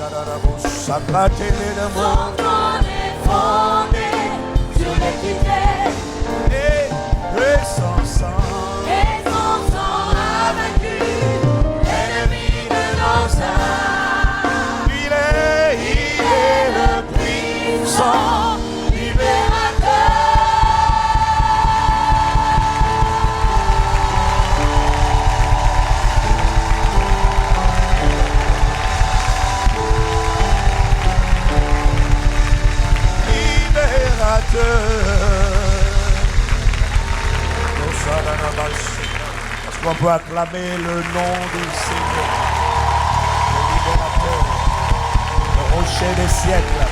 Son trône est fondé sur l'équité. Et son sang A vaincu l'ennemi de nos âmes. il est le Puissant libérateur. Parce qu'on peut acclamer le nom du Seigneur, le libérateur, le rocher des siècles,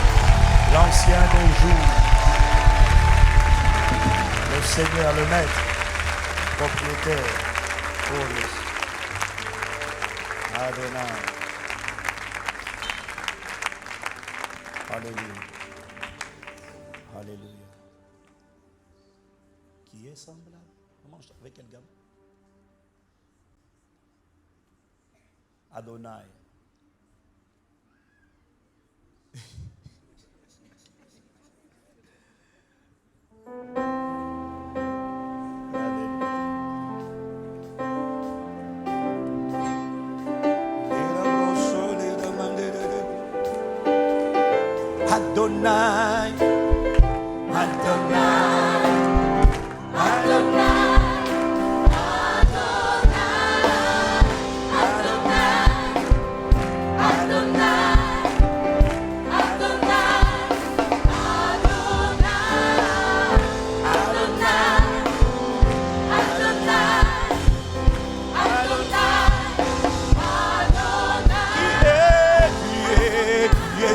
l'ancien des jours, le Seigneur, le maître, propriétaire, Paulus, Adonai. Alléluia. Alléluia. Qui est semblable? Comment je avec quelle gamme? Adonai. Adonai.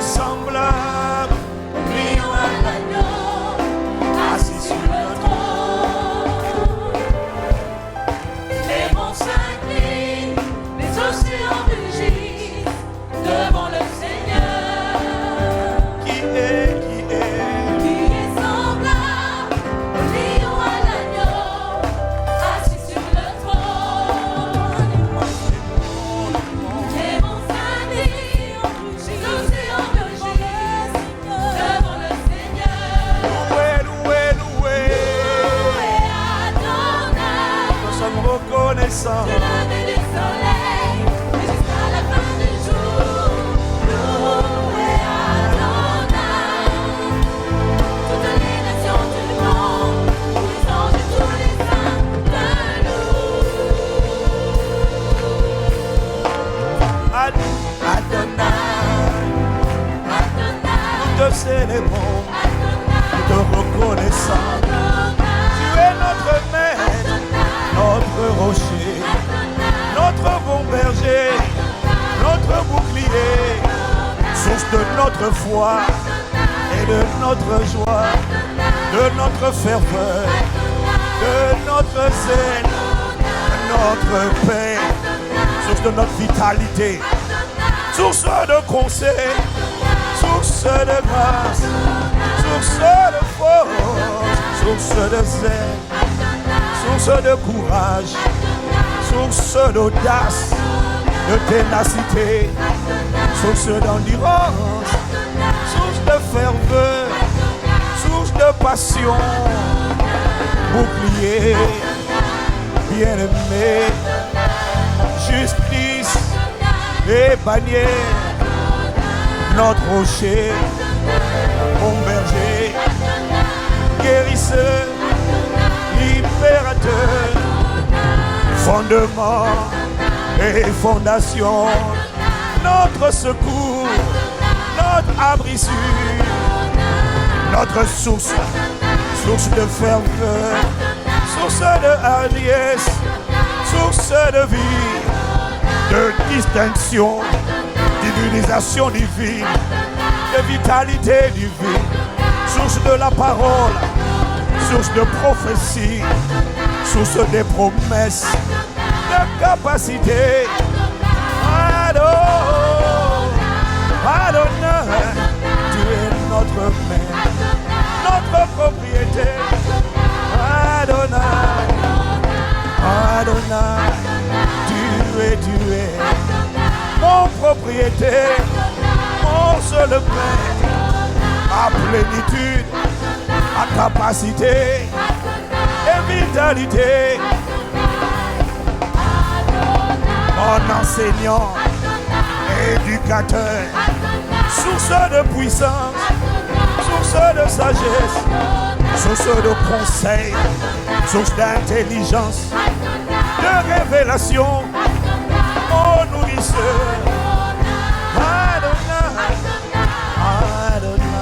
Semblable, Lion à l'agneau, assis sur le trône. Les monts s'inclinent, les océans rugissent devant le Seigneur. qui est Semblable au lion à l'agneau, assis sur le trône. Les monts s'inclinent, les océans rugissent devant le Seigneur. loué, Loué Adonai, nous sommes reconnaissants. du lever du soleil et jusqu'à la fin du jour. Loué Adonai, toutes les nations du monde, tous les anges et tous les saints te louent. Adonai, Adonai, nous te célébrons, nous te reconnaissons. Tu es notre maître, notre rocher, notre bon berger, notre bouclier, source de notre foi et de notre joie, de notre ferveur, de notre zèle, de notre paix, source de notre vitalité, source de conseil, source de grâce, source de force, source de zèle, source de courage, source d'audace, de ténacité, source d'endurance, source de ferveur, source de passion, bouclier, bien-aimé, justice et bannière, notre rocher, bon berger, guérisseur, libérateur, fondement et fondation, notre secours, notre abri sûr, notre source, source de ferveur, source de hardiesse, source de vie, de distinction, d'immunisation divine, de vitalité divine, source de la parole, source de prophétie, source des promesses, de capacité. Adonai, tu es notre maître, notre propriété. Adonai, Adonai, tu es mon propriétaire. plénitude, à capacité et vitalité. Mon enseignant, éducateur, source de puissance, source de sagesse, source de conseil, source d'intelligence, de révélation, mon nourrisseur. Adonai, Adonai,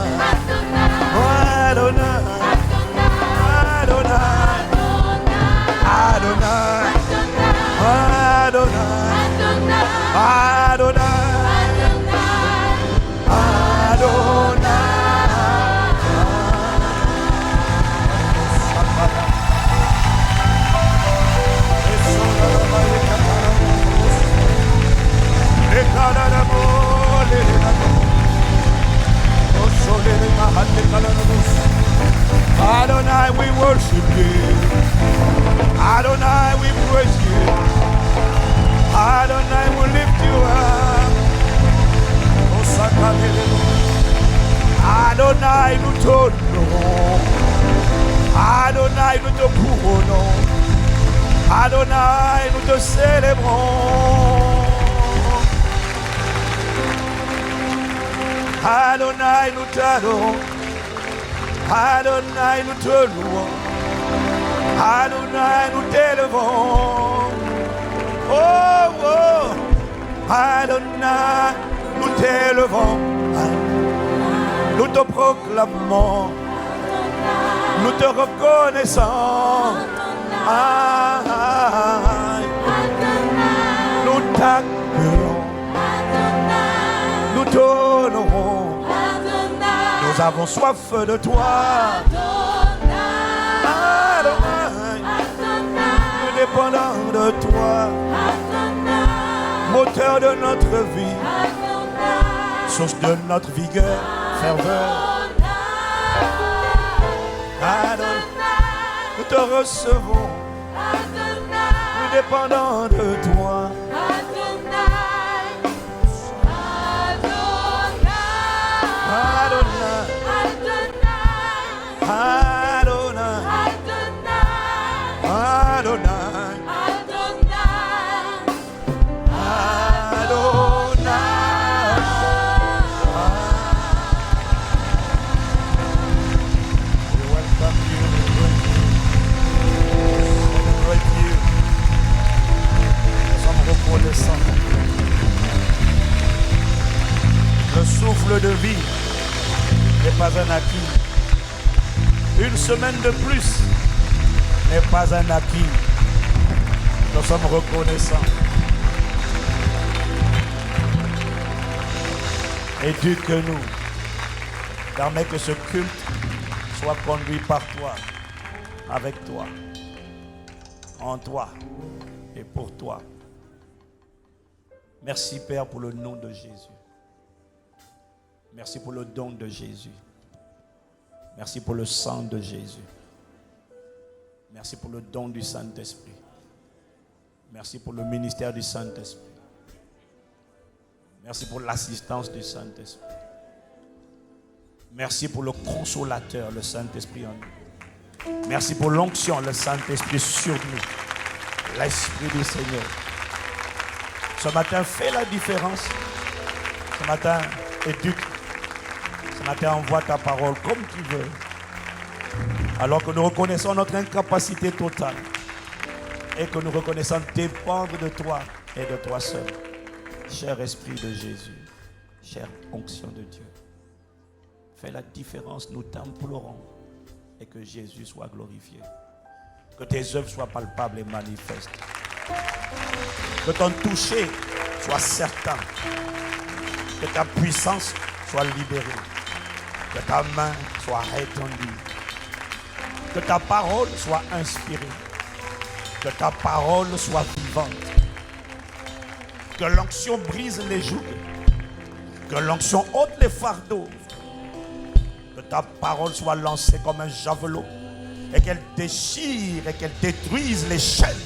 Adonai, Adonai, Adonai, Adonai, Adonai, we worship you. Adonai, we praise you. Adonai, we lift you up. Adonai, nous t'honorons. Adonai, nous te couronnons. Adonai, nous te célébrons. Adonai, nous t'adorons. Adonai, nous te louons. Adonai, nous t'élevons. Oh, oh. Adonai, nous t'élevons. Nous te proclamons. Nous te reconnaissons. Nous t'accueillons. Nous t'honorons. Nous avons soif de toi. Adonai, nous dépendons de toi. Moteur de notre vie, source de notre vigueur, ferveur. Adonai, nous te recevons. Nous dépendons de toi. Le souffle de vie n'est pas un acquis. Une semaine de plus n'est pas un acquis. Nous sommes reconnaissants. Éduque-nous. Permets que ce culte soit conduit par toi, avec toi, en toi et pour toi. Merci Père pour le nom de Jésus. Merci pour le don de Jésus. Merci pour le sang de Jésus. Merci pour le don du Saint-Esprit. Merci pour le ministère du Saint-Esprit. Merci pour l'assistance du Saint-Esprit. Merci pour le consolateur, le Saint-Esprit en nous. Merci pour l'onction, le Saint-Esprit sur nous. L'Esprit du Seigneur. Ce matin, fais la différence. Ce matin, éduque. Ce matin, envoie ta parole comme tu veux. Alors que nous reconnaissons notre incapacité totale. Et que nous reconnaissons dépendre de toi et de toi seul. Cher Esprit de Jésus. Chère onction de Dieu. Fais la différence, nous t'implorons. Et que Jésus soit glorifié. Que tes œuvres soient palpables et manifestes. Que ton toucher soit certain. Que ta puissance soit libérée. Que ta main soit étendue. Que ta parole soit inspirée. Que ta parole soit vivante. Que l'onction brise les jougs. Que l'onction ôte les fardeaux. Que ta parole soit lancée comme un javelot. Et qu'elle déchire et qu'elle détruise les chaînes.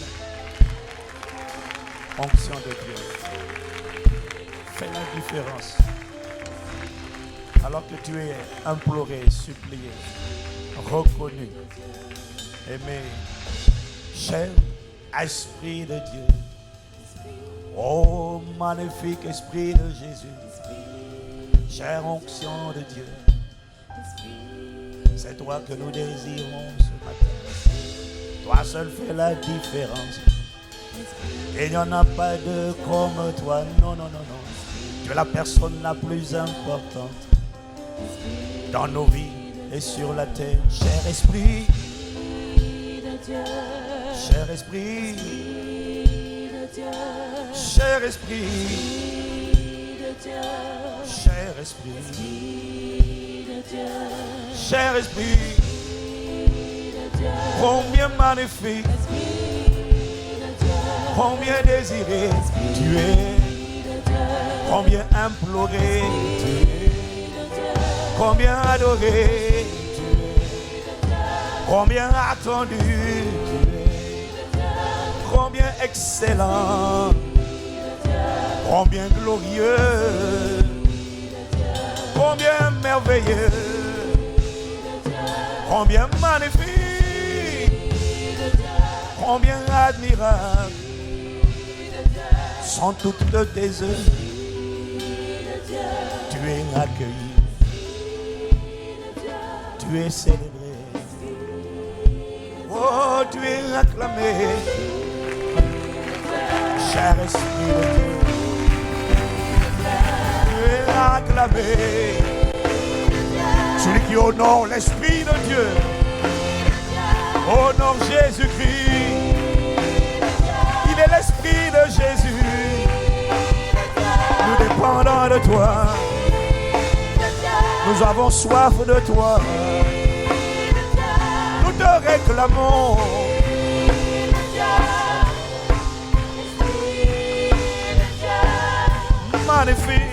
Onction de Dieu. Fais la différence. Alors que tu es imploré, supplié, reconnu, aimé, cher Esprit de Dieu. Oh, magnifique Esprit de Jésus, chère onction de Dieu, c'est toi que nous désirons ce matin. Toi seul fais la différence. Il n'y en a pas de comme toi. Non, non, non, non. Tu es la personne la plus importante dans nos vies et sur la terre. Cher Esprit, cher Esprit, cher Esprit, cher Esprit, cher Esprit, combien magnifique, combien désiré tu es, combien imploré tu es, combien adoré tu es, combien attendu tu es, combien excellent, combien glorieux, combien merveilleux, combien magnifique, combien admirable sont toutes tes œuvres. Tu es accueilli, tu es célébré, oh, tu es acclamé, cher Esprit de Dieu, tu es acclamé, celui qui honore l'Esprit de Dieu, honore Jésus-Christ, il est l'Esprit de Jésus, nous dépendons de toi. Nous avons soif de toi. Nous te réclamons. Magnifique.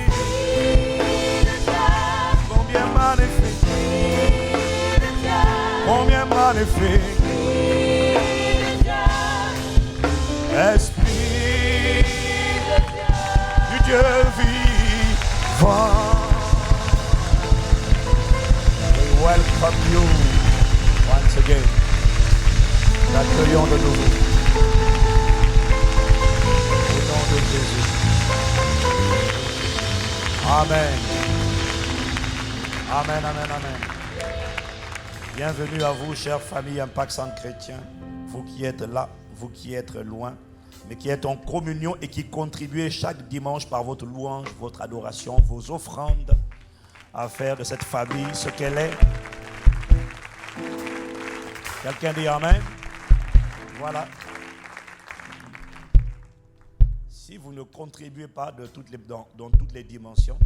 Combien magnifique. Combien magnifique. Esprit du Dieu vivant. Welcome you once again. Nous accueillons de nouveau. Au nom de Jésus. Amen. Amen, amen, amen. Bienvenue à vous, chère famille Impact Centre Chrétien. Vous qui êtes là, vous qui êtes loin, mais qui êtes en communion et qui contribuez chaque dimanche par votre louange, votre adoration, vos offrandes, à faire de cette famille ce qu'elle est. Quelqu'un dit Amen? Voilà. Si vous ne contribuez pas dans toutes les dimensions,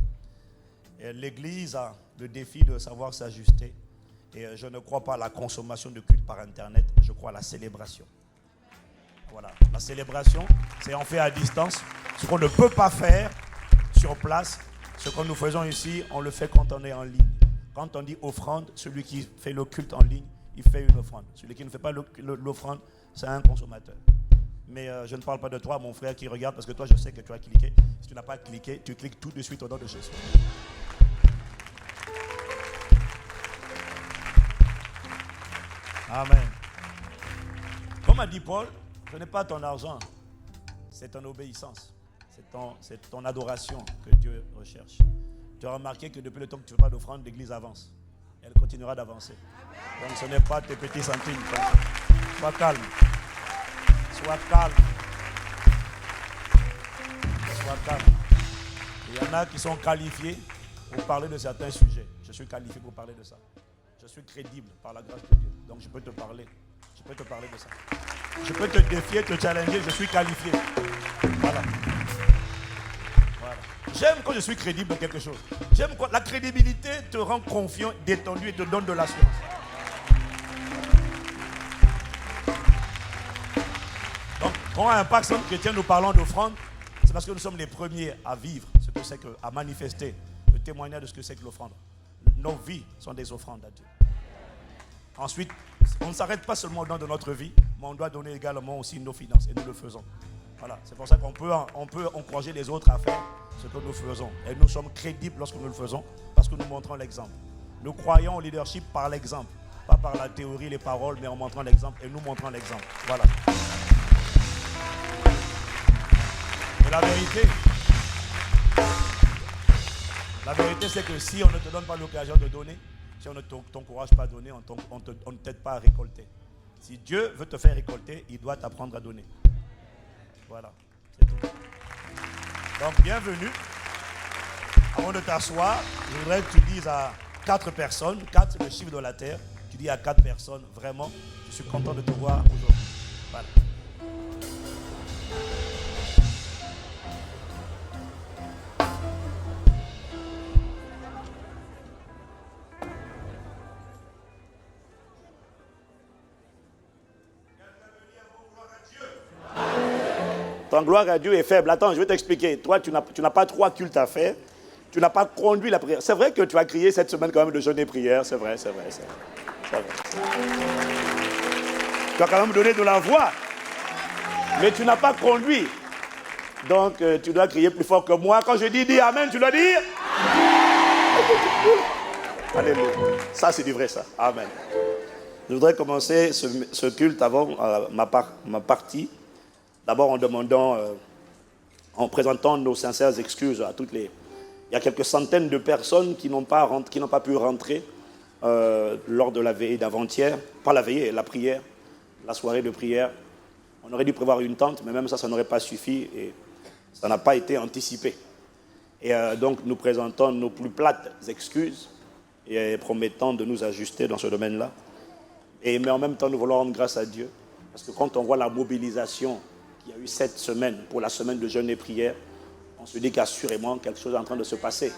l'Église a le défi de savoir s'ajuster. Et je ne crois pas à la consommation de culte par Internet, je crois à la célébration. Voilà. La célébration, c'est on fait à distance. Ce qu'on ne peut pas faire sur place, ce que nous faisons ici, on le fait quand on est en ligne. Quand on dit offrande, celui qui fait le culte en ligne, il fait une offrande. Celui qui ne fait pas l'offrande, c'est un consommateur. Mais je ne parle pas de toi, mon frère qui regarde, parce que toi, je sais que tu as cliqué. Si tu n'as pas cliqué, tu cliques tout de suite au nom de Jésus. Amen. Comme a dit Paul, ce n'est pas ton argent, c'est ton obéissance. C'est ton adoration que Dieu recherche. Tu as remarqué que depuis le temps que tu ne fais pas d'offrande, l'Église avance. Elle continuera d'avancer. Donc ce n'est pas tes petits centimes. Sois calme. Sois calme. Sois calme. Il y en a qui sont qualifiés pour parler de certains sujets. Je suis qualifié pour parler de ça. Je suis crédible par la grâce de Dieu. Donc je peux te parler. Je peux te parler de ça. Je peux te défier, te challenger. Je suis qualifié. Voilà. Voilà. J'aime quand je suis crédible dans quelque chose. J'aime quand la crédibilité te rend confiant, détendu et te donne de l'assurance. Donc, quand à Impact Centre Chrétien nous parlons d'offrande, c'est parce que nous sommes les premiers à vivre ce que c'est à manifester le témoignage de ce que c'est que l'offrande. Nos vies sont des offrandes à Dieu. Ensuite, on ne s'arrête pas seulement au nom de notre vie, mais on doit donner également aussi nos finances et nous le faisons. Voilà, c'est pour ça qu'on peut encourager les autres à faire ce que nous faisons. Et nous sommes crédibles lorsque nous le faisons parce que nous montrons l'exemple. Nous croyons au leadership par l'exemple, pas par la théorie, les paroles, mais en montrant l'exemple et nous montrons l'exemple. Voilà. Et la vérité, c'est que si on ne te donne pas l'occasion de donner, si on ne t'encourage pas à donner, on ne t'aide pas à récolter. Si Dieu veut te faire récolter, il doit t'apprendre à donner. Voilà, c'est tout. Donc, bienvenue. Avant de t'asseoir, je voudrais que tu dises à 4 personnes, 4 c'est le chiffre de la terre, tu dis à 4 personnes, vraiment, je suis content de te voir aujourd'hui. Voilà. Ton gloire à Dieu est faible. Attends, je vais t'expliquer. Toi, tu n'as pas 3 cultes à faire. Tu n'as pas conduit la prière. C'est vrai que tu as crié cette semaine quand même de jeûne et prière. C'est vrai. Tu as quand même donné de la voix. Mais tu n'as pas conduit. Donc, tu dois crier plus fort que moi. Quand je dis Amen, tu dois dire Alléluia. Ça, c'est du vrai, ça. Amen. Je voudrais commencer ce culte avant ma partie. D'abord en présentant nos sincères excuses à toutes les... Il y a quelques centaines de personnes qui n'ont pas pu rentrer lors de la veillée d'avant-hier. Pas la veillée, la prière, la soirée de prière. On aurait dû prévoir une tente, mais même ça n'aurait pas suffi et ça n'a pas été anticipé. Et donc nous présentons nos plus plates excuses et promettons de nous ajuster dans ce domaine-là. Mais en même temps, nous voulons rendre grâce à Dieu. Parce que quand on voit la mobilisation qu'il y a eu cette semaine, pour la semaine de jeûne et prière, on se dit qu'assurément quelque chose est en train de se passer.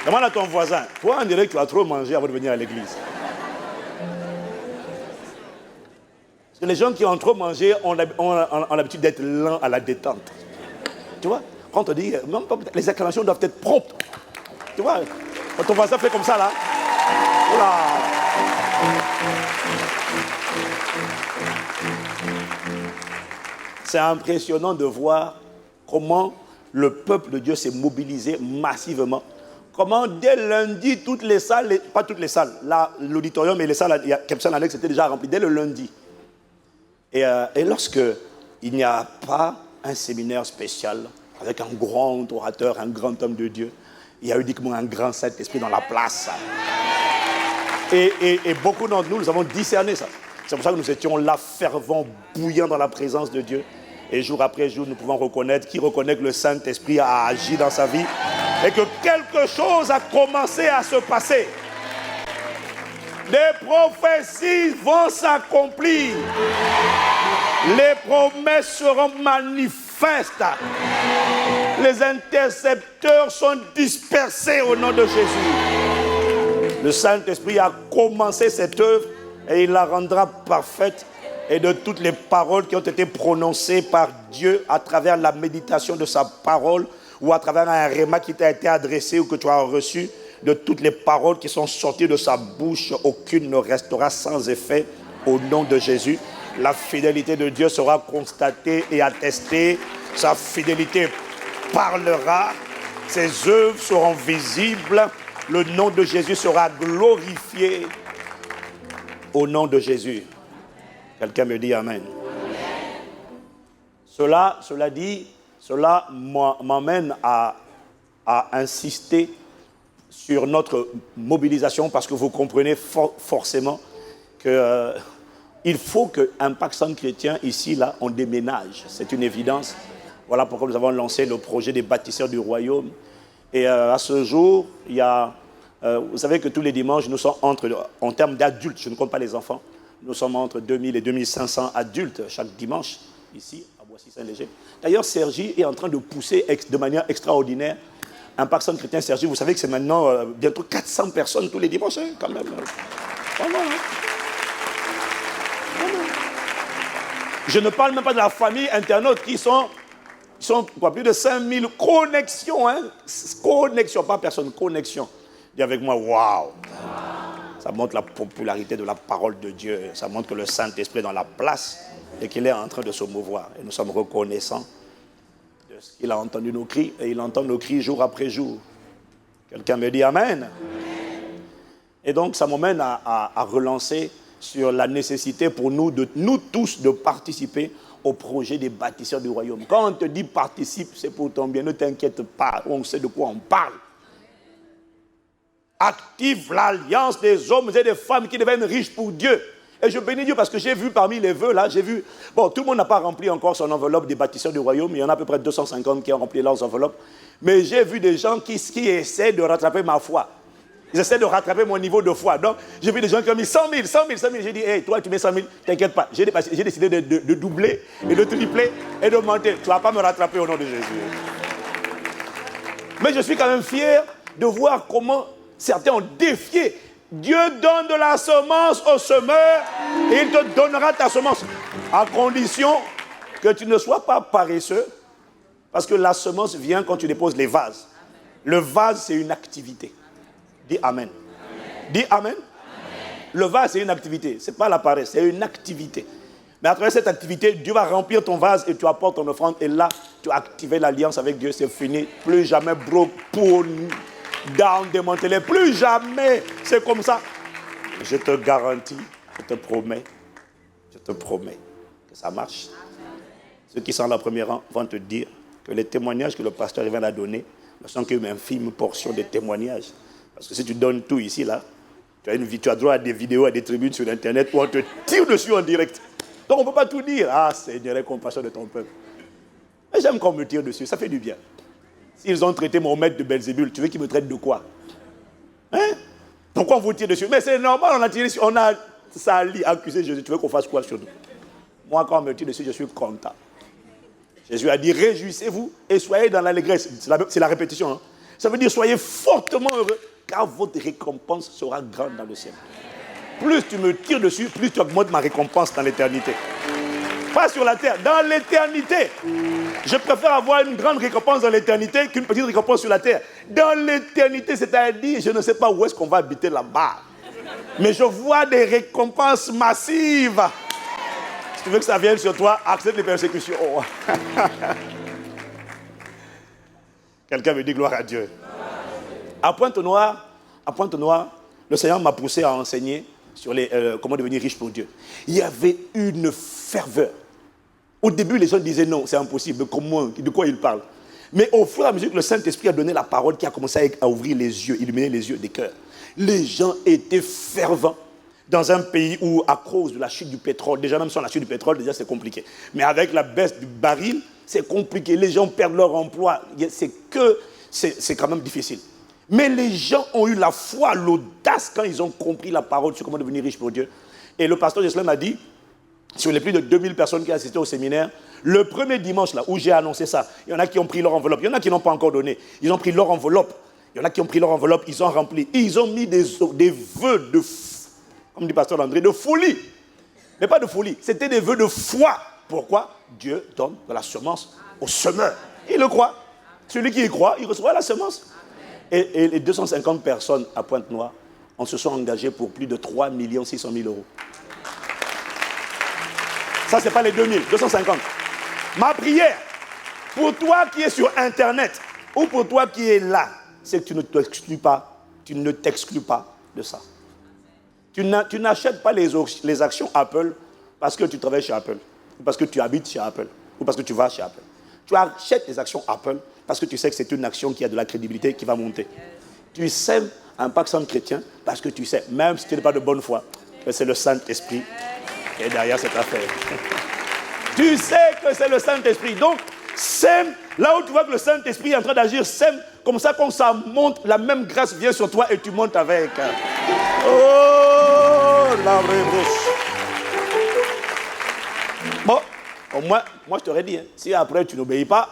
Demande à ton voisin, toi on dirait que tu as trop mangé avant de venir à l'église. Parce que les gens qui ont trop mangé ont l'habitude d'être lents à la détente. Tu vois? Quand on dit, même pas, les acclamations doivent être promptes. Tu vois, quand ton voisin fait comme ça, là. Oula. C'est impressionnant de voir comment le peuple de Dieu s'est mobilisé massivement. Comment dès lundi, toutes les salles, pas toutes les salles, là, l'auditorium et les salles, il y a Capson Alex étaient déjà remplis dès le lundi. Et lorsque il n'y a pas un séminaire spécial, avec un grand orateur, un grand homme de Dieu, il y a uniquement un grand Saint-Esprit dans la place. Et beaucoup d'entre nous avons discerné ça. C'est pour ça que nous étions là, fervents, bouillants dans la présence de Dieu. Et jour après jour, nous pouvons reconnaître, qui reconnaît que le Saint-Esprit a agi dans sa vie et que quelque chose a commencé à se passer. Des prophéties vont s'accomplir. Les promesses seront manifestes. Les intercepteurs sont dispersés au nom de Jésus. Le Saint-Esprit a commencé cette œuvre et il la rendra parfaite. Et de toutes les paroles qui ont été prononcées par Dieu à travers la méditation de sa parole ou à travers un réma qui t'a été adressé ou que tu as reçu, de toutes les paroles qui sont sorties de sa bouche, aucune ne restera sans effet au nom de Jésus. La fidélité de Dieu sera constatée et attestée. Sa fidélité parlera. Ses œuvres seront visibles. Le nom de Jésus sera glorifié. Au nom de Jésus. Quelqu'un me dit Amen. Cela dit, cela m'amène à insister sur notre mobilisation parce que vous comprenez forcément que il faut que Impact Centre Chrétien, ici, là, on déménage. C'est une évidence. Voilà pourquoi nous avons lancé le projet des bâtisseurs du royaume. Et à ce jour, il y a... vous savez que tous les dimanches, nous sommes en termes d'adultes, je ne compte pas les enfants, nous sommes entre 2000 et 2500 adultes chaque dimanche, ici, à Boissy-Saint-Léger. D'ailleurs, Sergi est en train de pousser de manière extraordinaire. Impact Centre Chrétien, Sergi, vous savez que c'est maintenant bientôt 400 personnes tous les dimanches, hein, quand même. Vraiment, hein. Je ne parle même pas de la famille internaute qui sont Ils sont quoi, plus de 5000 connexions. Hein? Connexion, pas personne, connexion. Dis avec moi, waouh! Ça montre la popularité de la parole de Dieu. Ça montre que le Saint-Esprit est dans la place et qu'il est en train de se mouvoir. Et nous sommes reconnaissants de ce qu'il a entendu nos cris. Et il entend nos cris jour après jour. Quelqu'un me dit Amen. Et donc, ça m'amène à relancer sur la nécessité pour nous tous de participer au projet des bâtisseurs du royaume. Quand on te dit participe, c'est pour ton bien. Ne t'inquiète pas, on sait de quoi on parle. Active l'alliance des hommes et des femmes qui deviennent riches pour Dieu. Et je bénis Dieu parce que j'ai vu parmi les vœux là, bon, tout le monde n'a pas rempli encore son enveloppe des bâtisseurs du royaume. Il y en a à peu près 250 qui ont rempli leurs enveloppes. Mais j'ai vu des gens qui essaient de rattraper ma foi. Ils essaient de rattraper mon niveau de foi. Donc, j'ai vu des gens qui ont mis 100 000. J'ai dit, hey, toi, tu mets 100 000, t'inquiète pas. J'ai décidé de doubler et de tripler et de monter. Tu ne vas pas me rattraper au nom de Jésus. Mais je suis quand même fier de voir comment certains ont défié. Dieu donne de la semence au semeur et il te donnera ta semence. À condition que tu ne sois pas paresseux. Parce que la semence vient quand tu déposes les vases. Le vase, c'est une activité. Dis Amen. Dis Amen. Le vase, c'est une activité. Ce n'est pas la paresse, c'est une activité. Mais à travers cette activité, Dieu va remplir ton vase et tu apportes ton offrande. Et là, tu as activé l'alliance avec Dieu. C'est fini. Plus jamais broke, pour, down, démantelé. Plus jamais. C'est comme ça. Je te garantis, je te promets que ça marche. Ceux qui sont dans le premier rang vont te dire que les témoignages que le pasteur vient de donner ne sont qu'une infime portion des témoignages. Parce que si tu donnes tout ici, là, tu as droit à des vidéos, à des tribunes sur Internet où on te tire dessus en direct. Donc on ne peut pas tout dire. Ah, Seigneur, aie compassion de ton peuple. Mais j'aime qu'on me tire dessus, ça fait du bien. S'ils ont traité mon maître de Belzébul, tu veux qu'ils me traitent de quoi? Hein? Pourquoi on vous tire dessus? Mais c'est normal, on a tiré dessus, on a sali, accusé Jésus. Tu veux qu'on fasse quoi sur nous? Moi, quand on me tire dessus, je suis content. Jésus a dit, réjouissez-vous et soyez dans l'allégresse. C'est la répétition. Hein? Ça veut dire, soyez fortement heureux, car votre récompense sera grande dans le ciel. Plus tu me tires dessus, plus tu augmentes ma récompense dans l'éternité. Pas sur la terre, dans l'éternité. Je préfère avoir une grande récompense dans l'éternité qu'une petite récompense sur la terre. Dans l'éternité, c'est-à-dire, je ne sais pas où est-ce qu'on va habiter là-bas. Mais je vois des récompenses massives. Si tu veux que ça vienne sur toi, accepte les persécutions. Oh. Quelqu'un me dit gloire à Dieu. À Pointe-Noire, le Seigneur m'a poussé à enseigner sur comment devenir riche pour Dieu. Il y avait une ferveur. Au début, les gens disaient non, c'est impossible. Comment, de quoi ils parlent? Mais au fur et à mesure que le Saint-Esprit a donné la parole, qui a commencé à ouvrir les yeux, illuminer les yeux des cœurs, les gens étaient fervents. Dans un pays où, à cause de la chute du pétrole, déjà même sans la chute du pétrole, déjà c'est compliqué. Mais avec la baisse du baril, c'est compliqué. Les gens perdent leur emploi. C'est quand même difficile. Mais les gens ont eu la foi, l'audace quand ils ont compris la parole sur comment devenir riche pour Dieu. Et le pasteur Jesselin m'a dit, sur les plus de 2000 personnes qui assistaient au séminaire, le premier dimanche là où j'ai annoncé ça, il y en a qui ont pris leur enveloppe, il y en a qui n'ont pas encore donné. Ils ont pris leur enveloppe. Il y en a qui ont pris leur enveloppe, ils ont rempli. Et ils ont mis des vœux de, comme dit pasteur André, de folie. Mais pas de folie, c'était des vœux de foi. Pourquoi? Dieu donne de la semence au semeur. Il le croit. Celui qui y croit, il recevra la semence. Et les 250 personnes à Pointe-Noire, on se sont engagés pour plus de 3 600 000 euros. Ça, ce n'est pas les 2000, 250. Ma prière, pour toi qui es sur Internet, ou pour toi qui es là, c'est que tu ne t'exclus pas de ça. Tu n'achètes pas les actions Apple parce que tu travailles chez Apple, ou parce que tu habites chez Apple, ou parce que tu vas chez Apple. Tu achètes les actions Apple parce que tu sais que c'est une action qui a de la crédibilité, qui va monter. Tu sèmes un Pakistan chrétien parce que tu sais, même si tu n'es pas de bonne foi, que c'est le Saint-Esprit qui est derrière cette affaire. Tu sais que c'est le Saint-Esprit. Donc, sème, là où tu vois que le Saint-Esprit est en train d'agir, sème, comme ça, quand ça monte, la même grâce vient sur toi et tu montes avec. Oh, la rebrousse. Bon, moi je t'aurais dit, hein, si après tu n'obéis pas,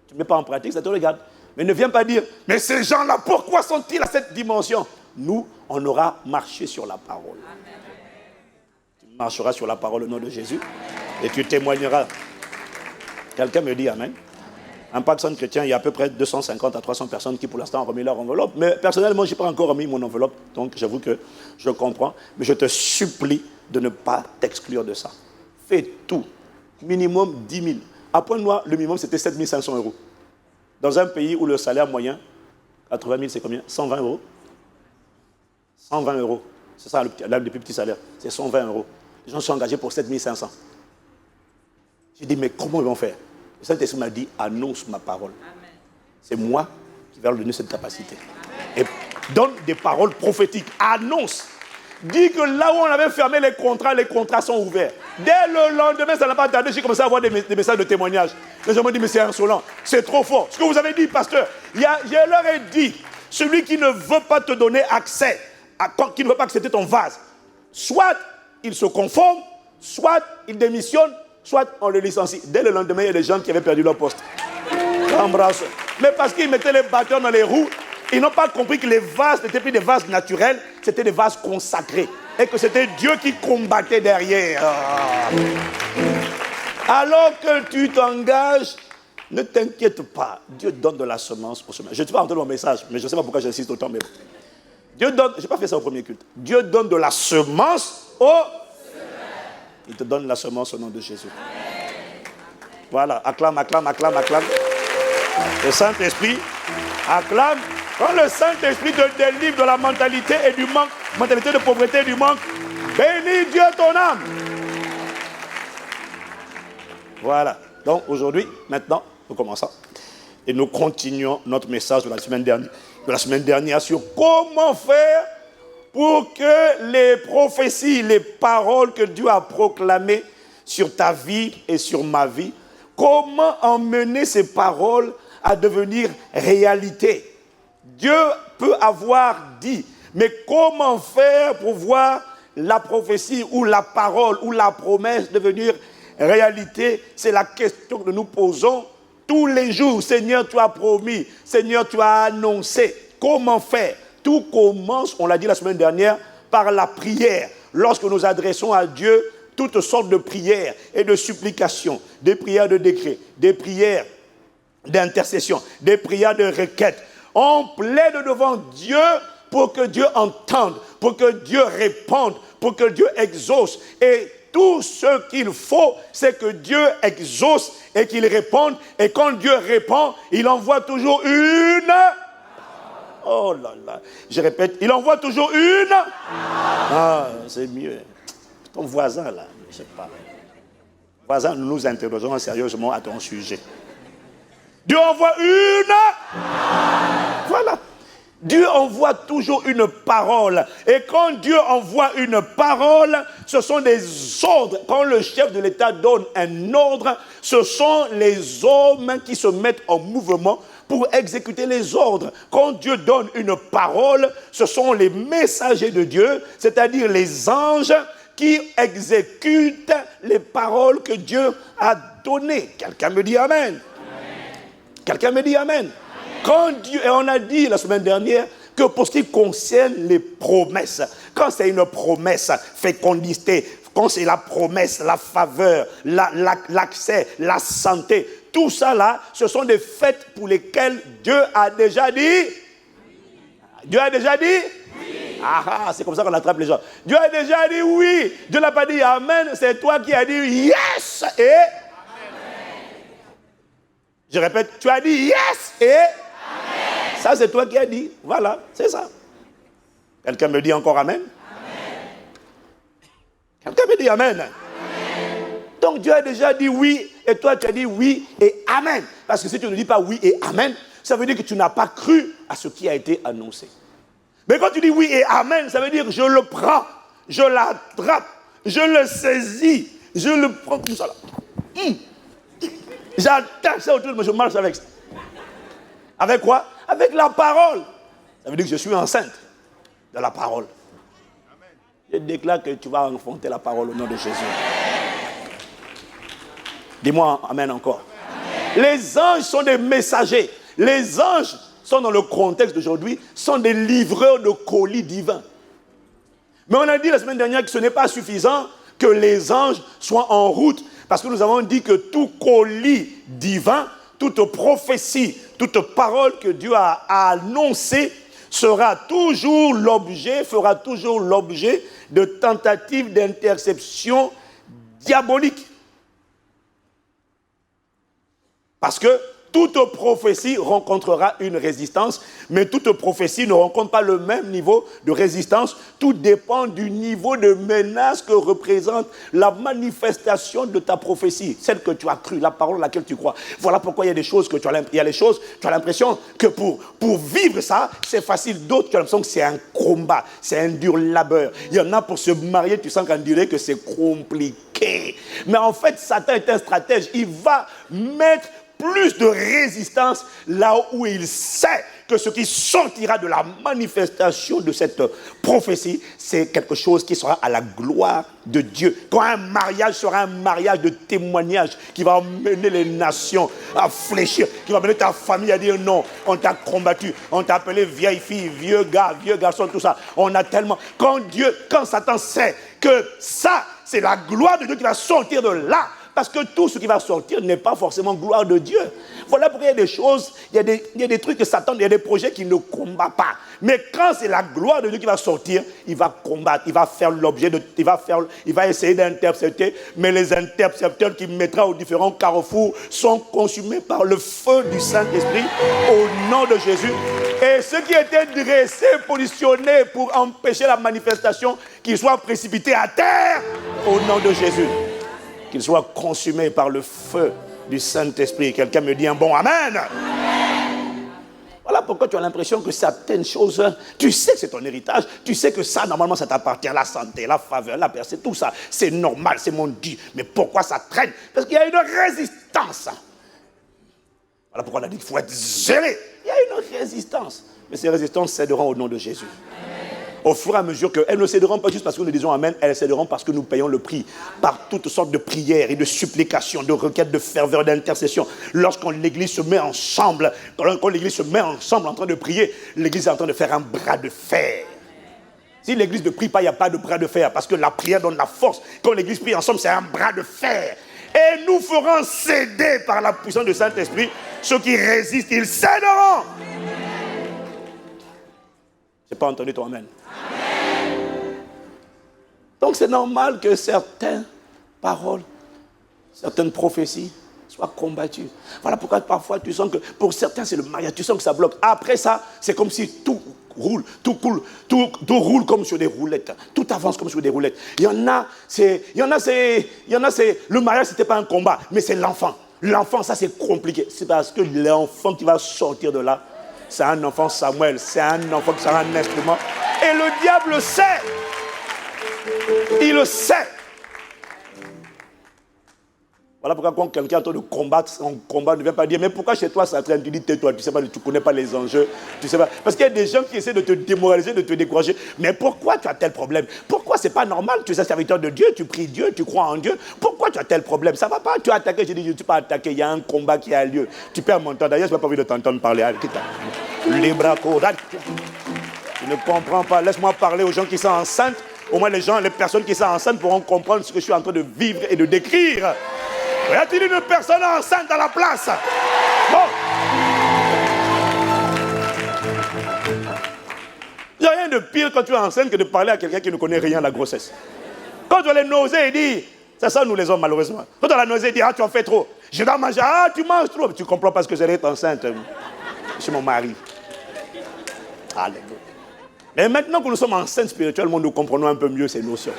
tu ne mets pas en pratique, ça te regarde. Mais ne viens pas dire, mais ces gens-là, pourquoi sont-ils à cette dimension? Nous, on aura marché sur la parole. Amen. Tu marcheras sur la parole au nom de Jésus et tu témoigneras. Quelqu'un me dit Amen. En Pakistan chrétien, il y a à peu près 250 à 300 personnes qui pour l'instant ont remis leur enveloppe. Mais personnellement, je n'ai pas encore remis mon enveloppe. Donc j'avoue que je comprends. Mais je te supplie de ne pas t'exclure de ça. Fais tout. Minimum 10 000. À Pointe-Noire, le minimum c'était 7 500 euros. Dans un pays où le salaire moyen, 80 000 c'est combien? 120 euros. 120 euros. C'est ça le plus petit salaire. C'est 120 euros. Les gens sont engagés pour 7 500. J'ai dit, mais comment ils vont faire? Le Saint-Esprit m'a dit, annonce ma parole. C'est moi qui vais leur donner cette capacité. Et donne des paroles prophétiques. Annonce. Dis que là où on avait fermé les contrats sont ouverts. Dès le lendemain, ça n'a pas tardé, j'ai commencé à avoir des messages de témoignage. Les gens m'ont dit, mais c'est insolent, c'est trop fort. Ce que vous avez dit, pasteur, je leur ai dit, celui qui ne veut pas te donner accès, qui ne veut pas accepter ton vase, soit il se conforme, soit il démissionne, soit on le licencie. Dès le lendemain, il y a des gens qui avaient perdu leur poste. Embrasse. Mais parce qu'ils mettaient les batteurs dans les roues, ils n'ont pas compris que les vases n'étaient plus des vases naturels, c'était des vases consacrés. Et que c'était Dieu qui combattait derrière. Alors que tu t'engages, ne t'inquiète pas. Dieu donne de la semence au chemin. Je ne sais pas entendre mon message, mais je ne sais pas pourquoi j'insiste autant. Mais Dieu donne, je n'ai pas fait ça au premier culte. Dieu donne de la semence au chemin. Il te donne la semence au nom de Jésus. Amen. Voilà, acclame, acclame, acclame, acclame. Le Saint-Esprit acclame. Quand le Saint-Esprit te délivre de la mentalité et du manque, mentalité de pauvreté et du manque, bénis Dieu ton âme. Voilà. Donc aujourd'hui, maintenant, nous commençons. Et nous continuons notre message de la semaine dernière sur comment faire pour que les prophéties, les paroles que Dieu a proclamées sur ta vie et sur ma vie, comment emmener ces paroles à devenir réalité. Dieu peut avoir dit, mais comment faire pour voir la prophétie ou la parole ou la promesse devenir réalité? C'est la question que nous posons tous les jours. Seigneur, tu as promis. Seigneur, tu as annoncé. Comment faire? Tout commence, on l'a dit la semaine dernière, par la prière. Lorsque nous adressons à Dieu toutes sortes de prières et de supplications, des prières de décret, des prières d'intercession, des prières de requête. On plaide devant Dieu pour que Dieu entende, pour que Dieu réponde, pour que Dieu exauce. Et tout ce qu'il faut, c'est que Dieu exauce et qu'il réponde. Et quand Dieu répond, il envoie toujours une... Oh là là, je répète, il envoie toujours une... Ah, c'est mieux. Ton voisin là, je ne sais pas. Voisin, nous nous interrogeons sérieusement à ton sujet. Dieu envoie une... Voilà. Dieu envoie toujours une parole. Et quand Dieu envoie une parole, ce sont des ordres. Quand le chef de l'État donne un ordre, ce sont les hommes qui se mettent en mouvement pour exécuter les ordres. Quand Dieu donne une parole, ce sont les messagers de Dieu, c'est-à-dire les anges qui exécutent les paroles que Dieu a données. Quelqu'un me dit Amen. Quelqu'un me dit Amen. Quand Dieu, et on a dit la semaine dernière que pour ce qui concerne les promesses, quand c'est une promesse, fécondité, quand c'est la promesse, la faveur, l'accès, la santé, tout ça là, ce sont des faits pour lesquels Dieu a déjà dit. Dieu a déjà dit oui. Ah, c'est comme ça qu'on attrape les gens. Dieu a déjà dit oui. Dieu n'a pas dit Amen, c'est toi qui as dit yes et... Je répète, tu as dit yes et amen. Ça c'est toi qui as dit. Voilà, c'est ça. Quelqu'un me dit encore amen? Amen. Quelqu'un me dit amen? Amen. Donc Dieu a déjà dit oui et toi tu as dit oui et amen. Parce que si tu ne dis pas oui et amen, ça veut dire que tu n'as pas cru à ce qui a été annoncé. Mais quand tu dis oui et amen, ça veut dire que je le prends, je l'attrape, je le saisis, je le prends tout ça là. J'attache ça autour de moi, je marche avec ça. Avec quoi? Avec la parole. Ça veut dire que je suis enceinte de la parole. Je déclare que tu vas enfanter la parole au nom de Jésus. Dis-moi amen encore. Amen. Les anges sont des messagers. Les anges sont dans le contexte d'aujourd'hui, sont des livreurs de colis divins. Mais on a dit la semaine dernière que ce n'est pas suffisant que les anges soient en route. Parce que nous avons dit que tout colis divin, toute prophétie, toute parole que Dieu a annoncée fera toujours l'objet de tentatives d'interception diabolique. Parce que toute prophétie rencontrera une résistance, mais toute prophétie ne rencontre pas le même niveau de résistance. Tout dépend du niveau de menace que représente la manifestation de ta prophétie, celle que tu as crue, la parole à laquelle tu crois. Voilà pourquoi il y a des choses que tu as l'impression que pour vivre ça, c'est facile. D'autres, tu as l'impression que c'est un combat, c'est un dur labeur. Il y en a pour se marier, tu sens qu'on dirait que c'est compliqué. Mais en fait, Satan est un stratège. Il va mettre plus de résistance là où il sait que ce qui sortira de la manifestation de cette prophétie, c'est quelque chose qui sera à la gloire de Dieu. Quand un mariage sera un mariage de témoignage qui va mener les nations à fléchir, qui va mener ta famille à dire non, on t'a combattu, on t'a appelé vieille fille, vieux gars, vieux garçon, tout ça. On a tellement... Quand Satan sait que ça, c'est la gloire de Dieu qui va sortir de là, parce que tout ce qui va sortir n'est pas forcément gloire de Dieu. Voilà pourquoi il y a des choses, il y a des trucs que Satan, il y a des projets qu'il ne combat pas. Mais quand c'est la gloire de Dieu qui va sortir, il va combattre, il va faire l'objet de, il va essayer d'intercepter, mais les intercepteurs qu'il mettra aux différents carrefours sont consumés par le feu du Saint-Esprit au nom de Jésus. Et ceux qui étaient dressés, positionnés pour empêcher la manifestation, qu'ils soient précipités à terre au nom de Jésus. Qu'ils soient consumés par le feu du Saint-Esprit. Quelqu'un me dit un bon amen. Amen. Voilà pourquoi tu as l'impression que certaines choses, tu sais que c'est ton héritage, tu sais que ça, normalement, ça t'appartient, la santé, la faveur, la percée, tout ça, c'est normal, c'est mon Dieu. Mais pourquoi ça traîne? Parce qu'il y a une résistance. Voilà pourquoi on a dit qu'il faut être zélé. Il y a une résistance. Mais ces résistances céderont au nom de Jésus. Au fur et à mesure qu'elles ne céderont pas juste parce que nous disons Amen, elles céderont parce que nous payons le prix par toutes sortes de prières et de supplications, de requêtes, de ferveur, d'intercession. Lorsqu'on l'Église se met ensemble, quand l'Église se met ensemble en train de prier, l'Église est en train de faire un bras de fer. Si l'Église ne prie pas, il n'y a pas de bras de fer parce que la prière donne la force. Quand l'Église prie ensemble, c'est un bras de fer. Et nous ferons céder par la puissance du Saint-Esprit. Ceux qui résistent, ils céderont. Je n'ai pas entendu ton Amen. Donc c'est normal que certaines paroles, certaines prophéties soient combattues. Voilà pourquoi parfois tu sens que pour certains c'est le mariage, tu sens que ça bloque. Après ça, c'est comme si tout roule, tout coule, tout roule comme sur des roulettes. Tout avance comme sur des roulettes. Il y en a, le mariage c'était pas un combat, mais c'est l'enfant. L'enfant, ça c'est compliqué. C'est parce que l'enfant qui va sortir de là, c'est un enfant Samuel, c'est un enfant qui sera un instrument. Et le diable sait. Il le sait. Voilà pourquoi quand quelqu'un est en train de combattre, son combat ne vient pas dire mais pourquoi chez toi ça traîne? Tu dis tais-toi, tu sais pas, tu connais pas les enjeux, tu sais pas. Parce qu'il y a des gens qui essaient de te démoraliser, de te décourager. Mais pourquoi tu as tel problème? Pourquoi c'est pas normal? Tu es un serviteur de Dieu, tu pries Dieu, tu crois en Dieu. Pourquoi tu as tel problème? Ça va pas, tu as attaqué. Je dis je ne suis pas attaqué, il y a un combat qui a lieu. Tu perds mon temps. D'ailleurs, je n'ai pas envie de t'entendre parler. Les bras courts. Tu ne comprends pas. Laisse-moi parler aux gens qui sont enceintes. Au moins les personnes qui sont enceintes pourront comprendre ce que je suis en train de vivre et de décrire. Y a-t-il une personne enceinte dans la place? Bon. Il n'y a rien de pire quand tu es enceinte que de parler à quelqu'un qui ne connaît rien de la grossesse. Quand tu as les nausées, il dit, c'est ça nous les hommes malheureusement. Quand tu as la nausée, il dit, ah tu en fais trop. Je dois manger, ah tu manges trop. Tu ne comprends pas ce que c'est d'être enceinte. Je suis mon mari. Alléluia. Mais maintenant que nous sommes enceintes spirituellement, nous comprenons un peu mieux ces notions.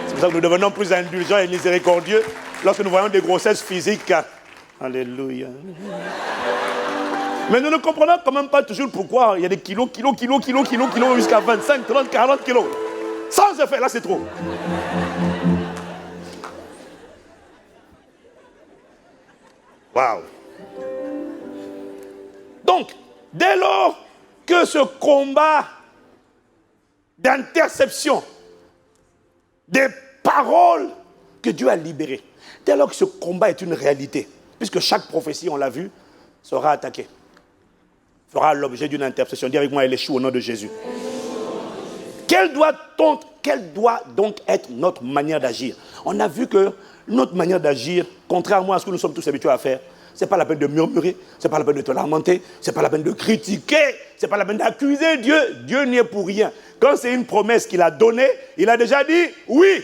C'est pour ça que nous devenons plus indulgents et miséricordieux lorsque nous voyons des grossesses physiques. Alléluia. Mais nous ne comprenons quand même pas toujours pourquoi il y a des kilos, jusqu'à 25, 30, 40 kilos. Sans effet, là c'est trop. Waouh. Donc, dès lors que ce combat d'interception des paroles que Dieu a libérées, dès lors que ce combat est une réalité, puisque chaque prophétie, on l'a vu, sera attaquée, fera l'objet d'une interception. Dis avec moi, elle échoue au nom de Jésus. Quelle doit donc être notre manière d'agir? On a vu que notre manière d'agir, contrairement à ce que nous sommes tous habitués à faire, c'est pas la peine de murmurer, c'est pas la peine de te lamenter, c'est pas la peine de critiquer, c'est pas la peine d'accuser Dieu. Dieu n'y est pour rien. Quand c'est une promesse qu'il a donnée, il a déjà dit oui.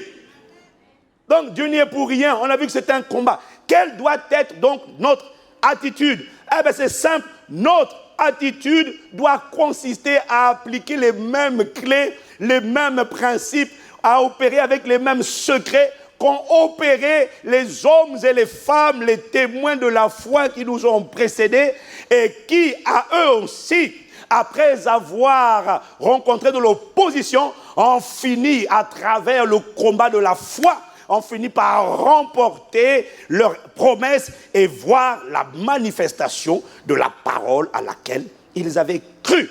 Donc Dieu n'y est pour rien. On a vu que c'est un combat. Quelle doit être donc notre attitude? Eh bien c'est simple, notre attitude doit consister à appliquer les mêmes clés, les mêmes principes, à opérer avec les mêmes secrets qu'ont opéré les hommes et les femmes, les témoins de la foi qui nous ont précédés et qui, à eux aussi, après avoir rencontré de l'opposition, ont fini à travers le combat de la foi, ont fini par remporter leurs promesses et voir la manifestation de la parole à laquelle ils avaient cru.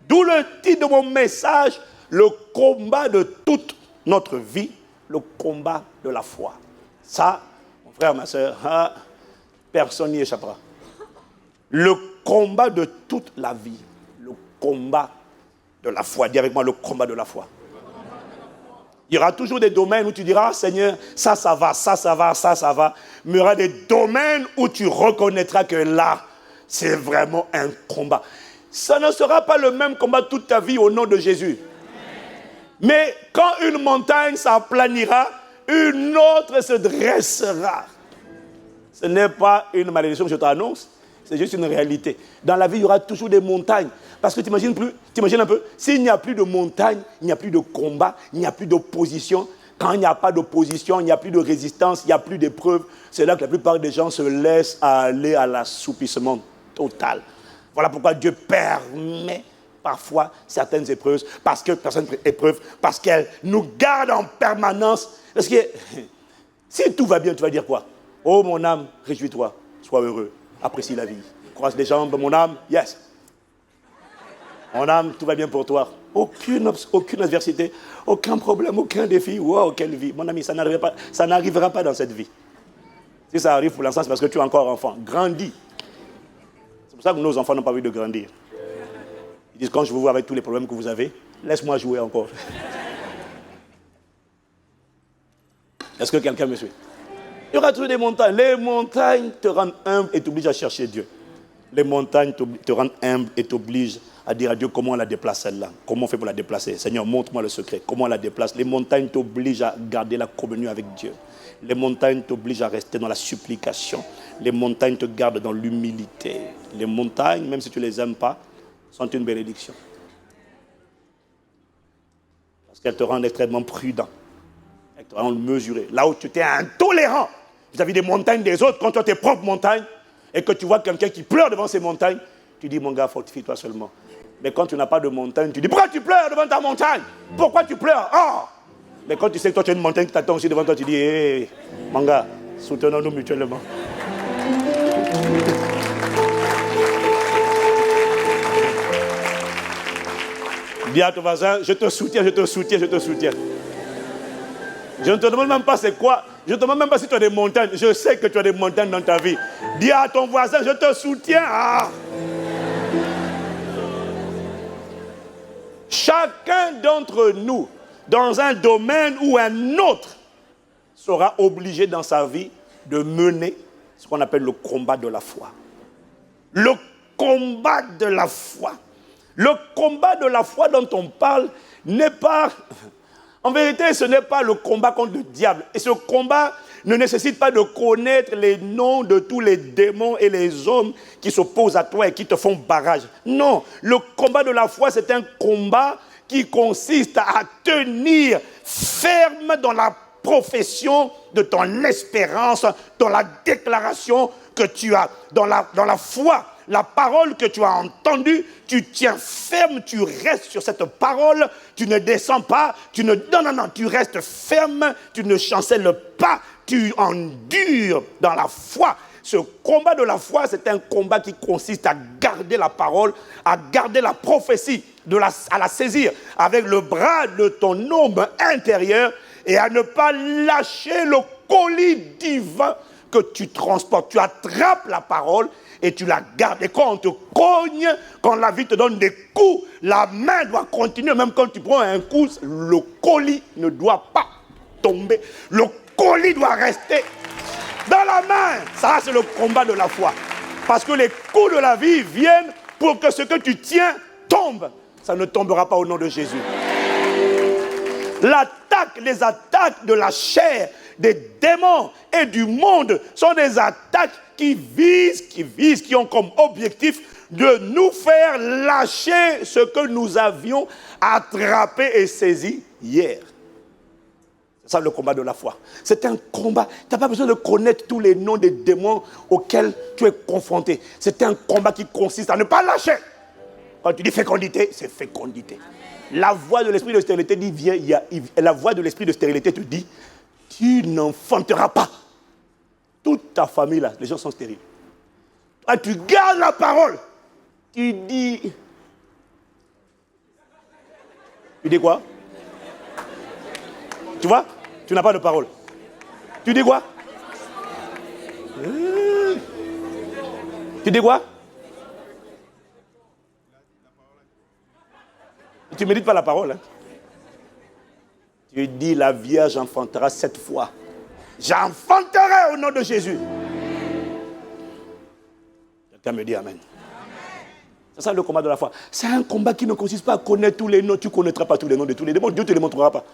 D'où le titre de mon message, le combat de toute notre vie, le combat de la foi. Ça, mon frère, ma soeur, personne n'y échappera. Le combat de toute la vie, le combat de la foi. Dis avec moi, le combat de la foi. Il y aura toujours des domaines où tu diras, Seigneur, ça va, ça va, ça va. Mais il y aura des domaines où tu reconnaîtras que là, c'est vraiment un combat. Ça ne sera pas le même combat toute ta vie au nom de Jésus. Mais quand une montagne s'aplanira, une autre se dressera. Ce n'est pas une malédiction que je t'annonce, c'est juste une réalité. Dans la vie, il y aura toujours des montagnes. Parce que tu imagines un peu, s'il n'y a plus de montagne, il n'y a plus de combat, il n'y a plus d'opposition. Quand il n'y a pas d'opposition, il n'y a plus de résistance, il n'y a plus d'épreuves. C'est là que la plupart des gens se laissent aller à l'assoupissement total. Voilà pourquoi Dieu permet parfois certaines épreuves, parce qu'elles nous gardent en permanence. Parce que si tout va bien, tu vas dire quoi? Oh mon âme, réjouis-toi, sois heureux, apprécie la vie. Croise les jambes, mon âme, yes. Mon âme, tout va bien pour toi. Aucune adversité, aucun problème, aucun défi. Wow, quelle vie. Mon ami, ça n'arrivera pas dans cette vie. Si ça arrive pour l'instant, c'est parce que tu es encore enfant. Grandis. C'est pour ça que nos enfants n'ont pas envie de grandir. Ils disent, quand je vous vois avec tous les problèmes que vous avez, laisse-moi jouer encore. Est-ce que quelqu'un me suit? Il y aura toujours des montagnes. Les montagnes te rendent humble et t'obligent à chercher Dieu. Les montagnes te rendent humble et t'obligent à dire à Dieu comment on la déplace celle-là. Comment on fait pour la déplacer? Seigneur, montre-moi le secret. Comment on la déplace? Les montagnes t'obligent à garder la communion avec Dieu. Les montagnes t'obligent à rester dans la supplication. Les montagnes te gardent dans l'humilité. Les montagnes, même si tu ne les aimes pas, sont une bénédiction. Parce qu'elles te rendent extrêmement prudent. Elles te rendent mesuré. Là où tu étais intolérant vis-à-vis des montagnes des autres, quand tu as tes propres montagnes, et que tu vois quelqu'un qui pleure devant ces montagnes, tu dis, mon gars, fortifie-toi seulement. Mais quand tu n'as pas de montagne, tu dis, pourquoi tu pleures devant ta montagne? Pourquoi tu pleures? Oh! Mais quand tu sais que toi, tu as une montagne qui t'attend aussi devant toi, tu dis, hé, mon gars, soutenons-nous mutuellement. Dis à ton voisin, je te soutiens, je te soutiens, je te soutiens. Je ne te demande même pas c'est quoi. Je ne te demande même pas si tu as des montagnes. Je sais que tu as des montagnes dans ta vie. Dis à ton voisin, je te soutiens. Ah. Chacun d'entre nous, dans un domaine ou un autre, sera obligé dans sa vie de mener ce qu'on appelle le combat de la foi. Le combat de la foi. Le combat de la foi dont on parle n'est pas... En vérité, ce n'est pas le combat contre le diable. Et ce combat ne nécessite pas de connaître les noms de tous les démons et les hommes qui s'opposent à toi et qui te font barrage. Non, le combat de la foi, c'est un combat qui consiste à tenir ferme dans la profession de ton espérance, dans la déclaration que tu as, dans la foi. La parole que tu as entendue, tu tiens ferme, tu restes sur cette parole, tu ne descends pas, non, tu restes ferme, tu ne chancelles pas, tu endures dans la foi. Ce combat de la foi, c'est un combat qui consiste à garder la parole, à garder la prophétie, à la saisir avec le bras de ton homme intérieur et à ne pas lâcher le colis divin que tu transportes. Tu attrapes la parole et tu la gardes. Et quand on te cogne, quand la vie te donne des coups, la main doit continuer. Même quand tu prends un coup, le colis ne doit pas tomber. Le colis doit rester. dans la main. Ça, c'est le combat de la foi. Parce que les coups de la vie viennent pour que ce que tu tiens tombe. Ça ne tombera pas au nom de Jésus. Les attaques de la chair, des démons et du monde sont des attaques qui ont comme objectif de nous faire lâcher ce que nous avions attrapé et saisi hier. C'est ça le combat de la foi. C'est un combat. Tu n'as pas besoin de connaître tous les noms des démons auxquels tu es confronté. C'est un combat qui consiste à ne pas lâcher. Quand tu dis fécondité, c'est fécondité. La voix de l'esprit de stérilité dit, la voix de l'esprit de stérilité te dit, tu n'enfanteras pas. Toute ta famille là, les gens sont stériles. Toi, tu gardes la parole. Tu dis quoi? Tu vois? Tu n'as pas de parole. Tu dis quoi? Tu dis quoi? Tu ne médites pas la parole. Hein? Tu dis, la Vierge enfantera 7 fois. J'enfanterai au nom de Jésus. Quelqu'un me dit Amen. C'est ça le combat de la foi. C'est un combat qui ne consiste pas à connaître tous les noms. Tu ne connaîtras pas tous les noms de tous les démons. Dieu ne te les montrera pas.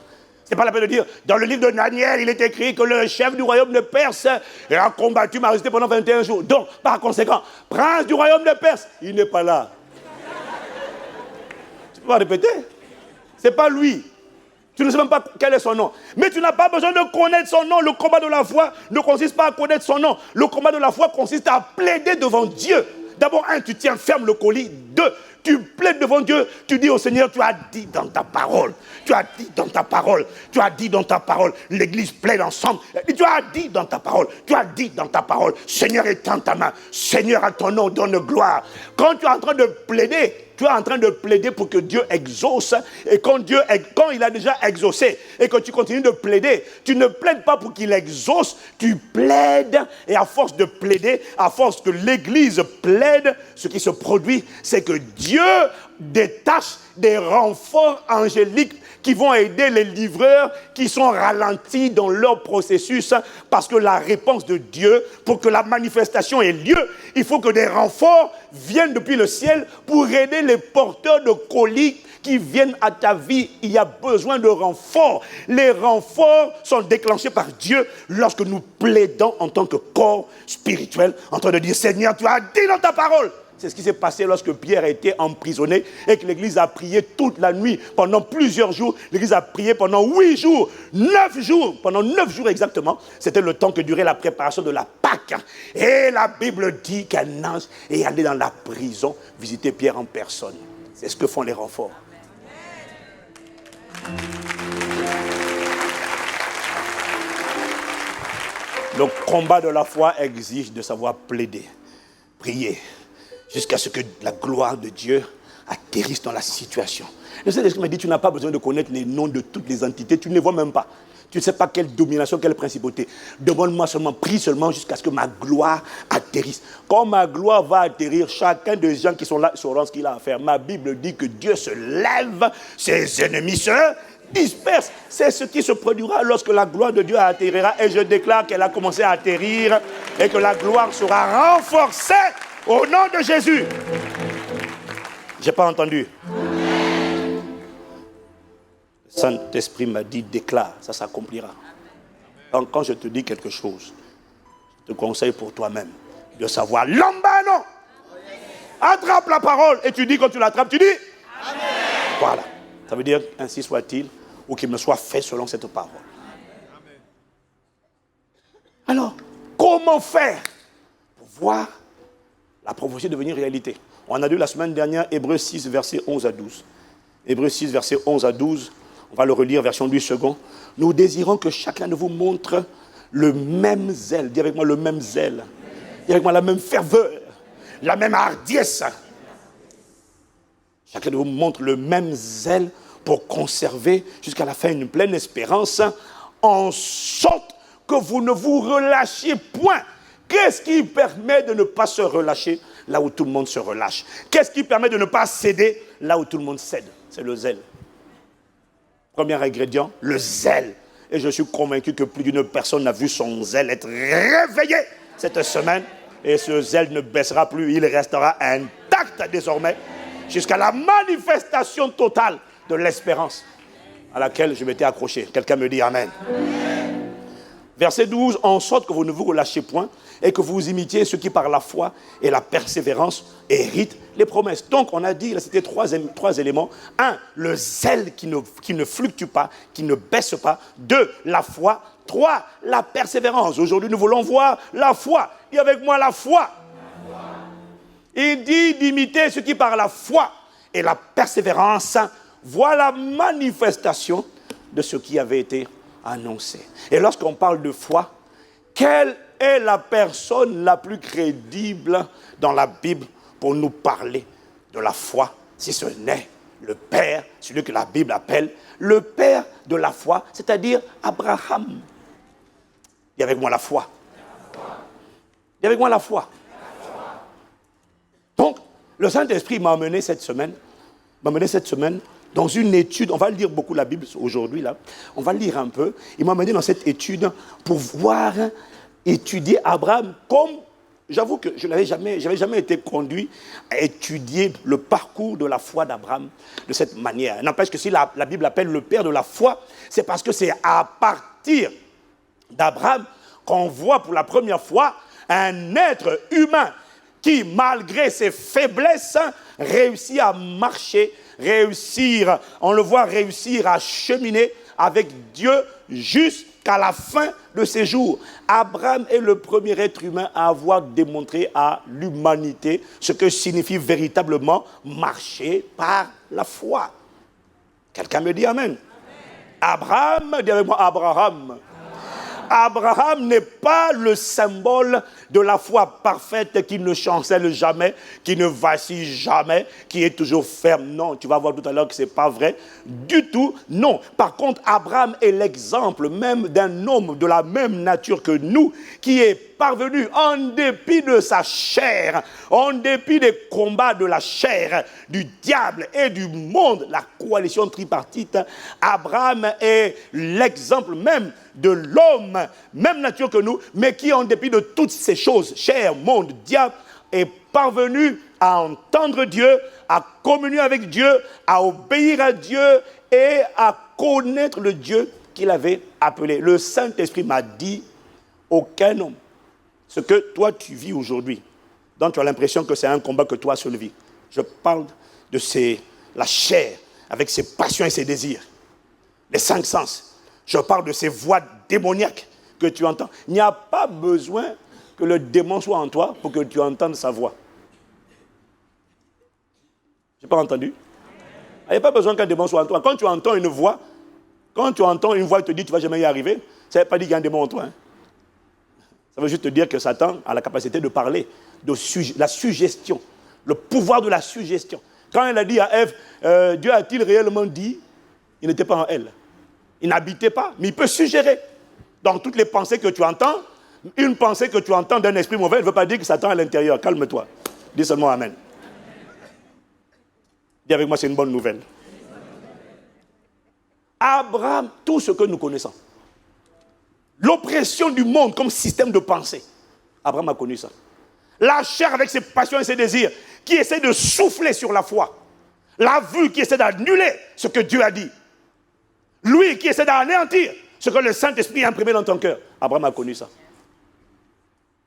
Ce n'est pas la peine de dire, dans le livre de Daniel, il est écrit que le chef du royaume de Perse a combattu ma résistance pendant 21 jours. Donc, par conséquent, prince du royaume de Perse, il n'est pas là. Tu peux pas répéter. Ce n'est pas lui. Tu ne sais même pas quel est son nom. Mais tu n'as pas besoin de connaître son nom. Le combat de la foi ne consiste pas à connaître son nom. Le combat de la foi consiste à plaider devant Dieu. D'abord, tu tiens ferme le colis. 2, tu plaides devant Dieu. Tu dis au Seigneur, tu as dit dans ta parole. Tu as dit dans ta parole. Tu as dit dans ta parole. L'église plaide ensemble. Et tu as dit dans ta parole. Tu as dit dans ta parole. Seigneur, étends ta main. Seigneur, à ton nom, donne gloire. Quand tu es en train de plaider, tu es en train de plaider pour que Dieu exauce. Et quand il a déjà exaucé et que tu continues de plaider, tu ne plaides pas pour qu'il exauce, tu plaides. Et à force de plaider, à force que l'Église plaide, ce qui se produit, c'est que Dieu détache des renforts angéliques qui vont aider les livreurs qui sont ralentis dans leur processus, parce que la réponse de Dieu, pour que la manifestation ait lieu, il faut que des renforts viennent depuis le ciel pour aider les porteurs de colis qui viennent à ta vie. Il y a besoin de renforts. Les renforts sont déclenchés par Dieu lorsque nous plaidons en tant que corps spirituel, en train de dire, Seigneur, tu as dit dans ta parole. C'est ce qui s'est passé lorsque Pierre a été emprisonné et que l'Église a prié toute la nuit, pendant plusieurs jours. L'Église a prié pendant 8 jours, 9 jours, pendant 9 jours exactement. C'était le temps que durait la préparation de la Pâque. Et la Bible dit qu'un ange est allé dans la prison visiter Pierre en personne. C'est ce que font les renforts. Le combat de la foi exige de savoir plaider, prier, jusqu'à ce que la gloire de Dieu atterrisse dans la situation. Le Saint-Esprit m'a dit, tu n'as pas besoin de connaître les noms de toutes les entités, tu ne les vois même pas. Tu ne sais pas quelle domination, quelle principauté. Demande-moi seulement, prie seulement jusqu'à ce que ma gloire atterrisse. Quand ma gloire va atterrir, chacun des gens qui sont là sauront ce qu'il a à faire. Ma Bible dit que Dieu se lève, ses ennemis se dispersent. C'est ce qui se produira lorsque la gloire de Dieu atterrira. Et je déclare qu'elle a commencé à atterrir et que la gloire sera renforcée au nom de Jésus. Je n'ai pas entendu. Le Saint-Esprit m'a dit, déclare, ça s'accomplira. Donc quand je te dis quelque chose, je te conseille pour toi-même de savoir, lambano, attrape la parole et tu dis, quand tu l'attrapes, tu dis Amen. Voilà. Ça veut dire, ainsi soit-il, ou qu'il me soit fait selon cette parole. Alors, comment faire pour voir la prophétie devenir réalité? On a lu la semaine dernière Hébreux 6, versets 11 à 12. Hébreux 6, versets 11 à 12. On va le relire, version 8 secondes. Nous désirons que chacun de vous montre le même zèle. Dis avec moi, le même zèle. Dis avec moi, la même ferveur. La même hardiesse. Chacun de vous montre le même zèle pour conserver jusqu'à la fin une pleine espérance, en sorte que vous ne vous relâchiez point. Qu'est-ce qui permet de ne pas se relâcher là où tout le monde se relâche? Qu'est-ce qui permet de ne pas céder là où tout le monde cède? C'est le zèle. Premier ingrédient, le zèle. Et je suis convaincu que plus d'une personne a vu son zèle être réveillé cette semaine. Et ce zèle ne baissera plus, il restera intact désormais jusqu'à la manifestation totale de l'espérance à laquelle je m'étais accroché. Quelqu'un me dit Amen. Verset 12, en sorte que vous ne vous relâchez point et que vous imitiez ceux qui par la foi et la persévérance héritent les promesses. Donc on a dit, là c'était trois éléments. 1, le zèle qui ne fluctue pas, qui ne baisse pas. 2, la foi. 3, la persévérance. Aujourd'hui nous voulons voir la foi. Dis avec moi la foi. Il dit d'imiter ceux qui par la foi et la persévérance voient la manifestation de ce qui avait été annoncé. Et lorsqu'on parle de foi, quelle est la personne la plus crédible dans la Bible pour nous parler de la foi, si ce n'est le Père, celui que la Bible appelle le Père de la foi, c'est-à-dire Abraham. Dis avec moi la foi. Dis avec moi la foi. Donc, le Saint-Esprit m'a amené cette semaine dans une étude, on va lire beaucoup la Bible aujourd'hui, là. On va lire un peu. Il m'a amené dans cette étude pour voir, étudier Abraham comme, j'avoue que je n'avais jamais été conduit à étudier le parcours de la foi d'Abraham de cette manière. N'empêche que si la Bible appelle le père de la foi, c'est parce que c'est à partir d'Abraham qu'on voit pour la première fois un être humain qui, malgré ses faiblesses, réussit à marcher, on le voit réussir à cheminer avec Dieu jusqu'à la fin de ses jours. Abraham est le premier être humain à avoir démontré à l'humanité ce que signifie véritablement marcher par la foi. Quelqu'un me dit Amen. Abraham, dis avec moi Abraham. Abraham n'est pas le symbole de la foi parfaite qui ne chancelle jamais, qui ne vacille jamais, qui est toujours ferme. Non, tu vas voir tout à l'heure que ce n'est pas vrai du tout. Non. Par contre, Abraham est l'exemple même d'un homme de la même nature que nous, qui est parvenu, en dépit de sa chair, en dépit des combats de la chair, du diable et du monde, la coalition tripartite, Abraham est l'exemple même de l'homme, même nature que nous, mais qui, en dépit de toutes ces choses, chair, monde, diable, est parvenu à entendre Dieu, à communier avec Dieu, à obéir à Dieu et à connaître le Dieu qu'il avait appelé. Le Saint-Esprit m'a dit, aucun homme, ce que toi tu vis aujourd'hui, dont tu as l'impression que c'est un combat que toi seul vis. Je parle de la chair, avec ses passions et ses désirs, les 5 sens. Je parle de ces voix démoniaques que tu entends. Il n'y a pas besoin que le démon soit en toi pour que tu entendes sa voix. Je n'ai pas entendu? Il n'y a pas besoin qu'un démon soit en toi. Quand tu entends une voix, il te dit tu ne vas jamais y arriver, ça ne veut pas dire qu'il y a un démon en toi. Hein. Ça veut juste te dire que Satan a la capacité de parler, la suggestion, le pouvoir de la suggestion. Quand il a dit à Ève, Dieu a-t-il réellement dit? Il n'était pas en elle. Il n'habitait pas, mais il peut suggérer. Donc toutes les pensées que tu entends, une pensée que tu entends d'un esprit mauvais, ne veut pas dire que Satan est à l'intérieur. Calme-toi. Dis seulement Amen. Dis avec moi, c'est une bonne nouvelle. Abraham, tout ce que nous connaissons, l'oppression du monde comme système de pensée, Abraham a connu ça. La chair avec ses passions et ses désirs, qui essaie de souffler sur la foi. La vue qui essaie d'annuler ce que Dieu a dit. Lui qui essaie d'anéantir ce que le Saint-Esprit a imprimé dans ton cœur. Abraham a connu ça.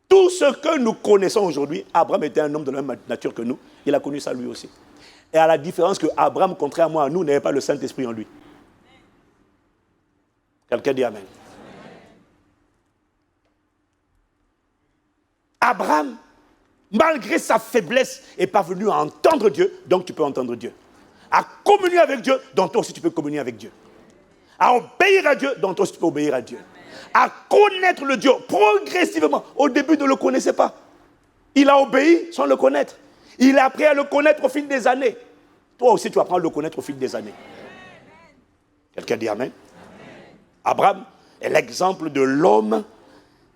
Tout ce que nous connaissons aujourd'hui, Abraham était un homme de la même nature que nous. Il a connu ça lui aussi. Et à la différence que Abraham, contrairement à nous, n'avait pas le Saint-Esprit en lui. Quelqu'un dit Amen. Abraham, malgré sa faiblesse, est parvenu à entendre Dieu, donc tu peux entendre Dieu. À communier avec Dieu, donc toi aussi tu peux communier avec Dieu. À obéir à Dieu, donc toi aussi tu peux obéir à Dieu. À connaître le Dieu progressivement. Au début, il ne le connaissait pas. Il a obéi sans le connaître. Il a appris à le connaître au fil des années. Toi aussi, tu apprends à le connaître au fil des années. Quelqu'un dit Amen. Abraham est l'exemple de l'homme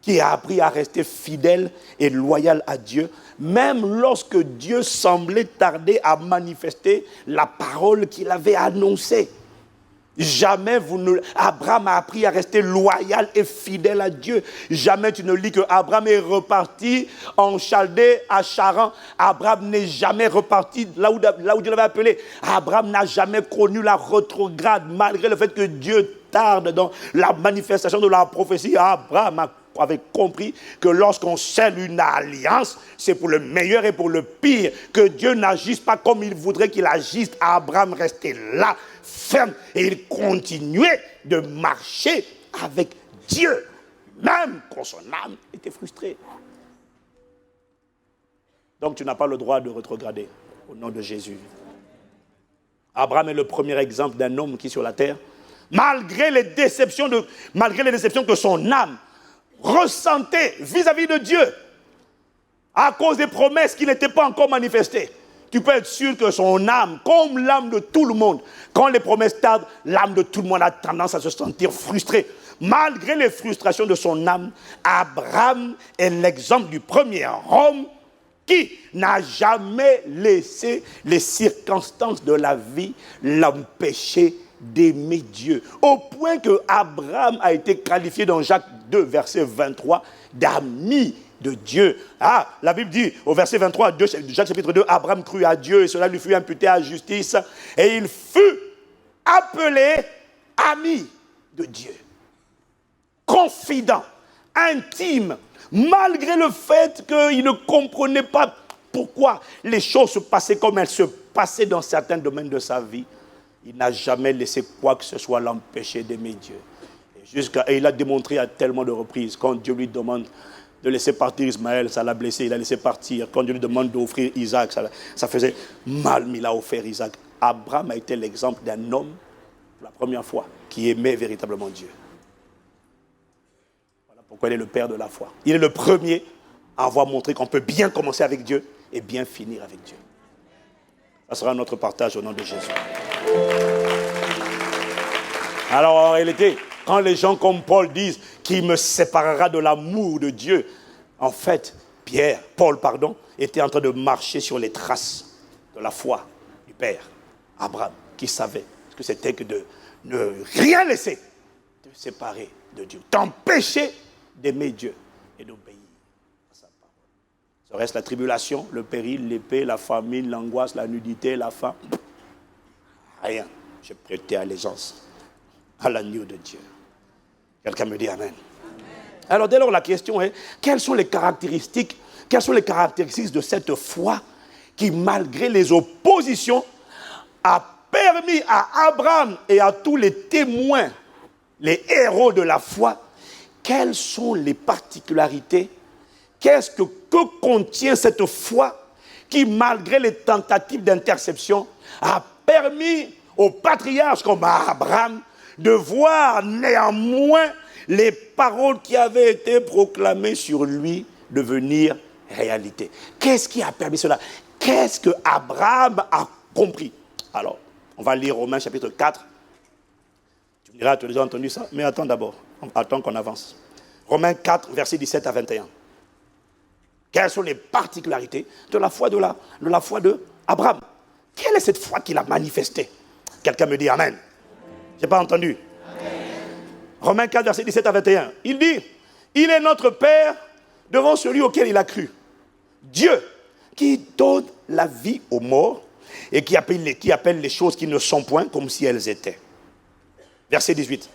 qui a appris à rester fidèle et loyal à Dieu, même lorsque Dieu semblait tarder à manifester la parole qu'il avait annoncée. Jamais Abraham a appris à rester loyal et fidèle à Dieu. Jamais tu ne lis que Abraham est reparti en Chaldée, à Charan. Abraham n'est jamais reparti là où Dieu l'avait appelé. Abraham n'a jamais connu la rétrograde, malgré le fait que Dieu tarde dans la manifestation de la prophétie. Abraham avait compris que lorsqu'on scelle une alliance, c'est pour le meilleur et pour le pire. Que Dieu n'agisse pas comme il voudrait qu'il agisse. Abraham restait là, ferme, et il continuait de marcher avec Dieu, même quand son âme était frustrée. Donc tu n'as pas le droit de rétrograder au nom de Jésus. Abraham est le premier exemple d'un homme qui sur la terre, malgré les déceptions que son âme ressentait vis-à-vis de Dieu, à cause des promesses qui n'étaient pas encore manifestées. Tu peux être sûr que son âme, comme l'âme de tout le monde, quand les promesses tardent, l'âme de tout le monde a tendance à se sentir frustrée. Malgré les frustrations de son âme, Abraham est l'exemple du premier homme qui n'a jamais laissé les circonstances de la vie l'empêcher d'aimer Dieu. Au point que Abraham a été qualifié dans Jacques 2, verset 23, d'ami de Dieu. La Bible dit au verset 23 de Jacques chapitre 2, Abraham crut à Dieu et cela lui fut imputé à justice et il fut appelé ami de Dieu. Confident, intime, malgré le fait qu'il ne comprenait pas pourquoi les choses se passaient comme elles se passaient dans certains domaines de sa vie. Il n'a jamais laissé quoi que ce soit l'empêcher d'aimer Dieu. Et il a démontré à tellement de reprises, quand Dieu lui demande de laisser partir Ismaël, ça l'a blessé, il a laissé partir. Quand Dieu lui demande d'offrir Isaac, ça faisait mal, mais il a offert Isaac. Abraham a été l'exemple d'un homme, pour la première fois, qui aimait véritablement Dieu. Voilà pourquoi il est le père de la foi. Il est le premier à avoir montré qu'on peut bien commencer avec Dieu et bien finir avec Dieu. Ça sera notre partage au nom de Jésus. Alors en réalité, quand les gens comme Paul disent qu'il me séparera de l'amour de Dieu, en fait, Paul, était en train de marcher sur les traces de la foi du Père, Abraham, qui savait ce que c'était que de ne rien laisser, de séparer de Dieu, t'empêcher d'aimer Dieu et d'obéir à sa parole. Ce reste la tribulation, le péril, l'épée, la famine, l'angoisse, la nudité, la faim. Rien. J'ai prêté allégeance à l'agneau de Dieu. Quelqu'un me dit Amen. Amen. Alors dès lors la question est, quelles sont les caractéristiques de cette foi qui, malgré les oppositions, a permis à Abraham et à tous les témoins, les héros de la foi, quelles sont les particularités, que contient cette foi qui, malgré les tentatives d'interception, a permis aux patriarches comme Abraham de voir néanmoins les paroles qui avaient été proclamées sur lui devenir réalité. Qu'est-ce qui a permis cela? Qu'est-ce que Abraham a compris? Alors, on va lire Romains chapitre 4. Tu me diras, tu as déjà entendu ça? Mais attends d'abord, attends qu'on avance. Romains 4, versets 17 à 21. Quelles sont les particularités de la foi d'Abraham? Quelle est cette foi qu'il a manifestée? Quelqu'un me dit Amen. Je n'ai pas entendu. Amen. Romains 4, verset 17 à 21. Il dit, il est notre Père devant celui auquel il a cru. Dieu qui donne la vie aux morts et qui appelle les choses qui ne sont point comme si elles étaient. Verset 18.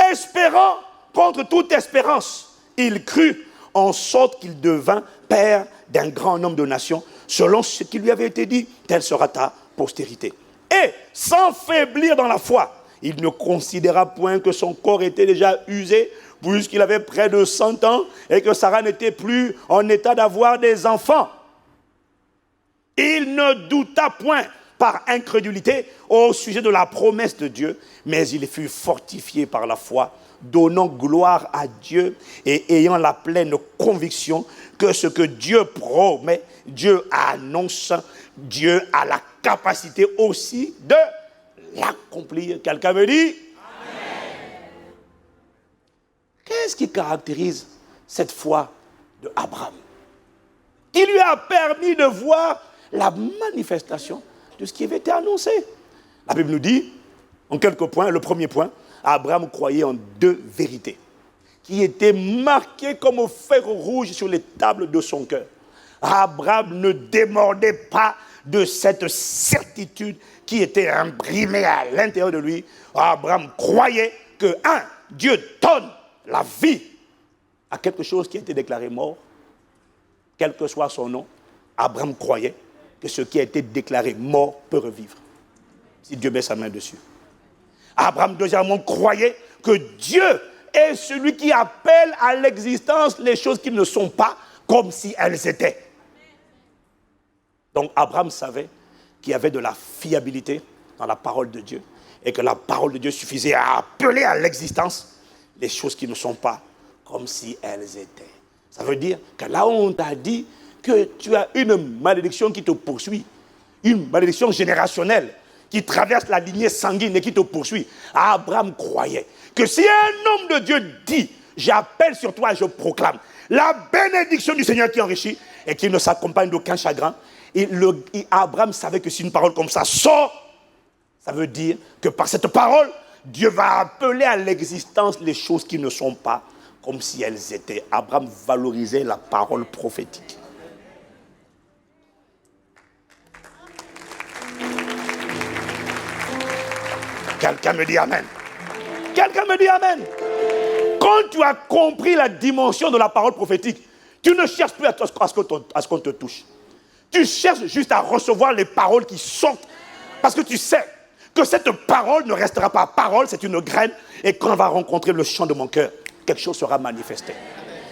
Espérant contre toute espérance, il crut en sorte qu'il devint père d'un grand nombre de nations, selon ce qui lui avait été dit, telle sera ta postérité. Et sans faiblir dans la foi, il ne considéra point que son corps était déjà usé, puisqu'il avait près de 100 ans et que Sarah n'était plus en état d'avoir des enfants. Il ne douta point par incrédulité au sujet de la promesse de Dieu, mais il fut fortifié par la foi, donnant gloire à Dieu et ayant la pleine conviction que ce que Dieu promet, Dieu annonce, Dieu a la capacité aussi de l'accomplir. Quelqu'un me dit Amen. Qu'est-ce qui caractérise cette foi de Abraham, qui lui a permis de voir la manifestation de ce qui avait été annoncé? La Bible nous dit, En quelques points, le premier point, Abraham croyait en deux vérités qui étaient marquées comme au fer rouge sur les tables de son cœur. Abraham ne démordait pas de cette certitude qui était imprimée à l'intérieur de lui. Abraham croyait que, Dieu donne la vie à quelque chose qui a été déclaré mort, quel que soit son nom. Abraham croyait que ce qui a été déclaré mort peut revivre, si Dieu met sa main dessus. Abraham, deuxièmement, croyait que Dieu est celui qui appelle à l'existence les choses qui ne sont pas comme si elles étaient. Donc Abraham savait qu'il y avait de la fiabilité dans la parole de Dieu et que la parole de Dieu suffisait à appeler à l'existence les choses qui ne sont pas comme si elles étaient. Ça veut dire que là où on t'a dit que tu as une malédiction qui te poursuit, une malédiction générationnelle qui traverse la lignée sanguine et qui te poursuit, Abraham croyait que si un homme de Dieu dit « J'appelle sur toi et je proclame la bénédiction du Seigneur qui enrichit et qui ne s'accompagne d'aucun chagrin », Abraham savait que si une parole comme ça sort, ça veut dire que par cette parole, Dieu va appeler à l'existence les choses qui ne sont pas comme si elles étaient. Abraham valorisait la parole prophétique. Quelqu'un me dit Amen. Quelqu'un me dit Amen. Quand tu as compris la dimension de la parole prophétique, tu ne cherches plus à ce qu'on te touche. Tu cherches juste à recevoir les paroles qui sortent. Parce que tu sais que cette parole ne restera pas parole, c'est une graine. Et quand on va rencontrer le chant de mon cœur, quelque chose sera manifesté.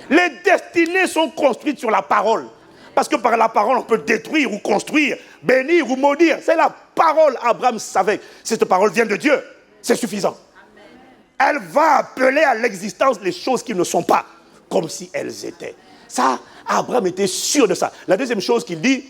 Les destinées sont construites sur la parole. Parce que par la parole, on peut détruire ou construire, bénir ou maudire. C'est la parole. Abraham savait. Cette parole vient de Dieu. C'est suffisant. Elle va appeler à l'existence les choses qui ne sont pas comme si elles étaient. Ça, Abraham était sûr de ça. La deuxième chose qu'il dit,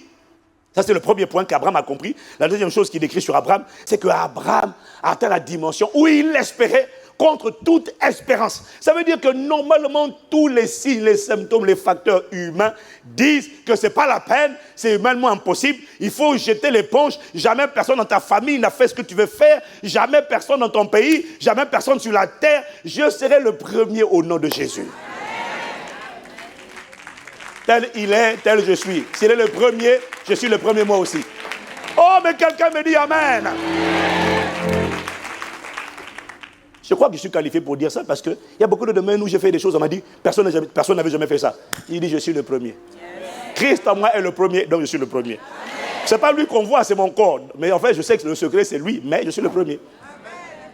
ça c'est le premier point qu'Abraham a compris. La deuxième chose qu'il écrit sur Abraham, c'est qu'Abraham a atteint la dimension où il espérait contre toute espérance. Ça veut dire que normalement, tous les signes, les symptômes, les facteurs humains disent que ce n'est pas la peine, c'est humainement impossible, il faut jeter l'éponge, jamais personne dans ta famille n'a fait ce que tu veux faire, jamais personne dans ton pays, jamais personne sur la terre, je serai le premier au nom de Jésus. Tel il est, tel je suis. S'il est le premier, je suis le premier moi aussi. Oh, mais quelqu'un me dit Amen. Je crois que je suis qualifié pour dire ça parce qu'il y a beaucoup de domaines où j'ai fait des choses, on m'a dit, personne n'avait jamais fait ça. Il dit, je suis le premier. Christ en moi est le premier, donc je suis le premier. Ce n'est pas lui qu'on voit, c'est mon corps. Mais en fait, je sais que le secret, c'est lui, mais je suis le premier.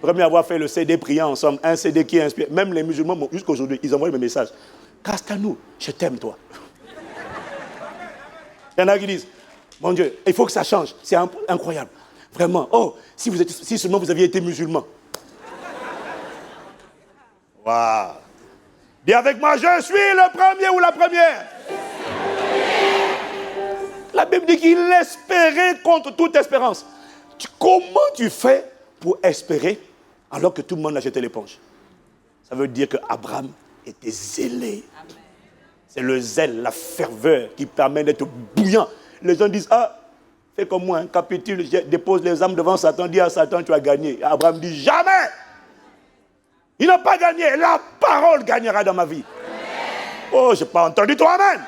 Premier à avoir fait le CD priant ensemble, un CD qui inspire. Même les musulmans, jusqu'à aujourd'hui, ils envoient mes messages. Castanou, je t'aime toi. Il y en a qui disent, mon Dieu, il faut que ça change. C'est incroyable. Vraiment. Oh, si seulement vous aviez été musulman. Waouh. Dis avec moi, je suis le premier ou la première. La Bible dit qu'il espérait contre toute espérance. Comment tu fais pour espérer alors que tout le monde a jeté l'éponge? Ça veut dire qu'Abraham était zélé. C'est le zèle, la ferveur qui permet d'être bouillant. Les gens disent, fais comme moi, capitule, dépose les âmes devant Satan, dis à Satan, tu as gagné. Abraham dit, jamais. Il n'a pas gagné, la parole gagnera dans ma vie. Oh, je n'ai pas entendu toi, Amen.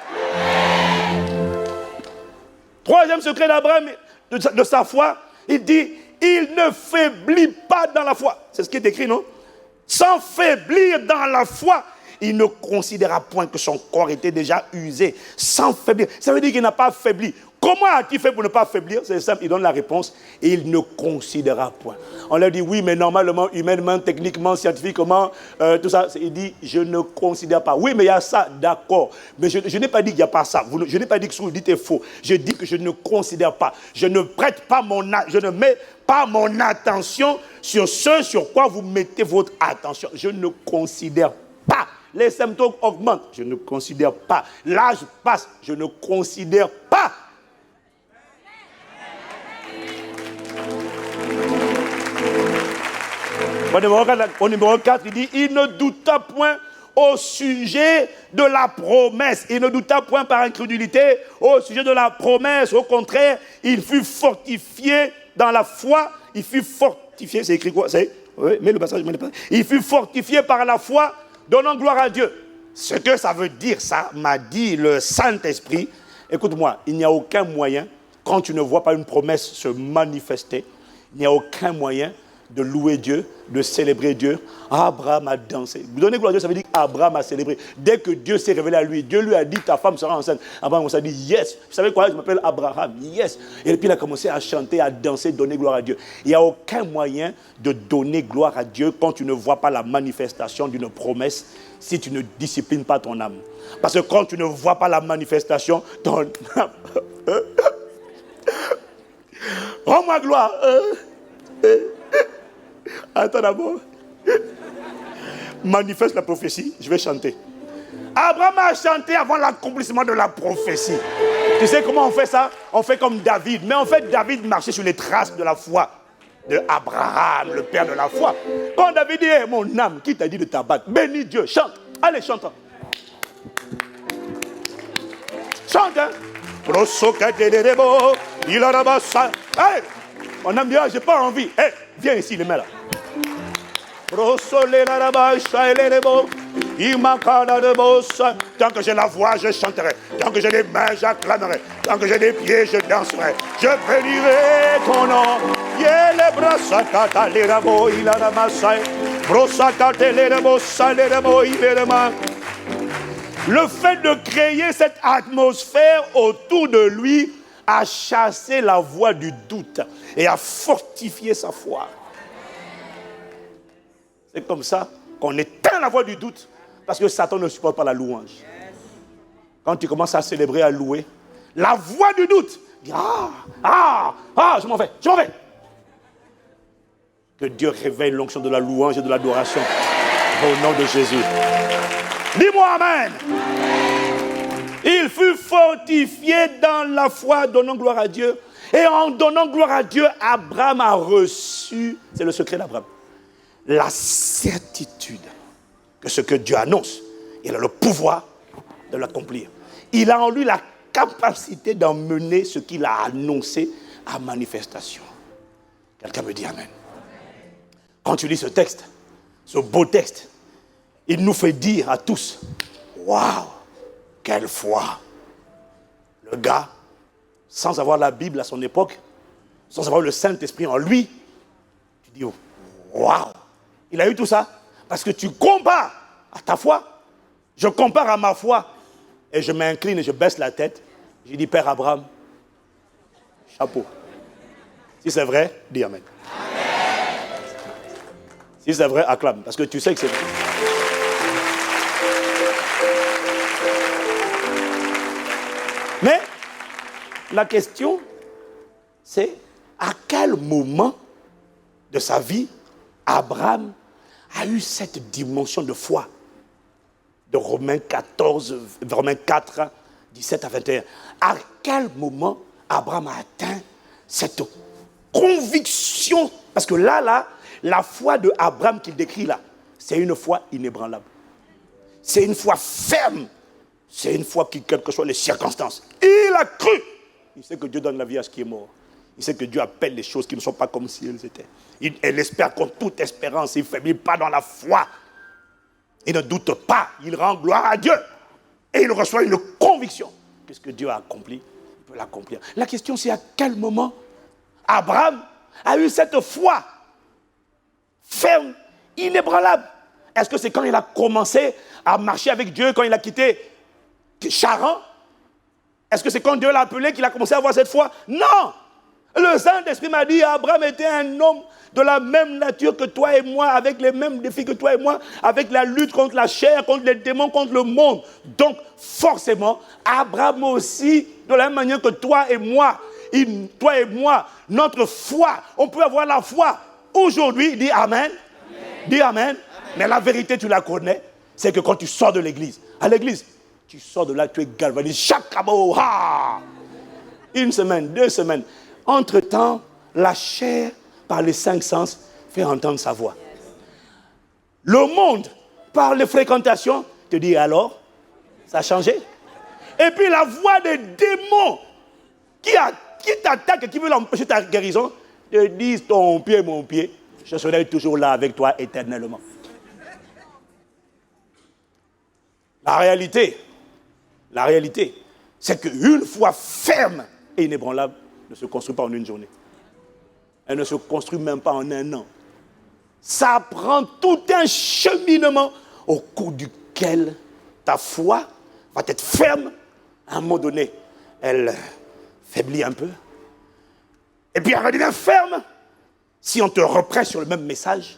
Troisième secret d'Abraham, de sa foi, il dit, il ne faiblit pas dans la foi. C'est ce qui est écrit, non? Sans faiblir dans la foi, il ne considéra point que son corps était déjà usé, sans faiblir. Ça veut dire qu'il n'a pas faibli. Comment a-t-il fait pour ne pas faiblir? C'est simple, il donne la réponse. Il ne considéra point. On leur dit, oui, mais normalement, humainement, techniquement, scientifiquement, tout ça. Il dit, je ne considère pas. Oui, mais il y a ça, d'accord. Mais je n'ai pas dit qu'il n'y a pas ça. Je n'ai pas dit que ce que vous dites est faux. Je dis que je ne considère pas. Je ne mets pas mon attention sur ce sur quoi vous mettez votre attention. Je ne considère pas. Les symptômes augmentent. Je ne considère pas. L'âge passe. Je ne considère pas. Au numéro 4, il dit, il ne douta point au sujet de la promesse. Il ne douta point par incrédulité au sujet de la promesse. Au contraire, il fut fortifié dans la foi. Il fut fortifié fortifié, c'est écrit quoi? Oui, mais le passage, il fut fortifié par la foi, donnant gloire à Dieu. Ce que ça veut dire, ça m'a dit le Saint-Esprit. Écoute-moi, il n'y a aucun moyen, quand tu ne vois pas une promesse se manifester, il n'y a aucun moyen de louer Dieu, de célébrer Dieu. Abraham a dansé. Vous donnez gloire à Dieu, ça veut dire qu'Abraham a célébré. Dès que Dieu s'est révélé à lui, Dieu lui a dit, ta femme sera enceinte. Abraham s'est dit, yes. Vous savez quoi, je m'appelle Abraham, yes. Et puis il a commencé à chanter, à danser, donner gloire à Dieu. Il n'y a aucun moyen de donner gloire à Dieu quand tu ne vois pas la manifestation d'une promesse, si tu ne disciplines pas ton âme. Parce que quand tu ne vois pas la manifestation, ton âme... Rends-moi gloire. Attends d'abord. Manifeste la prophétie, je vais chanter. Abraham a chanté avant l'accomplissement de la prophétie. Tu sais comment on fait ça? On fait comme David. Mais en fait, David marchait sur les traces de la foi de Abraham, le père de la foi. Quand David dit, hey, mon âme, qui t'a dit de t'abattre? Bénis Dieu, chante. Allez, chante. Chante, hein? Hey, mon âme dit, ah, j'ai pas envie. Hey, viens ici, les mains là. Tant que j'ai la voix, je chanterai. Tant que j'ai les mains, j'acclamerai. Tant que j'ai les pieds, je danserai. Je bénirai ton nom. Le fait de créer cette atmosphère autour de lui a chassé la voix du doute et a fortifié sa foi. C'est comme ça qu'on éteint la voix du doute parce que Satan ne supporte pas la louange. Quand tu commences à célébrer, à louer, la voix du doute dit je m'en vais. Que Dieu réveille l'onction de la louange et de l'adoration au nom de Jésus. Dis-moi amen. Il fut fortifié dans la foi, donnant gloire à Dieu. Et en donnant gloire à Dieu, Abraham a reçu, c'est le secret d'Abraham, la certitude que ce que Dieu annonce, il a le pouvoir de l'accomplir. Il a en lui la capacité d'emmener ce qu'il a annoncé à manifestation. Quelqu'un me dit amen. Quand tu lis ce texte, ce beau texte, il nous fait dire à tous, waouh, quelle foi. Le gars, sans avoir la Bible à son époque, sans avoir le Saint-Esprit en lui, tu dis, waouh, il a eu tout ça. Parce que tu compares à ta foi, je compare à ma foi, et je m'incline et je baisse la tête. Je dis, Père Abraham, chapeau. Si c'est vrai, dis amen. Si c'est vrai, acclame, parce que tu sais que c'est vrai. Mais la question, c'est à quel moment de sa vie Abraham a eu cette dimension de foi de Romains 4, 17 à 21. À quel moment Abraham a atteint cette conviction? Parce que là, la foi de Abraham qu'il décrit là, c'est une foi inébranlable. C'est une foi ferme. C'est une foi qui, quelles que soient les circonstances, il a cru. Il sait que Dieu donne la vie à ce qui est mort. Il sait que Dieu appelle les choses qui ne sont pas comme si elles étaient. Elle espère contre toute espérance. Il ne faiblit pas dans la foi. Il ne doute pas. Il rend gloire à Dieu. Et il reçoit une conviction que ce que Dieu a accompli, il peut l'accomplir. La question, c'est à quel moment Abraham a eu cette foi ferme, inébranlable. Est-ce que c'est quand il a commencé à marcher avec Dieu, quand il a quitté Charan? Est-ce que c'est quand Dieu l'a appelé qu'il a commencé à avoir cette foi? Non! Le Saint-Esprit m'a dit, Abraham était un homme de la même nature que toi et moi, avec les mêmes défis que toi et moi, avec la lutte contre la chair, contre les démons, contre le monde. Donc, forcément, Abraham aussi, de la même manière que toi et moi, notre foi, on peut avoir la foi. Aujourd'hui, dis Amen. Dis Amen. Amen. Mais la vérité, tu la connais, c'est que quand tu sors de l'église, à l'église, tu sors de là, tu es galvanisé. Chakabo, ha! Une semaine, 2 semaines. Entre-temps, la chair, par les 5 sens, fait entendre sa voix. Le monde, par les fréquentations, te dit alors, ça a changé. Et puis la voix des démons qui t'attaquent et qui veulent empêcher ta guérison, te disent ton pied, mon pied, je serai toujours là avec toi éternellement. La réalité, c'est qu'une foi ferme et inébranlable ne se construit pas en une journée. Elle ne se construit même pas en un an. Ça prend tout un cheminement au cours duquel ta foi va être ferme. À un moment donné, elle faiblit un peu. Et puis elle redevient ferme si on te reprend sur le même message,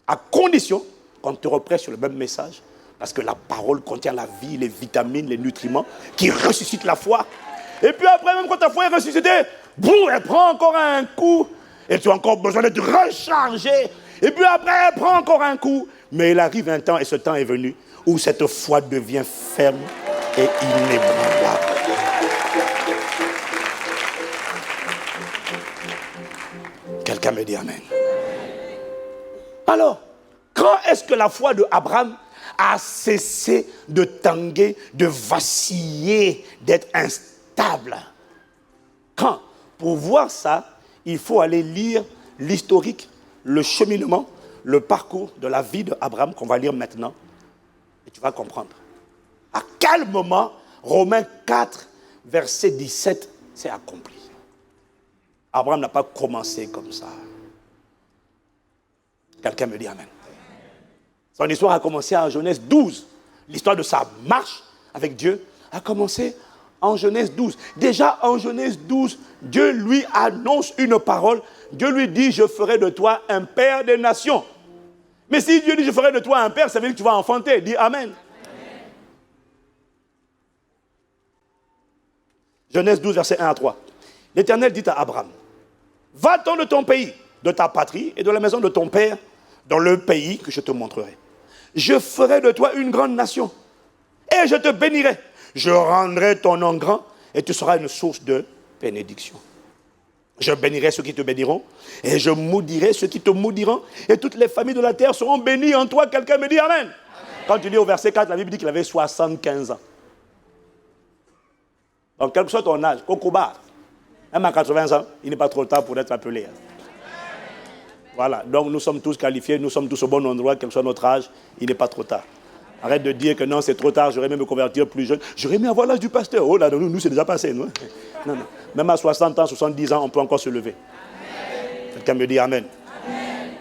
à condition qu'on te reprend sur le même message, parce que la parole contient la vie, les vitamines, les nutriments qui ressuscitent la foi. Et puis après, même quand ta foi est ressuscitée, boum, elle prend encore un coup. Et tu as encore besoin d'être rechargé. Et puis après, elle prend encore un coup. Mais il arrive un temps, et ce temps est venu, où cette foi devient ferme et inébranlable. Quelqu'un me dit amen. Alors, quand est-ce que la foi de Abraham a cessé de tanguer, de vaciller, d'être instable? Quand? Pour voir ça, il faut aller lire l'historique, le cheminement, le parcours de la vie d'Abraham qu'on va lire maintenant. Et tu vas comprendre. À quel moment Romains 4, verset 17 s'est accompli? Abraham n'a pas commencé comme ça. Quelqu'un me dit amen. Son histoire a commencé en Genèse 12. L'histoire de sa marche avec Dieu a commencé en Genèse 12. Déjà en Genèse 12, Dieu lui annonce une parole. Dieu lui dit, je ferai de toi un père des nations. Mais si Dieu dit, je ferai de toi un père, ça veut dire que tu vas enfanter. Dis amen. Genèse 12, verset 1 à 3. L'Éternel dit à Abraham, va-t'en de ton pays, de ta patrie et de la maison de ton père, dans le pays que je te montrerai. Je ferai de toi une grande nation et je te bénirai. Je rendrai ton nom grand et tu seras une source de bénédiction. Je bénirai ceux qui te béniront et je maudirai ceux qui te maudiront et toutes les familles de la terre seront bénies en toi. Quelqu'un me dit amen. Amen. Quand tu lis au verset 4, la Bible dit qu'il avait 75 ans. Donc, quel que soit ton âge, Kokoba, même à 80 ans, il n'est pas trop tard pour être appelé. Voilà, donc nous sommes tous qualifiés, nous sommes tous au bon endroit, quel que soit notre âge, il n'est pas trop tard. Arrête de dire que non, c'est trop tard, j'aurais aimé me convertir plus jeune. J'aurais aimé avoir l'âge du pasteur. Oh là, nous c'est déjà passé. Non, non. Même à 60 ans, 70 ans, on peut encore se lever. Quelqu'un me dit amen. Amen.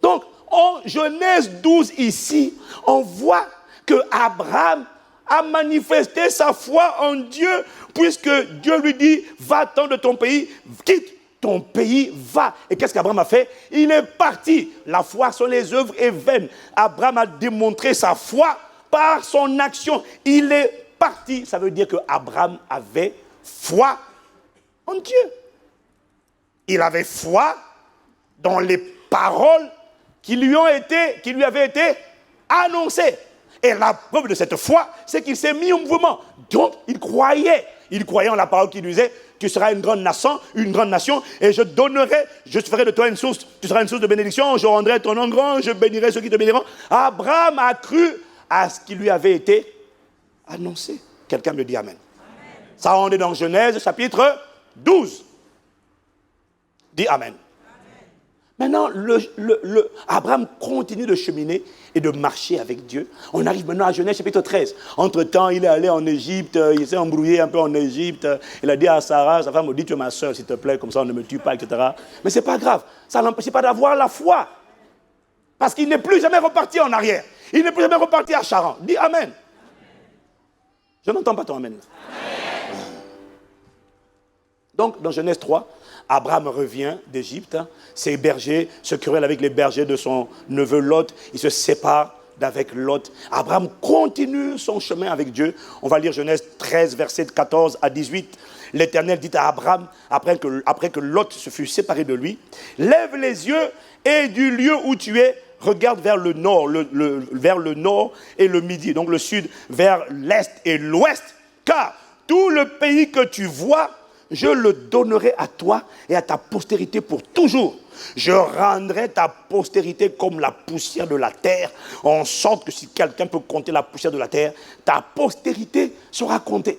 Donc, en Genèse 12 ici, on voit que Abraham a manifesté sa foi en Dieu, puisque Dieu lui dit, va-t'en de ton pays, quitte ton pays, va. Et qu'est-ce qu'Abraham a fait? Il est parti. La foi sur les œuvres est vaine. Abraham a démontré sa foi par son action. Il est parti. Ça veut dire qu'Abraham avait foi en Dieu. Il avait foi dans les paroles qui lui avaient été annoncées. Et la preuve de cette foi, c'est qu'il s'est mis en mouvement. Donc, il croyait. Il croyait en la parole qui lui disait, tu seras une grande nation, et je ferai de toi une source, tu seras une source de bénédiction, je rendrai ton nom grand, je bénirai ceux qui te béniront. Abraham a cru à ce qui lui avait été annoncé. Quelqu'un me dit amen. Amen. Ça, on est dans Genèse, chapitre 12. Dis amen. Maintenant, Abraham continue de cheminer et de marcher avec Dieu. On arrive maintenant à Genèse chapitre 13. Entre-temps, il est allé en Égypte, il s'est embrouillé un peu en Égypte. Il a dit à Sarah, sa femme, dis tu es ma soeur, s'il te plaît, comme ça on ne me tue pas, etc. Mais ce n'est pas grave, ça n'empêche pas d'avoir la foi. Parce qu'il n'est plus jamais reparti en arrière. Il n'est plus jamais reparti à Charan. Dis amen. Je n'entends pas ton amen. Amen. Donc, dans Genèse 3, Abraham revient d'Égypte, ses bergers se querellent avec les bergers de son neveu Lot, il se sépare d'avec Lot. Abraham continue son chemin avec Dieu. On va lire Genèse 13, versets 14 à 18. L'Éternel dit à Abraham, après que Lot se fut séparé de lui, lève les yeux et du lieu où tu es, regarde vers le nord, vers le nord et le midi, donc le sud, vers l'est et l'ouest, car tout le pays que tu vois, je le donnerai à toi et à ta postérité pour toujours. Je rendrai ta postérité comme la poussière de la terre, en sorte que si quelqu'un peut compter la poussière de la terre, ta postérité sera comptée.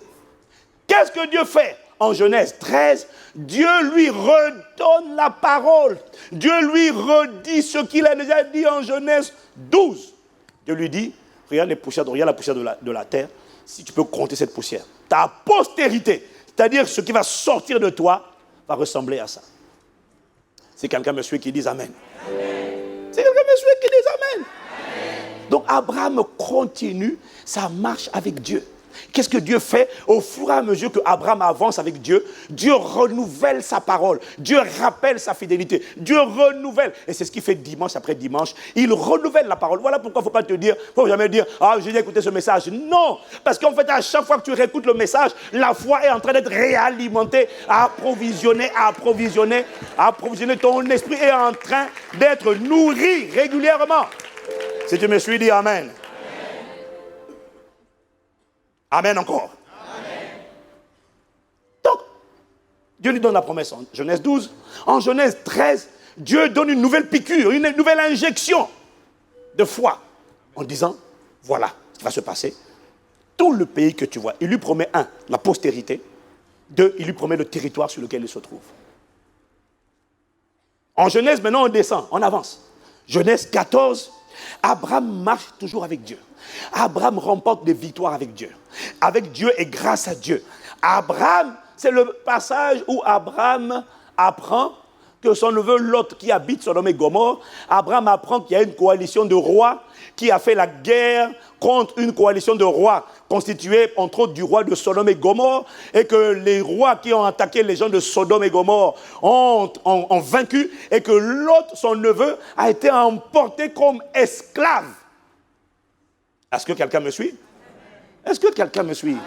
Qu'est-ce que Dieu fait en Genèse 13, Dieu lui redonne la parole. Dieu lui redit ce qu'il a déjà dit en Genèse 12. Dieu lui dit, regarde la poussière de la terre, si tu peux compter cette poussière. Ta postérité, c'est-à-dire ce qui va sortir de toi, va ressembler à ça. Si quelqu'un me suit, qui dise Amen. Si quelqu'un me suit, qui dise Amen. Donc Abraham continue sa marche avec Dieu. Qu'est-ce que Dieu fait? Au fur et à mesure que Abraham avance avec Dieu, Dieu renouvelle sa parole. Dieu rappelle sa fidélité. Dieu renouvelle. Et c'est ce qu'il fait dimanche après dimanche. Il renouvelle la parole. Voilà pourquoi il ne faut pas te dire, il ne faut jamais dire, ah, j'ai écouté ce message. Non, parce qu'en fait, à chaque fois que tu réécoutes le message, la foi est en train d'être réalimentée, approvisionner. Ton esprit est en train d'être nourri régulièrement. Si tu me suis, dis Amen. Amen encore. Amen. Donc, Dieu lui donne la promesse en Genèse 12. En Genèse 13, Dieu donne une nouvelle piqûre, une nouvelle injection de foi. En disant, voilà ce qui va se passer. Tout le pays que tu vois, il lui promet, 1, la postérité. 2, il lui promet le territoire sur lequel il se trouve. En Genèse, maintenant, on descend, on avance. Genèse 14, Abraham marche toujours avec Dieu. Abraham remporte des victoires avec Dieu. Avec Dieu et grâce à Dieu. Abraham, c'est le passage où Abraham apprend que son neveu Lot qui habite Sodome et Gomorrhe, Abraham apprend qu'il y a une coalition de rois qui a fait la guerre contre une coalition de rois constituée entre autres du roi de Sodome et Gomorrhe, et que les rois qui ont attaqué les gens de Sodome et Gomorrhe ont vaincu, et que Lot, son neveu, a été emporté comme esclave. Est-ce que quelqu'un me suit? Est-ce que quelqu'un me suit?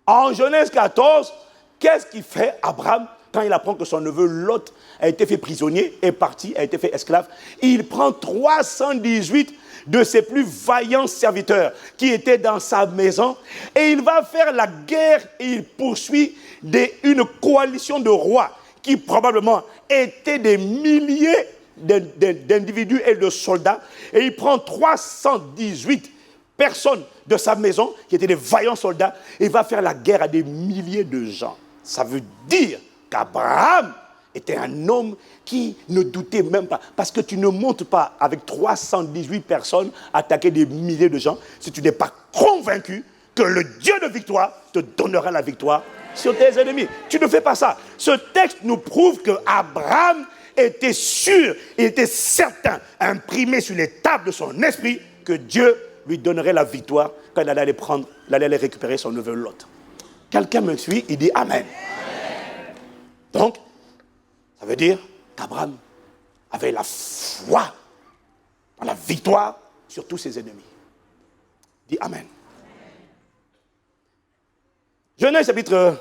En Genèse 14, qu'est-ce qu'il fait Abraham quand il apprend que son neveu Lot a été fait prisonnier, est parti, a été fait esclave? Il prend 318 de ses plus vaillants serviteurs qui étaient dans sa maison et il va faire la guerre et il poursuit une coalition de rois qui probablement étaient des milliers d'individus et de soldats, et il prend 318 personnes de sa maison qui étaient des vaillants soldats et il va faire la guerre à des milliers de gens. Ça veut dire qu'Abraham était un homme qui ne doutait même pas, parce que tu ne montes pas avec 318 personnes attaquer des milliers de gens si tu n'es pas convaincu que le Dieu de victoire te donnera la victoire sur tes ennemis. Tu ne fais pas ça. Ce texte nous prouve que Abraham était sûr, il était certain, imprimé sur les tables de son esprit, que Dieu lui donnerait la victoire quand il allait aller récupérer son neveu Lot. Quelqu'un me suit, il dit Amen. Donc, ça veut dire qu'Abraham avait la foi dans la victoire sur tous ses ennemis. Dis Amen. Genèse chapitre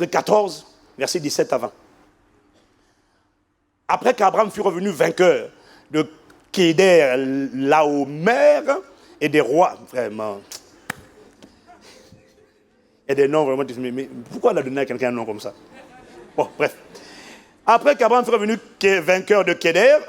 14, verset 17 à 20. Après qu'Abraham fut revenu vainqueur de Kéder, Laomer et des rois, vraiment. Et des noms vraiment, mais pourquoi on a donné à quelqu'un un nom comme ça? Bon, bref. Après qu'Abraham fut revenu vainqueur de Kédor,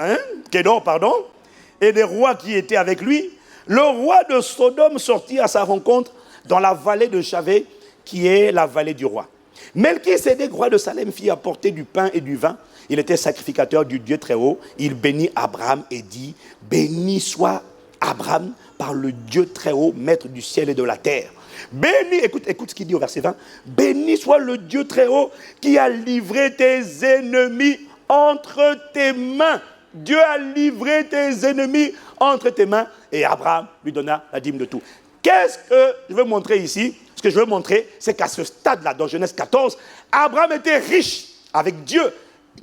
et des rois qui étaient avec lui, le roi de Sodome sortit à sa rencontre dans la vallée de Chavé, qui est la vallée du roi. Melchisédek, roi de Salem, fit apporter du pain et du vin. Il était sacrificateur du Dieu très haut. Il bénit Abraham et dit, béni soit Abraham par le Dieu très haut, maître du ciel et de la terre. Béni, écoute ce qu'il dit au verset 20. Béni soit le Dieu très haut qui a livré tes ennemis entre tes mains. Dieu a livré tes ennemis entre tes mains. Et Abraham lui donna la dîme de tout. Qu'est-ce que je veux montrer ici? Ce que je veux montrer, c'est qu'à ce stade-là, dans Genèse 14, Abraham était riche avec Dieu.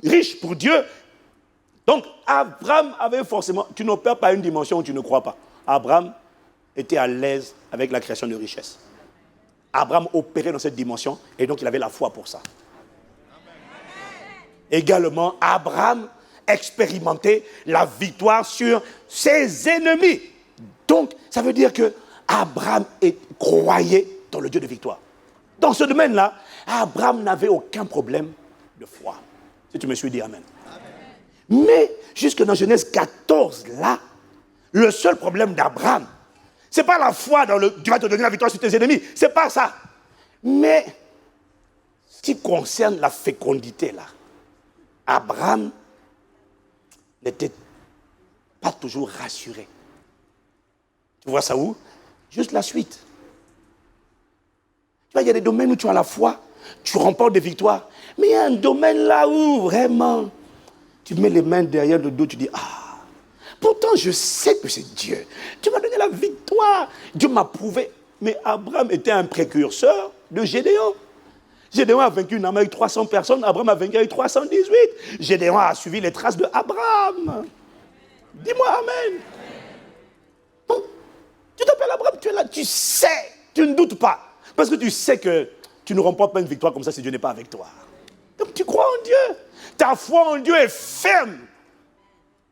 Riche pour Dieu. Donc, Abraham avait forcément... Tu n'opères pas une dimension où tu ne crois pas. Abraham était à l'aise avec la création de richesses. Abraham opérait dans cette dimension et donc il avait la foi pour ça. Également, Abraham expérimentait la victoire sur ses ennemis. Donc, ça veut dire que Abraham croyait dans le Dieu de victoire. Dans ce domaine-là, Abraham n'avait aucun problème de foi. Si tu me suis dit Amen. Mais, jusque dans Genèse 14, là, le seul problème d'Abraham, ce n'est pas la foi dans Dieu va te donner la victoire sur tes ennemis. Ce n'est pas ça. Mais, ce qui concerne la fécondité, là, Abraham n'était pas toujours rassuré. Tu vois ça où? Juste la suite. Tu vois, il y a des domaines où tu as la foi, tu remportes des victoires. Mais il y a un domaine là où, vraiment, tu mets les mains derrière le dos, tu dis, ah, pourtant je sais que c'est Dieu. Tu m'as donné la victoire. Dieu m'a prouvé. Mais Abraham était un précurseur de Gédéon. Gédéon a vaincu une armée avec 300 personnes, Abraham a vaincu avec 318. Gédéon a suivi les traces de Abraham. Dis-moi Amen. Bon, tu t'appelles Abraham, tu es là, tu sais, tu ne doutes pas. Parce que tu sais que tu ne remportes pas une victoire comme ça si Dieu n'est pas avec toi. Donc tu crois en Dieu. Ta foi en Dieu est ferme.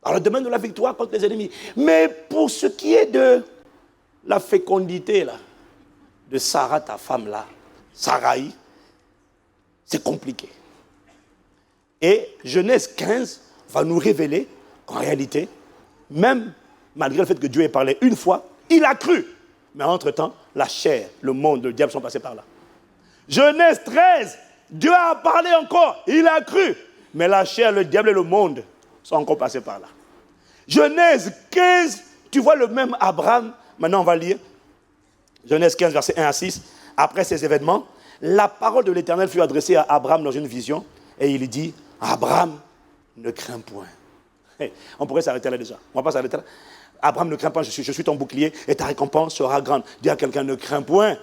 Alors le domaine de la victoire contre les ennemis. Mais pour ce qui est de la fécondité là, de Sarah, ta femme là, Sarai, c'est compliqué. Et Genèse 15 va nous révéler qu'en réalité, même malgré le fait que Dieu ait parlé une fois, il a cru. Mais entre-temps, la chair, le monde, le diable sont passés par là. Genèse 13, Dieu a parlé encore, il a cru. Mais la chair, le diable et le monde sont encore passés par là. Genèse 15, tu vois le même Abraham. Maintenant, on va lire. Genèse 15, versets 1 à 6. Après ces événements, la parole de l'Éternel fut adressée à Abraham dans une vision. Et il dit, Abraham, ne crains point. Hey, on pourrait s'arrêter là déjà. On ne va pas s'arrêter là. Abraham, ne crains pas, je suis ton bouclier et ta récompense sera grande. Dis à quelqu'un, ne crains point.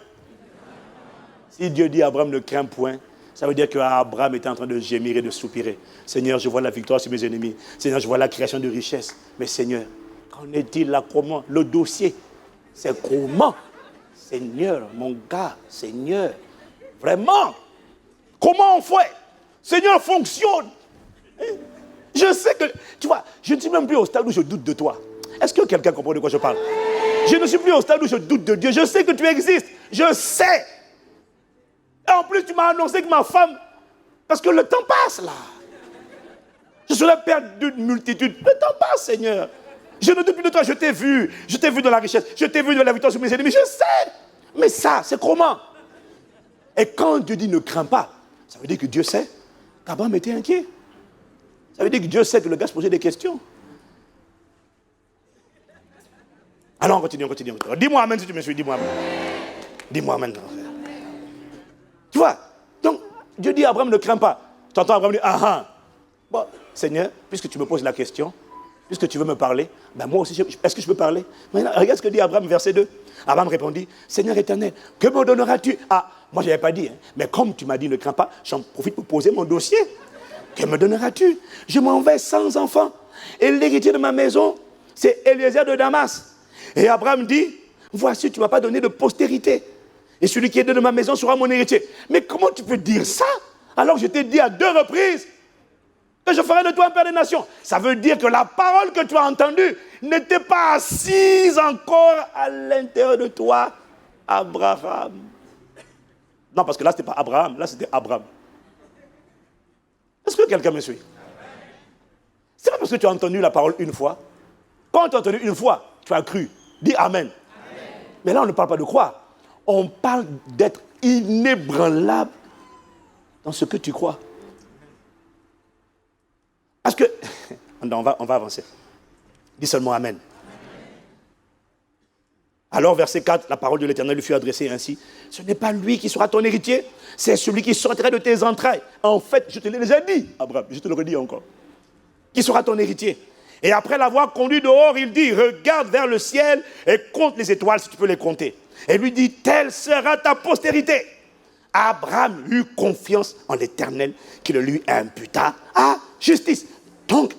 Si Dieu dit à Abraham, ne crains point, ça veut dire qu'Abraham était en train de gémir et de soupirer. Seigneur, je vois la victoire sur mes ennemis. Seigneur, je vois la création de richesses. Mais Seigneur, qu'en est-il là? Comment? Le dossier, c'est comment? Seigneur, mon gars, Seigneur, vraiment, comment on fait? Seigneur, fonctionne. Je sais que, tu vois, je ne suis même plus au stade où je doute de toi. Est-ce que quelqu'un comprend de quoi je parle? Je ne suis plus au stade où je doute de Dieu. Je sais que tu existes. Je sais. Et en plus, tu m'as annoncé que ma femme... Parce que le temps passe, là. Je suis le père d'une multitude. Le temps passe, Seigneur. Je ne doute plus de toi. Je t'ai vu. Je t'ai vu dans la richesse. Je t'ai vu dans la victoire sur mes ennemis. Je sais. Mais ça, c'est comment? Et quand Dieu dit ne crains pas, ça veut dire que Dieu sait qu'Abraham était inquiet. Ça veut dire que Dieu sait que le gars se posait des questions. Alors on continue. Dis-moi amen si tu me suis, dis-moi amen. Dis-moi amen. Tu vois, donc Dieu dit à Abraham ne crains pas. Tu entends Abraham dire, ah ah. Bon, Seigneur, puisque tu me poses la question, puisque tu veux me parler, ben moi aussi, est-ce que je peux parler? Maintenant, regarde ce que dit Abraham, verset 2. Abraham répondit, Seigneur éternel, que me donneras-tu? Ah, moi je n'avais pas dit, hein, mais comme tu m'as dit ne crains pas, j'en profite pour poser mon dossier. Que me donneras-tu? Je m'en vais sans enfant. Et l'héritier de ma maison, c'est Eliezer de Damas. Et Abraham dit, voici, tu ne m'as pas donné de postérité. Et celui qui est de ma maison sera mon héritier. Mais comment tu peux dire ça? Alors je t'ai dit à 2 reprises que je ferai de toi un père des nations. Ça veut dire que la parole que tu as entendue n'était pas assise encore à l'intérieur de toi, Abraham. Non, parce que là, ce n'était pas Abraham, là, c'était Abraham. Est-ce que quelqu'un me suit? C'est pas parce que tu as entendu la parole une fois. Quand tu as entendu une fois, tu as cru. Dis Amen. Amen. Mais là, on ne parle pas de croire. On parle d'être inébranlable dans ce que tu crois. Parce que... on va avancer. Dis seulement Amen. Amen. Alors, verset 4, la parole de l'Éternel lui fut adressée ainsi. Ce n'est pas lui qui sera ton héritier, c'est celui qui sortira de tes entrailles. En fait, je te l'ai déjà dit, Abraham, je te le redis encore. Qui sera ton héritier? Et après l'avoir conduit dehors, il dit, regarde vers le ciel et compte les étoiles si tu peux les compter. Et lui dit, telle sera ta postérité. Abraham eut confiance en l'Éternel qui le lui imputa à justice. Donc,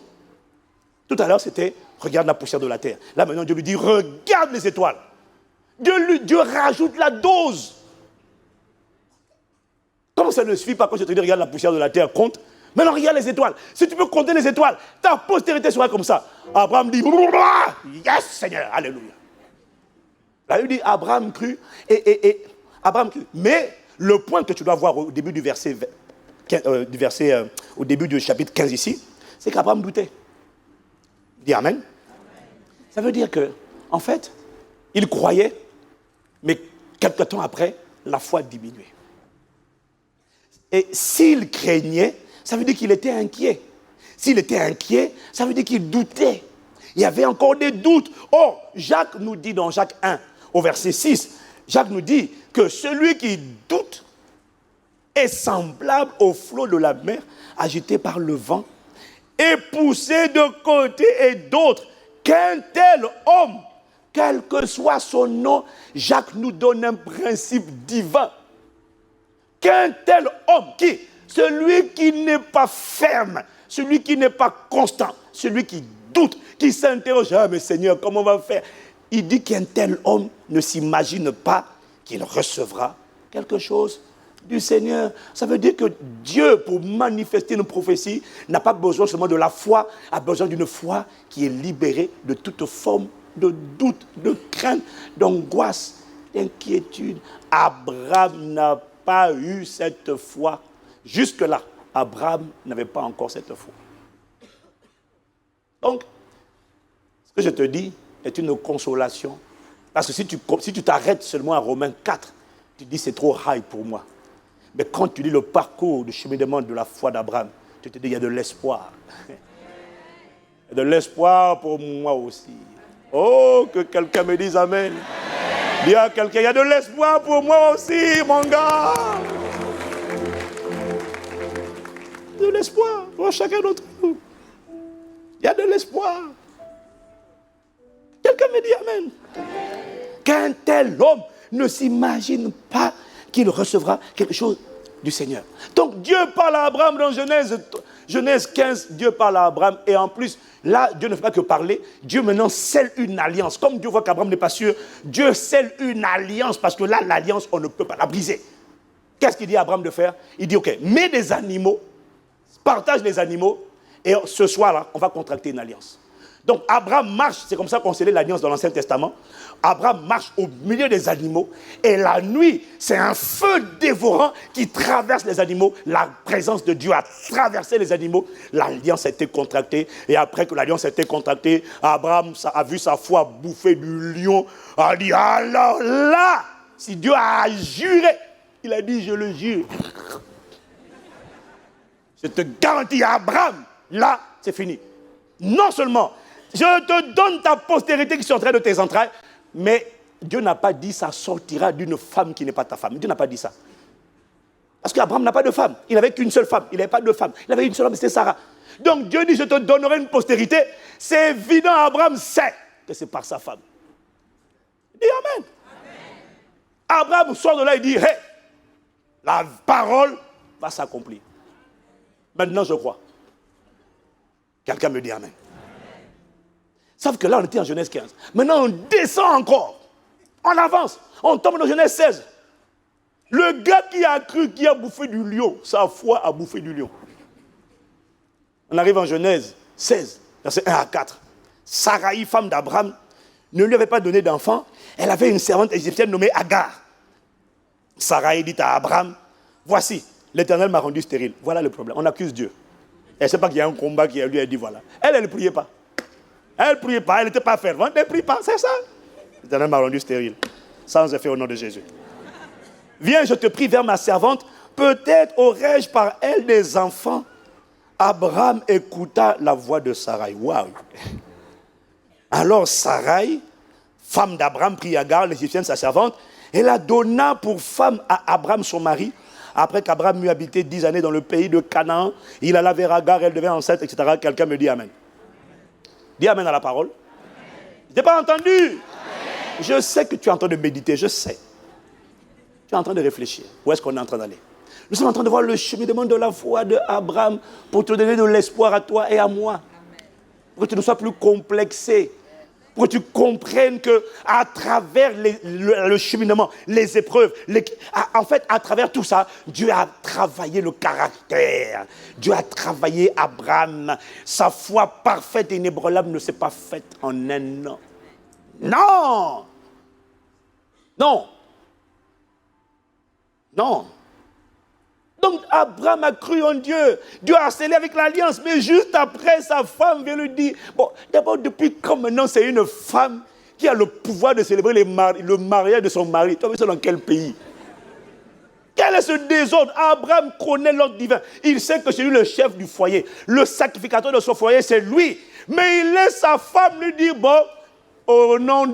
tout à l'heure, c'était, regarde la poussière de la terre. Là, maintenant, Dieu lui dit, regarde les étoiles. Dieu rajoute la dose. Comment ça ne suffit pas quand je te dis, regarde la poussière de la terre, compte. Maintenant, regarde les étoiles. Si tu peux compter les étoiles, ta postérité sera comme ça. Abraham dit, yes, Seigneur, alléluia. Là, il dit, Abraham crut, Abraham crut. Mais le point que tu dois voir au début du verset, au début du chapitre 15 ici, c'est qu'Abraham doutait. Dis Amen. Ça veut dire que, en fait, il croyait, mais quelque temps après, la foi diminuait. Et s'il craignait, ça veut dire qu'il était inquiet. S'il était inquiet, ça veut dire qu'il doutait. Il y avait encore des doutes. Or, Jacques nous dit dans Jacques 1, au verset 6, Jacques nous dit que celui qui doute est semblable au flot de la mer agité par le vent et poussé de côté et d'autre. Qu'un tel homme, quel que soit son nom, Jacques nous donne un principe divin. Qu'un tel homme, qui? Celui qui n'est pas ferme, celui qui n'est pas constant, celui qui doute, qui s'interroge, ah mais Seigneur, comment on va faire? Il dit qu'un tel homme ne s'imagine pas qu'il recevra quelque chose du Seigneur. Ça veut dire que Dieu, pour manifester une prophétie, n'a pas besoin seulement de la foi, a besoin d'une foi qui est libérée de toute forme de doute, de crainte, d'angoisse, d'inquiétude. Abraham n'a pas eu cette foi. Jusque-là, Abraham n'avait pas encore cette foi. Donc, ce que je te dis est une consolation. Parce que si tu t'arrêtes seulement à Romains 4, tu dis c'est trop high pour moi. Mais quand tu lis le parcours du cheminement de la foi d'Abraham, tu te dis il y a de l'espoir. Il y a de l'espoir pour moi aussi. Oh, que quelqu'un me dise amen. Dis à quelqu'un, il y a de l'espoir pour moi aussi, mon gars. Il y a de l'espoir pour chacun d'entre nous. Il y a de l'espoir. Quelqu'un me dit amen. Qu'un tel homme ne s'imagine pas qu'il recevra quelque chose du Seigneur. Donc Dieu parle à Abraham dans Genèse 15, Dieu parle à Abraham et en plus, là, Dieu ne fait pas que parler, Dieu maintenant scelle une alliance. Comme Dieu voit qu'Abraham n'est pas sûr, Dieu scelle une alliance parce que là, l'alliance, on ne peut pas la briser. Qu'est-ce qu'il dit à Abraham de faire? Il dit, ok, mets des animaux, partage les animaux et ce soir-là, on va contracter une alliance. Donc Abraham marche, c'est comme ça qu'on scellait l'alliance dans l'Ancien Testament. Abraham marche au milieu des animaux et la nuit, c'est un feu dévorant qui traverse les animaux. La présence de Dieu a traversé les animaux. L'alliance a été contractée et après que l'alliance a été contractée, Abraham a vu sa foi bouffer du lion. Il a dit, alors là, si Dieu a juré, il a dit, je le jure. Je te garantis, Abraham, là, c'est fini. Non seulement, je te donne ta postérité qui sortira de tes entrailles, mais Dieu n'a pas dit ça sortira d'une femme qui n'est pas ta femme. Dieu n'a pas dit ça. Parce qu'Abraham n'a pas de femme. Il n'avait qu'une seule femme. Il n'avait pas de femme. Il avait une seule femme, c'était Sarah. Donc Dieu dit, je te donnerai une postérité. C'est évident, Abraham sait que c'est par sa femme. Dis amen. Amen. Abraham sort de là et dit, hey, la parole va s'accomplir. Maintenant, je crois. Quelqu'un me dit amen. Sauf que là, on était en Genèse 15. Maintenant, on descend encore. On avance. On tombe dans Genèse 16. Le gars qui a cru qu'il a bouffé du lion, sa foi a bouffé du lion. On arrive en Genèse 16, versets 1 à 4. Sarai, femme d'Abraham, ne lui avait pas donné d'enfant. Elle avait une servante égyptienne nommée Agar. Sarai dit à Abraham, voici, l'Éternel m'a rendu stérile. Voilà le problème. On accuse Dieu. Elle ne sait pas qu'il y a un combat qui a lui a dit voilà. Elle ne priait pas. Elle ne priait pas, elle n'était pas fervente, elle ne prie pas, c'est ça. L'Éternel m'a rendu stérile, sans effet au nom de Jésus. Viens, je te prie vers ma servante, peut-être aurais-je par elle des enfants. Abraham écouta la voix de Sarai. Waouh! Alors Sarai, femme d'Abraham, prit Agar, l'Égyptienne, sa servante, et la donna pour femme à Abraham, son mari. Après qu'Abraham eut habité 10 années dans le pays de Canaan, il alla vers Agar, elle devint enceinte, etc. Quelqu'un me dit amen. Dis amen à la parole. Je n'ai pas entendu. Amen. Je sais que tu es en train de méditer, je sais. Tu es en train de réfléchir. Où est-ce qu'on est en train d'aller? Nous sommes en train de voir le cheminement de la foi d'Abraham pour te donner de l'espoir à toi et à moi. Pour que tu ne sois plus complexé. Pour que tu comprennes qu'à travers le cheminement, les épreuves, en fait, à travers tout ça, Dieu a travaillé le caractère. Dieu a travaillé Abraham. Sa foi parfaite et inébranlable ne s'est pas faite en un an. Non! Non! Non! Donc Abraham a cru en Dieu. Dieu a scellé avec l'alliance. Mais juste après, sa femme vient lui dire, bon, d'abord, depuis quand maintenant c'est une femme qui a le pouvoir de célébrer le mariage de son mari? Toi, c'est dans quel pays? Quel est ce désordre? Abraham connaît l'ordre divin. Il sait que c'est lui le chef du foyer. Le sacrificateur de son foyer, c'est lui. Mais il laisse sa femme lui dire, bon, au nom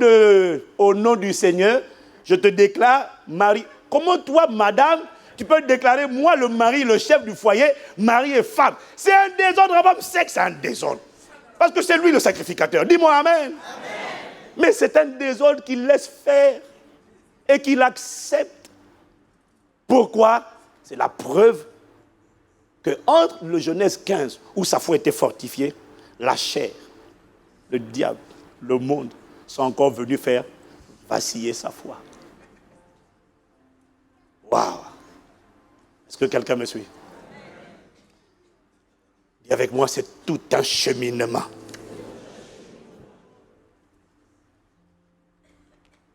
du Seigneur, je te déclare mari. Comment toi, madame, tu peux déclarer moi le mari, le chef du foyer, mari et femme? C'est un désordre. Abraham sait que c'est un désordre. Parce que c'est lui le sacrificateur. Dis-moi amen. Amen. Mais c'est un désordre qu'il laisse faire et qu'il accepte. Pourquoi? C'est la preuve que entre le Genèse 15, où sa foi était fortifiée, la chair, le diable, le monde sont encore venus faire vaciller sa foi. Waouh! Est-ce que quelqu'un me suit? Dis avec moi, c'est tout un cheminement.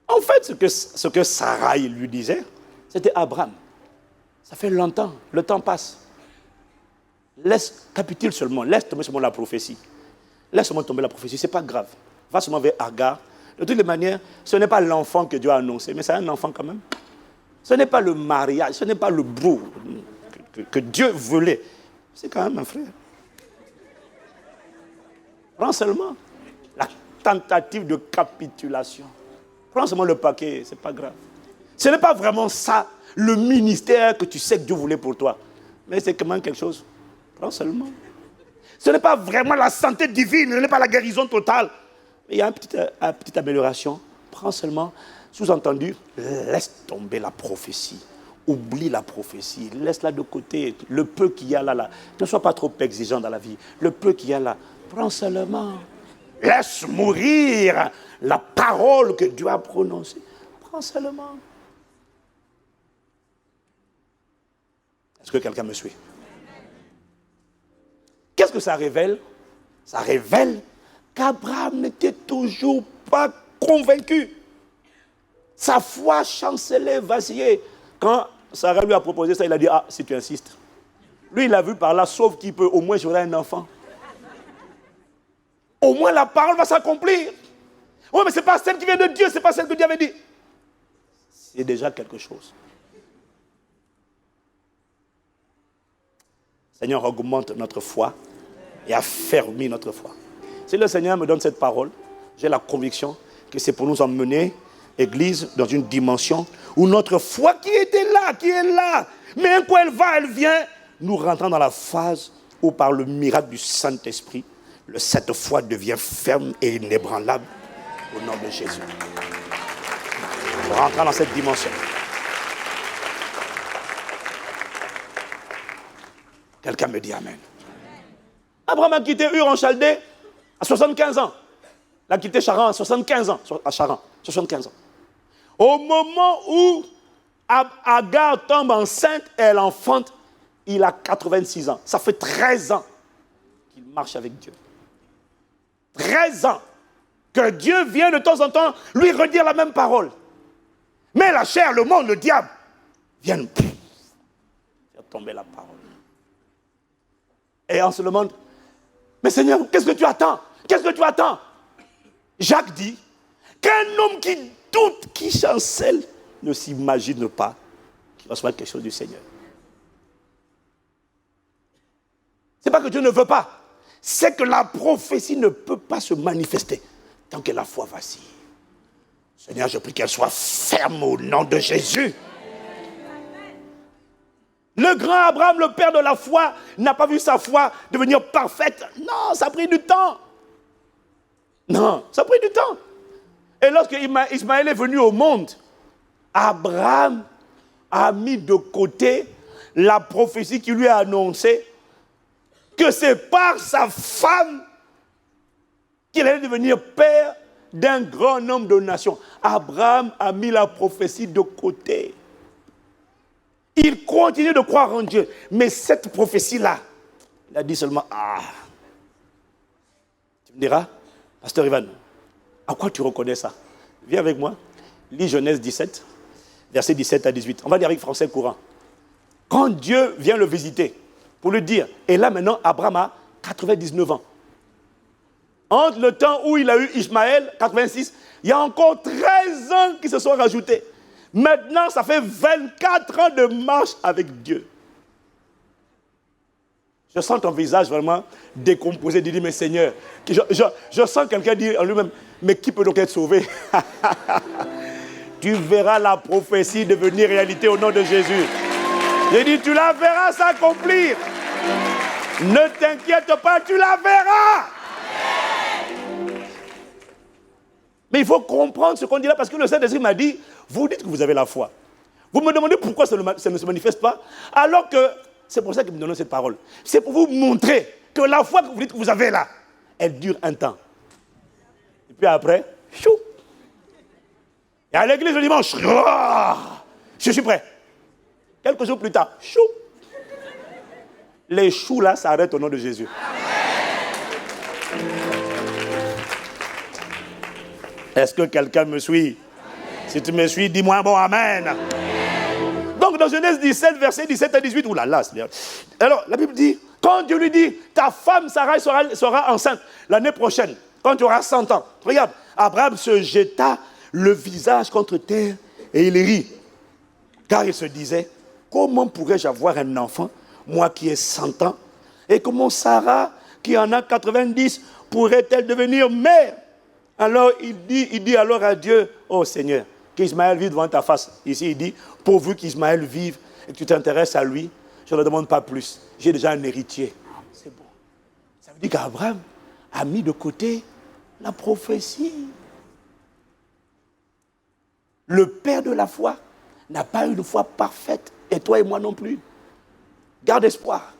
En fait, ce que Sarai lui disait, c'était Abraham. Ça fait longtemps, le temps passe. Capitule seulement, laisse tomber seulement la prophétie. Laisse seulement tomber la prophétie, c'est pas grave. Va seulement vers Agar. De toutes les manières, ce n'est pas l'enfant que Dieu a annoncé, mais c'est un enfant quand même. Ce n'est pas le mariage, ce n'est pas le beau que Dieu voulait. C'est quand même un frère. Prends seulement la tentative de capitulation. Prends seulement le paquet, c'est pas grave. Ce n'est pas vraiment ça, le ministère que tu sais que Dieu voulait pour toi. Mais c'est quand même quelque chose. Prends seulement. Ce n'est pas vraiment la santé divine, ce n'est pas la guérison totale. Mais il y a une petite amélioration. Prends seulement, sous-entendu, laisse tomber la prophétie. Oublie la prophétie, laisse-la de côté. Le peu qu'il y a là. Ne sois pas trop exigeant dans la vie. Le peu qu'il y a là, prends seulement. Laisse mourir la parole que Dieu a prononcée. Prends seulement. Est-ce que quelqu'un me suit? Qu'est-ce que ça révèle? Ça révèle qu'Abraham n'était toujours pas convaincu. Sa foi chancelait, vacillait. Quand Sarah lui a proposé ça, il a dit, ah, si tu insistes. Lui, il a vu par là, sauf qu'il peut, au moins j'aurai un enfant. Au moins la parole va s'accomplir. Oui, mais ce n'est pas celle qui vient de Dieu, ce n'est pas celle que Dieu avait dit. C'est déjà quelque chose. Seigneur, augmente notre foi et affermis notre foi. Si le Seigneur me donne cette parole, j'ai la conviction que c'est pour nous emmener, Église, dans une dimension où notre foi qui était là, qui est là, mais un coup elle va, elle vient, nous rentrons dans la phase où par le miracle du Saint-Esprit, cette foi devient ferme et inébranlable au nom de Jésus. Nous rentrons dans cette dimension. Quelqu'un me dit Amen. Abraham a quitté Ur en Chaldée à 75 ans. Il a quitté Charan à 75 ans. À Charan, 75 ans. Au moment où Agar tombe enceinte et elle enfante, il a 86 ans. Ça fait 13 ans qu'il marche avec Dieu. 13 ans que Dieu vient de temps en temps lui redire la même parole. Mais la chair, le monde, le diable viennent faire tomber la parole. Et on se demande, mais Seigneur, qu'est-ce que tu attends? Qu'est-ce que tu attends? Jacques dit qu'un homme qui doute, qui chancelle, ne s'imagine pas qu'il reçoit quelque chose du Seigneur. Ce n'est pas que Dieu ne veut pas, c'est que la prophétie ne peut pas se manifester tant que la foi vacille. Seigneur, je prie qu'elle soit ferme au nom de Jésus. Le grand Abraham, le père de la foi, n'a pas vu sa foi devenir parfaite. Non, ça a pris du temps. Non, ça a pris du temps. Et lorsque Ismaël est venu au monde, Abraham a mis de côté la prophétie qui lui a annoncé que c'est par sa femme qu'il allait devenir père d'un grand nombre de nations. Abraham a mis la prophétie de côté. Il continue de croire en Dieu. Mais cette prophétie-là, il a dit seulement, ah. Tu me diras, Pasteur Ivan, à quoi tu reconnais ça? Viens avec moi, lis Genèse 17, versets 17 à 18. On va dire avec français courant. Quand Dieu vient le visiter, pour lui dire, et là maintenant, Abraham a 99 ans. Entre le temps où il a eu Ismaël, 86, il y a encore 13 ans qui se sont rajoutés. Maintenant, ça fait 24 ans de marche avec Dieu. Je sens ton visage vraiment décomposé. Tu dis, mais Seigneur, je sens quelqu'un dire en lui-même, mais qui peut donc être sauvé? Tu verras la prophétie devenir réalité au nom de Jésus. J'ai dit, tu la verras s'accomplir. Ne t'inquiète pas, tu la verras. Mais il faut comprendre ce qu'on dit là, parce que le Saint-Esprit m'a dit, vous dites que vous avez la foi. Vous me demandez pourquoi ça ne se manifeste pas, alors que c'est pour ça qu'il me donne cette parole. C'est pour vous montrer que la foi que vous dites que vous avez là, elle dure un temps. Et puis après, chou. Et à l'église le dimanche, je suis prêt. Quelques jours plus tard, chou. Les choux là s'arrêtent au nom de Jésus. Est-ce que quelqu'un me suit? Si tu me suis, dis-moi un bon amen. Donc dans Genèse 17, versets 17 à 18, oulala, c'est bien. Alors la Bible dit, quand Dieu lui dit, ta femme Sarai sera enceinte l'année prochaine, quand tu auras 100 ans. Regarde, Abraham se jeta le visage contre terre et il rit. Car il se disait, comment pourrais-je avoir un enfant, moi qui ai 100 ans? Et comment Sarah, qui en a 90, pourrait-elle devenir mère? Alors il dit alors à Dieu, oh Seigneur, qu'Ismaël vive devant ta face. Ici il dit, pourvu qu'Ismaël vive et que tu t'intéresses à lui, je ne demande pas plus. J'ai déjà un héritier. C'est bon. Ça veut dire qu'Abraham a mis de côté la prophétie. Le père de la foi n'a pas une foi parfaite, et toi et moi non plus. Garde espoir.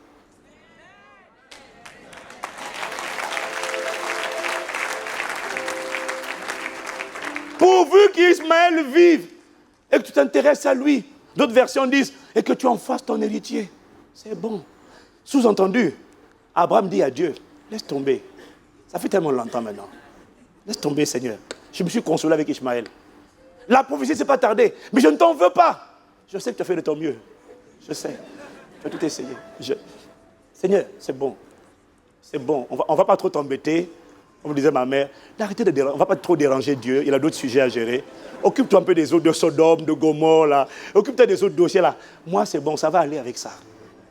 Pourvu qu'Ismaël vive et que tu t'intéresses à lui. D'autres versions disent, et que tu en fasses ton héritier. C'est bon. Sous-entendu, Abraham dit à Dieu, laisse tomber. Ça fait tellement longtemps maintenant. Laisse tomber, Seigneur. Je me suis consolé avec Ismaël. La prophétie ne s'est pas tardée, mais je ne t'en veux pas. Je sais que tu as fait de ton mieux. Je sais. Tu as tout essayé. Seigneur, c'est bon. C'est bon. On ne va pas trop t'embêter. Comme disait ma mère, arrêtez de déranger. On ne va pas trop déranger Dieu. Il a d'autres sujets à gérer. Occupe-toi un peu des autres de Sodome, de Gomorrhe, là. Occupe-toi des autres dossiers, là. Moi, c'est bon. Ça va aller avec ça.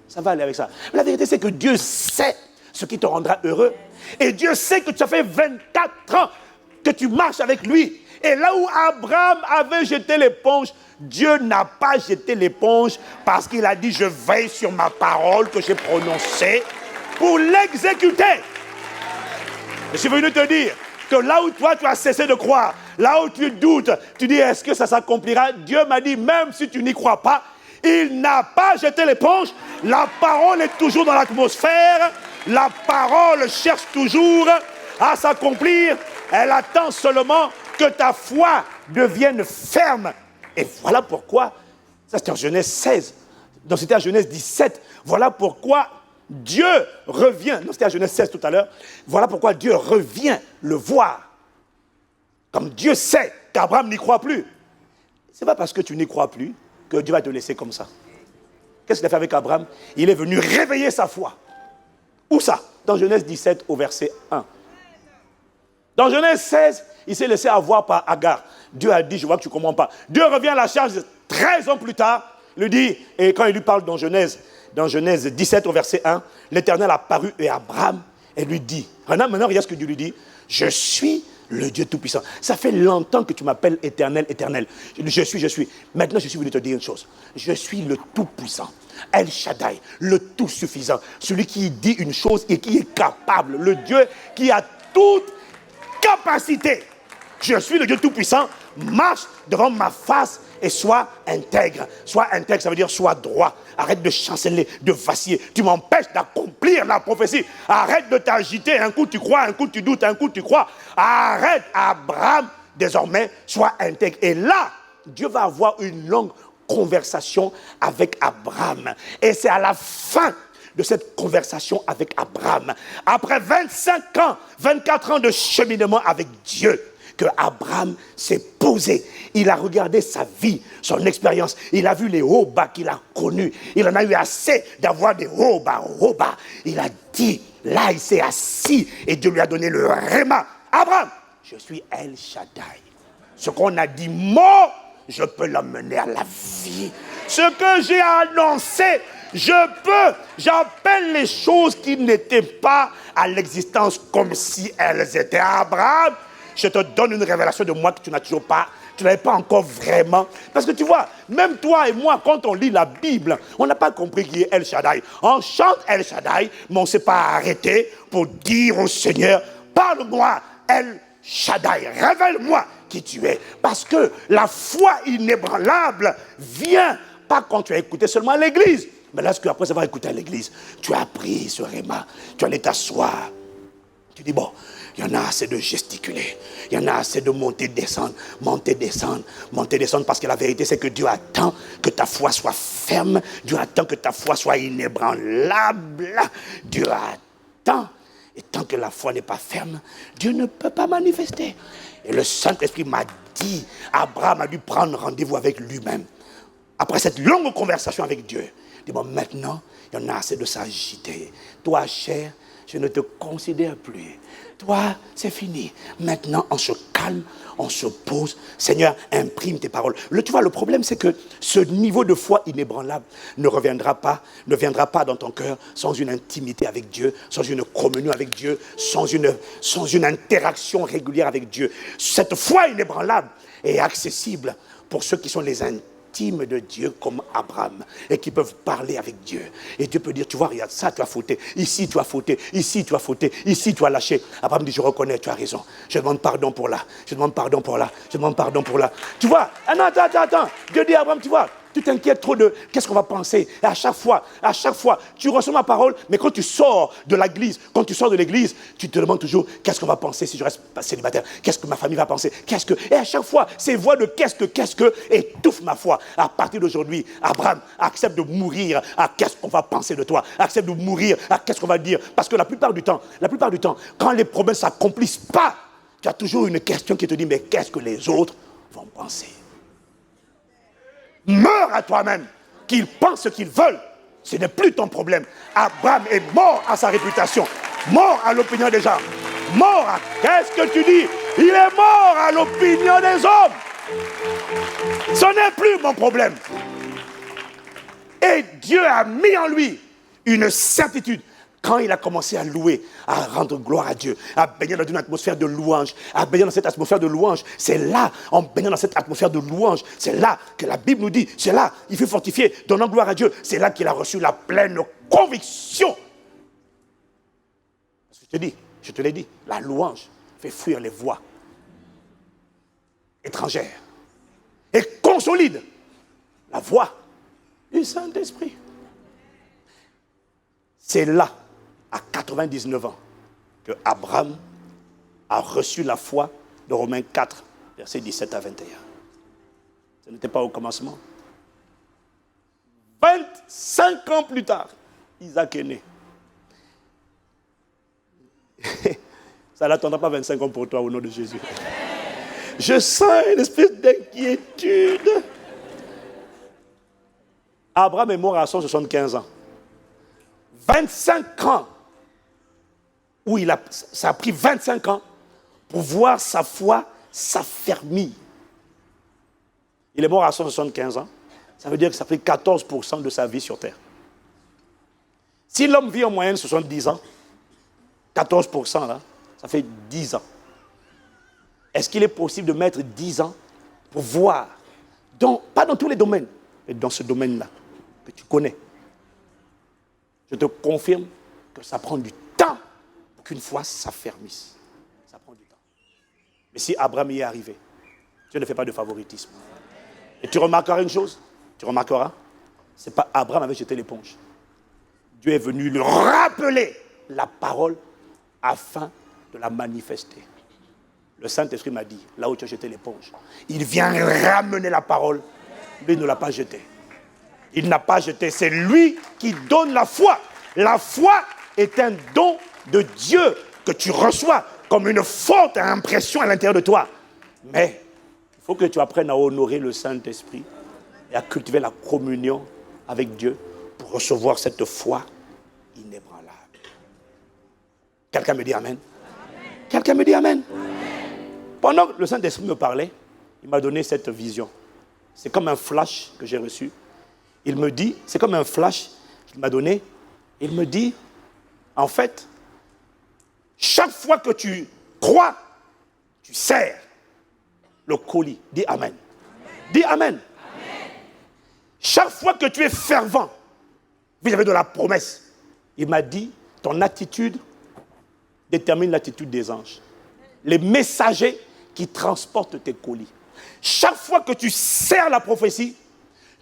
Ça va aller avec ça. Mais la vérité, c'est que Dieu sait ce qui te rendra heureux. Et Dieu sait que tu as fait 24 ans que tu marches avec lui. Et là où Abraham avait jeté l'éponge, Dieu n'a pas jeté l'éponge parce qu'il a dit, je veille sur ma parole que j'ai prononcée pour l'exécuter. Je suis venu te dire que là où toi tu as cessé de croire, là où tu doutes, tu dis est-ce que ça s'accomplira? Dieu m'a dit même si tu n'y crois pas, il n'a pas jeté l'éponge. La parole est toujours dans l'atmosphère. La parole cherche toujours à s'accomplir. Elle attend seulement que ta foi devienne ferme. Et voilà pourquoi, ça c'était en Genèse 16, donc c'était à Genèse 17, voilà pourquoi Dieu revient, non c'était à Genèse 16 tout à l'heure, voilà pourquoi Dieu revient le voir. Comme Dieu sait qu'Abraham n'y croit plus. Ce n'est pas parce que tu n'y crois plus que Dieu va te laisser comme ça. Qu'est-ce qu'il a fait avec Abraham? Il est venu réveiller sa foi. Où ça? Dans Genèse 17 au verset 1. Dans Genèse 16, il s'est laissé avoir par Agar. Dieu a dit, je vois que tu ne comprends pas. Dieu revient à la charge 13 ans plus tard. Il lui dit, et quand il lui parle dans Genèse 17 au verset 1, l'Éternel apparut à Abraham et lui dit, maintenant regarde ce que Dieu lui dit, je suis le Dieu Tout-Puissant. Ça fait longtemps que tu m'appelles Éternel, Éternel. Je suis. Maintenant, je suis venu te dire une chose. Je suis le Tout-Puissant. El Shaddai, le Tout-Suffisant. Celui qui dit une chose et qui est capable. Le Dieu qui a toute capacité. Je suis le Dieu Tout-Puissant. Marche devant ma face et sois intègre. Sois intègre, ça veut dire sois droit. Arrête de chanceler, de vaciller. Tu m'empêches d'accomplir la prophétie. Arrête de t'agiter. Un coup tu crois, un coup tu doutes, un coup tu crois. Arrête, Abraham, désormais, sois intègre. Et là, Dieu va avoir une longue conversation avec Abraham. Et c'est à la fin de cette conversation avec Abraham, après 25 ans, 24 ans de cheminement avec Dieu, que Abraham s'est posé. Il a regardé sa vie, son expérience. Il a vu les hauts bas qu'il a connus. Il en a eu assez d'avoir des hauts bas. Il a dit, là il s'est assis et Dieu lui a donné le réma. Abraham, je suis El Shaddai. Ce qu'on a dit mot, je peux l'amener à la vie. Ce que j'ai annoncé, j'appelle les choses qui n'étaient pas à l'existence comme si elles étaient. Abraham, je te donne une révélation de moi que tu n'avais pas encore vraiment. Parce que tu vois, même toi et moi, quand on lit la Bible, on n'a pas compris qui est El Shaddai. On chante El Shaddai, mais on ne s'est pas arrêté pour dire au Seigneur, parle-moi El Shaddai, révèle-moi qui tu es. Parce que la foi inébranlable vient pas quand tu as écouté seulement à l'église. Mais là, après avoir écouté à l'église, tu as appris ce réma, tu allais t'asseoir. Tu dis, bon, il y en a assez de gesticuler, il y en a assez de monter, descendre, parce que la vérité, c'est que Dieu attend que ta foi soit ferme, Dieu attend que ta foi soit inébranlable, Dieu attend, et tant que la foi n'est pas ferme, Dieu ne peut pas manifester. Et le Saint-Esprit m'a dit, Abraham a dû prendre rendez-vous avec lui-même. Après cette longue conversation avec Dieu, il dit, bon, maintenant, il y en a assez de s'agiter. Toi, chair, je ne te considère plus. Toi, c'est fini. Maintenant, on se calme, on se pose. Seigneur, imprime tes paroles. Tu vois, le problème, c'est que ce niveau de foi inébranlable ne viendra pas dans ton cœur sans une intimité avec Dieu, sans une communion avec Dieu, sans une interaction régulière avec Dieu. Cette foi inébranlable est accessible pour ceux qui sont les intimes de Dieu comme Abraham et qui peuvent parler avec Dieu. Et Dieu peut dire, tu vois, regarde, ça tu as fauté, ici tu as fauté, ici tu as fauté, ici tu as lâché. Abraham dit, je reconnais, tu as raison. Je demande pardon pour là, je demande pardon pour là, je demande pardon pour là. Tu vois, ah non, attends. Dieu dit à Abraham, tu vois, tu t'inquiètes trop de qu'est-ce qu'on va penser. Et à chaque fois, tu reçois ma parole, mais quand tu sors de l'église, tu te demandes toujours qu'est-ce qu'on va penser si je reste célibataire. Qu'est-ce que ma famille va penser. Et à chaque fois, ces voix de qu'est-ce que étouffent ma foi. À partir d'aujourd'hui, Abraham accepte de mourir à qu'est-ce qu'on va penser de toi. Accepte de mourir à qu'est-ce qu'on va dire. Parce que la plupart du temps, quand les problèmes ne s'accomplissent pas, tu as toujours une question qui te dit, mais qu'est-ce que les autres vont penser? Meurs à toi-même, qu'ils pensent ce qu'ils veulent, ce n'est plus ton problème. Abraham est mort à sa réputation, mort à l'opinion des gens, mort à... Qu'est-ce que tu dis? Il est mort à l'opinion des hommes. Ce n'est plus mon problème. Et Dieu a mis en lui une certitude. Quand il a commencé à louer, à rendre gloire à Dieu, à baigner dans une atmosphère de louange, c'est là, en baignant dans cette atmosphère de louange, c'est là que la Bible nous dit, c'est là, il fait fortifier, donnant gloire à Dieu, c'est là qu'il a reçu la pleine conviction. Je te l'ai dit, la louange fait fuir les voix étrangères et consolide la voix du Saint-Esprit. C'est là, à 99 ans, que Abraham a reçu la foi de Romains 4, versets 17 à 21. Ce n'était pas au commencement. 25 ans plus tard, Isaac est né. Ça n'attendra pas 25 ans pour toi au nom de Jésus. Je sens une espèce d'inquiétude. Abraham est mort à 175 ans. 25 ans, où ça a pris 25 ans pour voir sa foi s'affermir. Il est mort à 175 ans. Ça veut dire que ça fait 14% de sa vie sur terre. Si l'homme vit en moyenne 70 ans, 14% là, ça fait 10 ans. Est-ce qu'il est possible de mettre 10 ans pour voir, pas dans tous les domaines, mais dans ce domaine-là, que tu connais? Je te confirme que ça prend du temps pour qu'une foi s'affermisse. Ça prend du temps. Mais si Abraham y est arrivé, Dieu ne fait pas de favoritisme. Et tu remarqueras une chose, c'est pas Abraham avait jeté l'éponge. Dieu est venu lui rappeler la parole afin de la manifester. Le Saint-Esprit m'a dit, là où tu as jeté l'éponge, il vient ramener la parole, lui ne l'a pas jetée. Il n'a pas jeté, c'est lui qui donne la foi. La foi est un don de Dieu que tu reçois comme une forte impression à l'intérieur de toi. Mais il faut que tu apprennes à honorer le Saint-Esprit et à cultiver la communion avec Dieu pour recevoir cette foi inébranlable. Quelqu'un me dit Amen? Quelqu'un me dit Amen? Pendant que le Saint-Esprit me parlait, il m'a donné cette vision. c'est comme un flash que j'ai reçu. Il me dit, c'est comme un flash qu'il m'a donné. Il me dit, en fait, chaque fois que tu crois, tu serres le colis. Dis Amen. Dis Amen. Chaque fois que tu es fervent vis-à-vis de la promesse, il m'a dit, ton attitude détermine l'attitude des anges. Les messagers qui transportent tes colis. Chaque fois que tu serres la prophétie,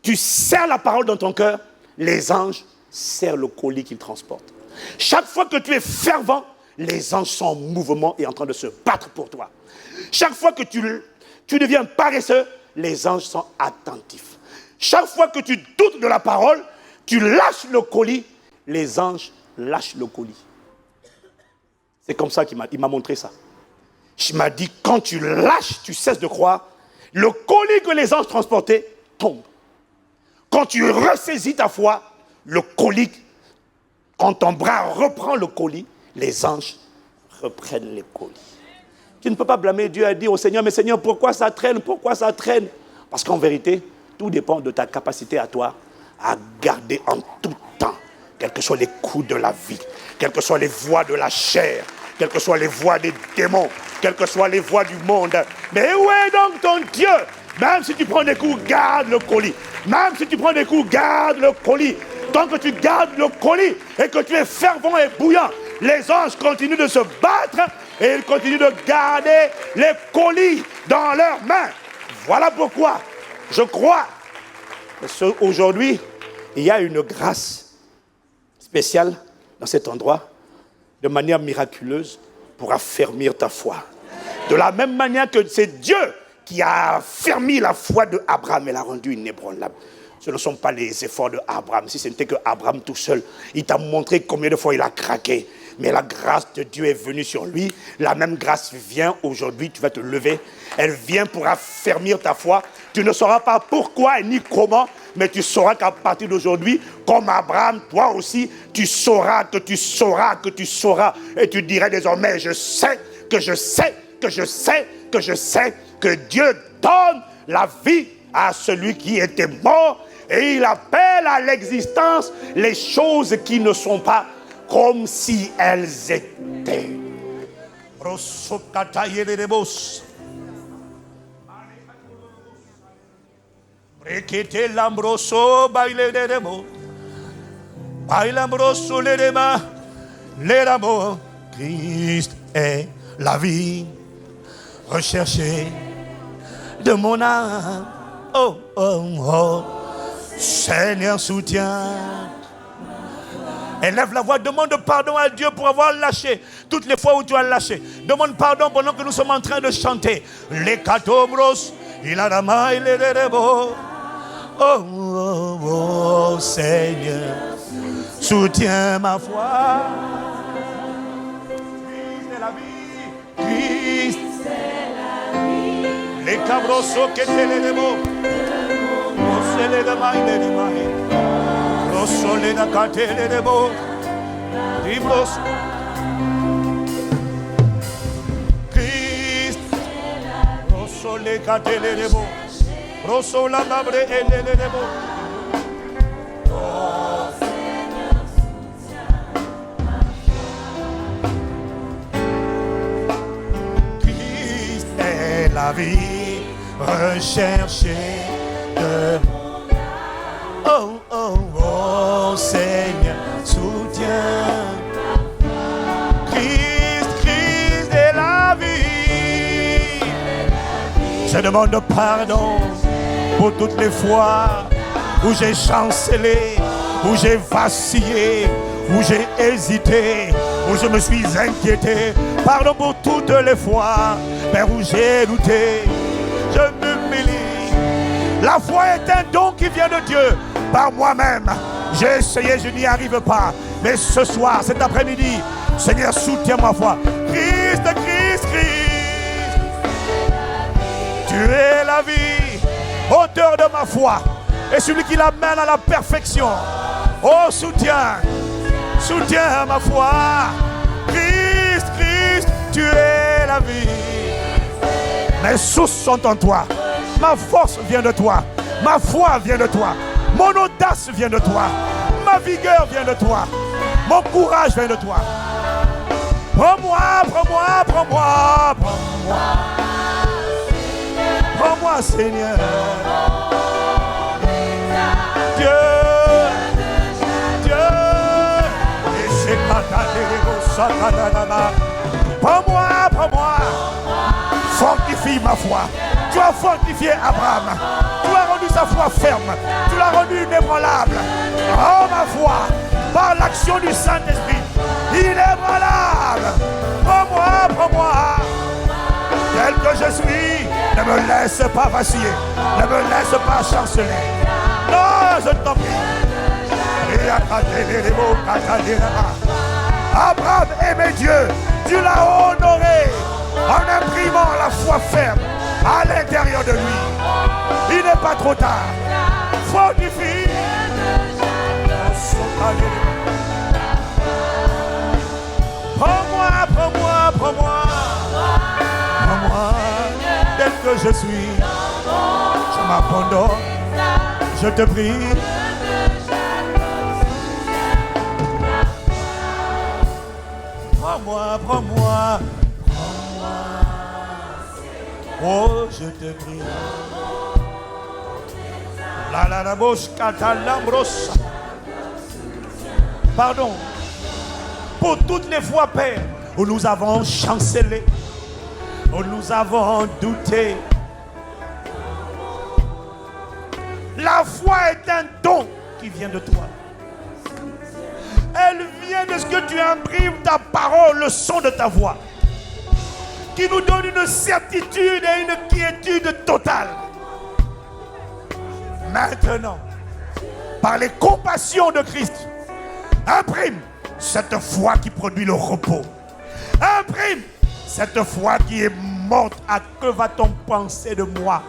tu serres la parole dans ton cœur, les anges serrent le colis qu'ils transportent. Chaque fois que tu es fervent, les anges sont en mouvement et en train de se battre pour toi. Chaque fois que tu deviens paresseux, les anges sont attentifs. Chaque fois que tu doutes de la parole, tu lâches le colis, les anges lâchent le colis. C'est comme ça qu'il m'a montré ça. Il m'a dit, quand tu lâches, tu cesses de croire, le colis que les anges transportaient tombe. Quand tu ressaisis ta foi, le colis, quand ton bras reprend le colis, les anges reprennent les colis. Tu ne peux pas blâmer Dieu et dire au Seigneur, mais Seigneur, pourquoi ça traîne? Pourquoi ça traîne? Parce qu'en vérité, tout dépend de ta capacité à toi à garder en tout temps, quels que soient les coups de la vie, quelles que soient les voies de la chair, quelles que soient les voies des démons, quelles que soient les voies du monde. Mais où est donc ton Dieu? Même si tu prends des coups, garde le colis. Même si tu prends des coups, garde le colis. Tant que tu gardes le colis et que tu es fervent et bouillant, les anges continuent de se battre et ils continuent de garder les colis dans leurs mains. Voilà pourquoi je crois qu'aujourd'hui, il y a une grâce spéciale dans cet endroit, de manière miraculeuse, pour affermir ta foi. De la même manière que c'est Dieu qui a affermi la foi d'Abraham et l'a rendue inébranlable. Ce ne sont pas les efforts d'Abraham. Si ce n'était que Abraham tout seul, il t'a montré combien de fois il a craqué. Mais la grâce de Dieu est venue sur lui. La même grâce vient aujourd'hui, tu vas te lever. Elle vient pour affermir ta foi. Tu ne sauras pas pourquoi ni comment, mais tu sauras qu'à partir d'aujourd'hui, comme Abraham, toi aussi, tu sauras que tu sauras que tu sauras. Et tu dirais désormais, je sais que je sais que je sais que je sais que Dieu donne la vie à celui qui était mort et il appelle à l'existence les choses qui ne sont pas comme si elles étaient. Christ est la vie recherchée de mon âme. Oh, oh, oh. Seigneur, soutiens. Élève la voix, demande pardon à Dieu pour avoir lâché toutes les fois où tu as lâché. Demande pardon pendant que nous sommes en train de chanter. Les catobros, il a la main, il est beau. Oh, oh, oh, Seigneur, soutiens ma foi. Christ est la vie. Christ est la vie. Les cabrosos que te les beau. Oh, c'est les mains, il est beau. Sole da catele de bo, libros. Christ, rosole catele de bo, rosola nabre ele de bo. Christ est la vie recherchée de oh, oh, oh, Seigneur, soutiens. Christ est la vie. Je demande pardon pour toutes les fois où j'ai chancelé, où j'ai vacillé, où j'ai hésité, où je me suis inquiété. Pardon pour toutes les fois, Père, où j'ai douté. Je m'humilie. La foi est un don qui vient de Dieu. Par moi-même, j'ai essayé, je n'y arrive pas. Mais ce soir, cet après-midi, Seigneur, soutiens ma foi. Christ, Christ, Christ. Tu es la vie, auteur de ma foi. Et celui qui l'amène à la perfection. Oh, soutiens ma foi. Christ, Christ, tu es la vie. Mes sources sont en toi. Ma force vient de toi. Ma foi vient de toi. Mon audace vient de toi. Ma vigueur vient de toi. Mon courage vient de toi. Prends-moi, prends-moi, prends-moi, prends-moi. Prends-moi, Seigneur. Dieu, Dieu. Et c'est prends-moi, prends-moi. Fortifie ma foi. Tu as fortifié Abraham. Tu as rendu sa foi ferme. Tu l'as rendu inébranlable. Oh ma foi, par l'action du Saint-Esprit, inébranlable. Prends-moi, prends-moi. Tel que je suis, ne me laisse pas vaciller. Ne me laisse pas chanceler. Non, je t'en prie. Abraham aimait Dieu. Tu l'as honoré en imprimant la foi ferme à l'intérieur de lui. Il n'est pas trop tard. Fortifie. Prends-moi, prends-moi, prends-moi. Prends-moi, tel que je suis. Je m'abandonne. Je te prie. Prends-moi, prends-moi. Oh, je te prie. La bouche catalambros. Pardon. Pour toutes les fois, Père, où nous avons chancelé, où nous avons douté. La foi est un don qui vient de toi. Elle vient de ce que tu imprimes ta parole, le son de ta voix, qui nous donne une certitude et une quiétude totale. Maintenant, par les compassions de Christ, imprime cette foi qui produit le repos. Imprime cette foi qui est morte. À que va-t-on penser de moi?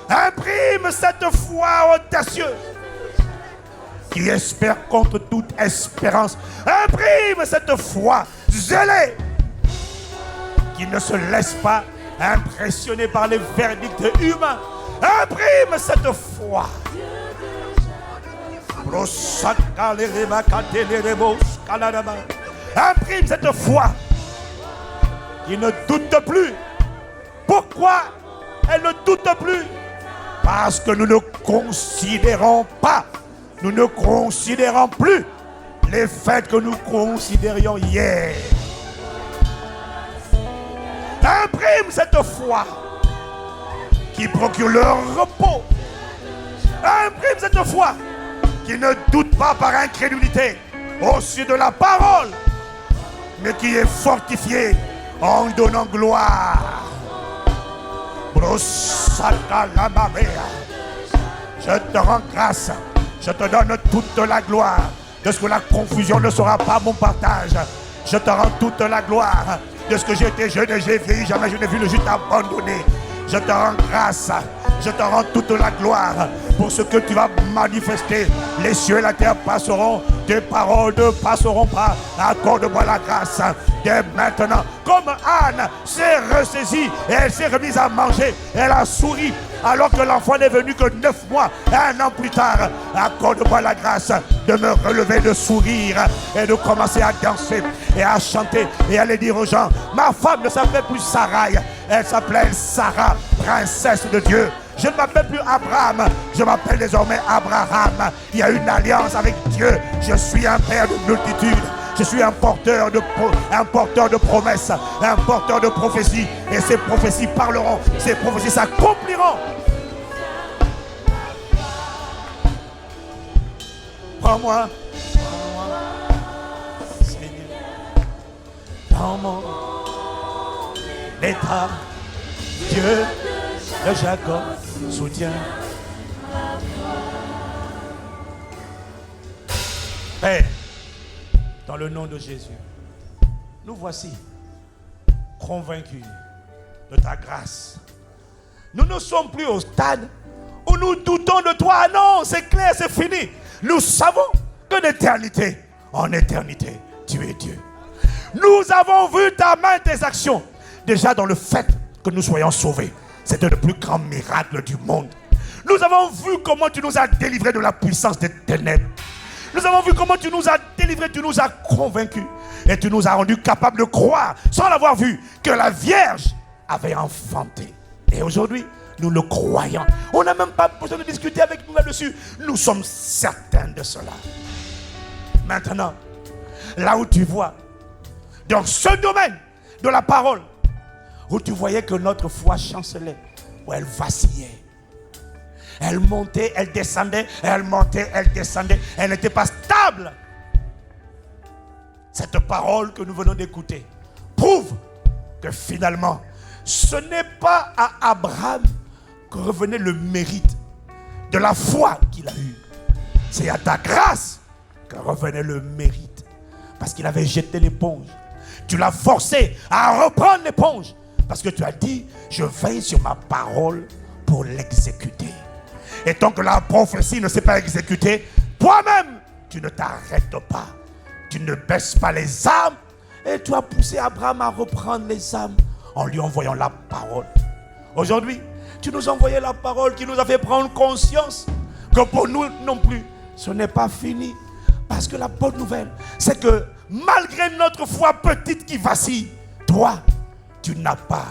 Imprime cette foi audacieuse qui espère contre toute espérance. Imprime cette foi zélée qui ne se laisse pas impressionner par les verdicts humains. Imprime cette foi. Imprime cette foi qui ne doute plus. Pourquoi elle ne doute plus? Parce que nous ne considérons pas, nous ne considérons plus les faits que nous considérions hier. Imprime cette foi qui procure le repos. Imprime cette foi qui ne doute pas par incrédulité au sujet de la parole, mais qui est fortifiée en donnant gloire. Je te rends grâce, je te donne toute la gloire, de ce que la confusion ne sera pas mon partage. Je te rends toute la gloire, de ce que j'étais jeune et j'ai vieilli, jamais je n'ai vu le juste abandonné. Je te rends grâce, je te rends toute la gloire pour ce que tu vas manifester. Les cieux et la terre passeront, tes paroles ne passeront pas. Accorde-moi la grâce dès maintenant. Comme Anne s'est ressaisie et elle s'est remise à manger, elle a souri alors que l'enfant n'est venu que 9 mois, 1 an plus tard. Accorde-moi la grâce de me relever, de sourire et de commencer à danser et à chanter et à aller dire aux gens, ma femme ne s'appelle plus Sarai, elle s'appelle Sarah, princesse de Dieu. Je ne m'appelle plus Abraham, je m'appelle désormais Abraham. Il y a une alliance avec Dieu. Je suis un père de multitudes. Je suis un porteur de promesses, un porteur de prophéties. Et ces prophéties parleront, ces prophéties s'accompliront. Prends-moi, Seigneur, dans mon état, Dieu de Jacob soutient. Père, dans le nom de Jésus, nous voici convaincus de ta grâce. Nous ne sommes plus au stade où nous doutons de toi. Non, c'est clair, c'est fini. Nous savons que d'éternité en éternité, tu es Dieu. Nous avons vu ta main, tes actions, déjà dans le fait que nous soyons sauvés. C'était le plus grand miracle du monde. Nous avons vu comment tu nous as délivrés de la puissance des ténèbres. Nous avons vu comment tu nous as délivrés, tu nous as convaincus. Et tu nous as rendus capables de croire, sans l'avoir vu, que la Vierge avait enfanté. Et aujourd'hui, nous le croyons. On n'a même pas besoin de discuter avec nous là-dessus. Nous sommes certains de cela. Maintenant, là où tu vois, dans ce domaine de la parole, où tu voyais que notre foi chancelait, où elle vacillait. Elle montait, elle descendait, elle montait, elle descendait. Elle n'était pas stable. Cette parole que nous venons d'écouter prouve que finalement, ce n'est pas à Abraham que revenait le mérite de la foi qu'il a eue. C'est à ta grâce que revenait le mérite. Parce qu'il avait jeté l'éponge. Tu l'as forcé à reprendre l'éponge. Parce que tu as dit, je veille sur ma parole pour l'exécuter. Et tant que la prophétie ne s'est pas exécutée, toi-même, tu ne t'arrêtes pas. Tu ne baisses pas les armes. Et tu as poussé Abraham à reprendre les armes en lui envoyant la parole. Aujourd'hui, tu nous as envoyé la parole qui nous a fait prendre conscience que pour nous non plus, ce n'est pas fini. Parce que la bonne nouvelle, c'est que malgré notre foi petite qui vacille, toi, tu n'as pas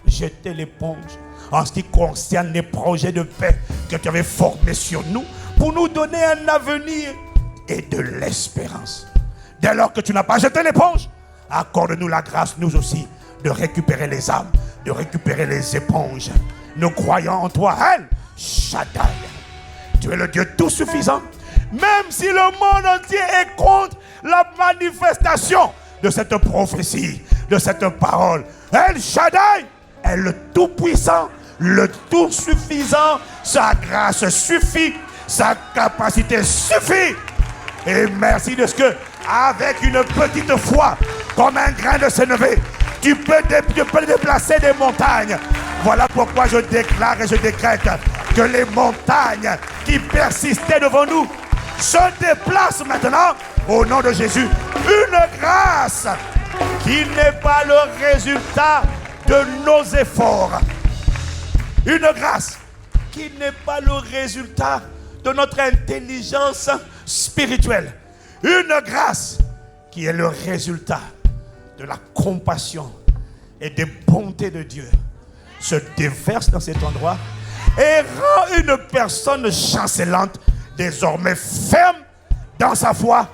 jeté l'éponge en ce qui concerne les projets de paix que tu avais formés sur nous pour nous donner un avenir et de l'espérance. Dès lors que tu n'as pas jeté l'éponge, accorde-nous la grâce, nous aussi, de récupérer les âmes, de récupérer les éponges. Nous croyons en toi, El Shaddai. Tu es le Dieu tout suffisant. Même si le monde entier est contre la manifestation de cette prophétie, de cette parole, El Shaddai est le tout-puissant, le tout-suffisant. Sa grâce suffit, sa capacité suffit. Et merci de ce que, avec une petite foi, comme un grain de sénévé, tu peux déplacer des montagnes. Voilà pourquoi je déclare et je décrète que les montagnes qui persistaient devant nous se déplacent maintenant au nom de Jésus. Une grâce qui n'est pas le résultat de nos efforts. Une grâce qui n'est pas le résultat de notre intelligence spirituelle. Une grâce qui est le résultat de la compassion et des bontés de Dieu se déverse dans cet endroit et rend une personne chancelante désormais ferme dans sa foi.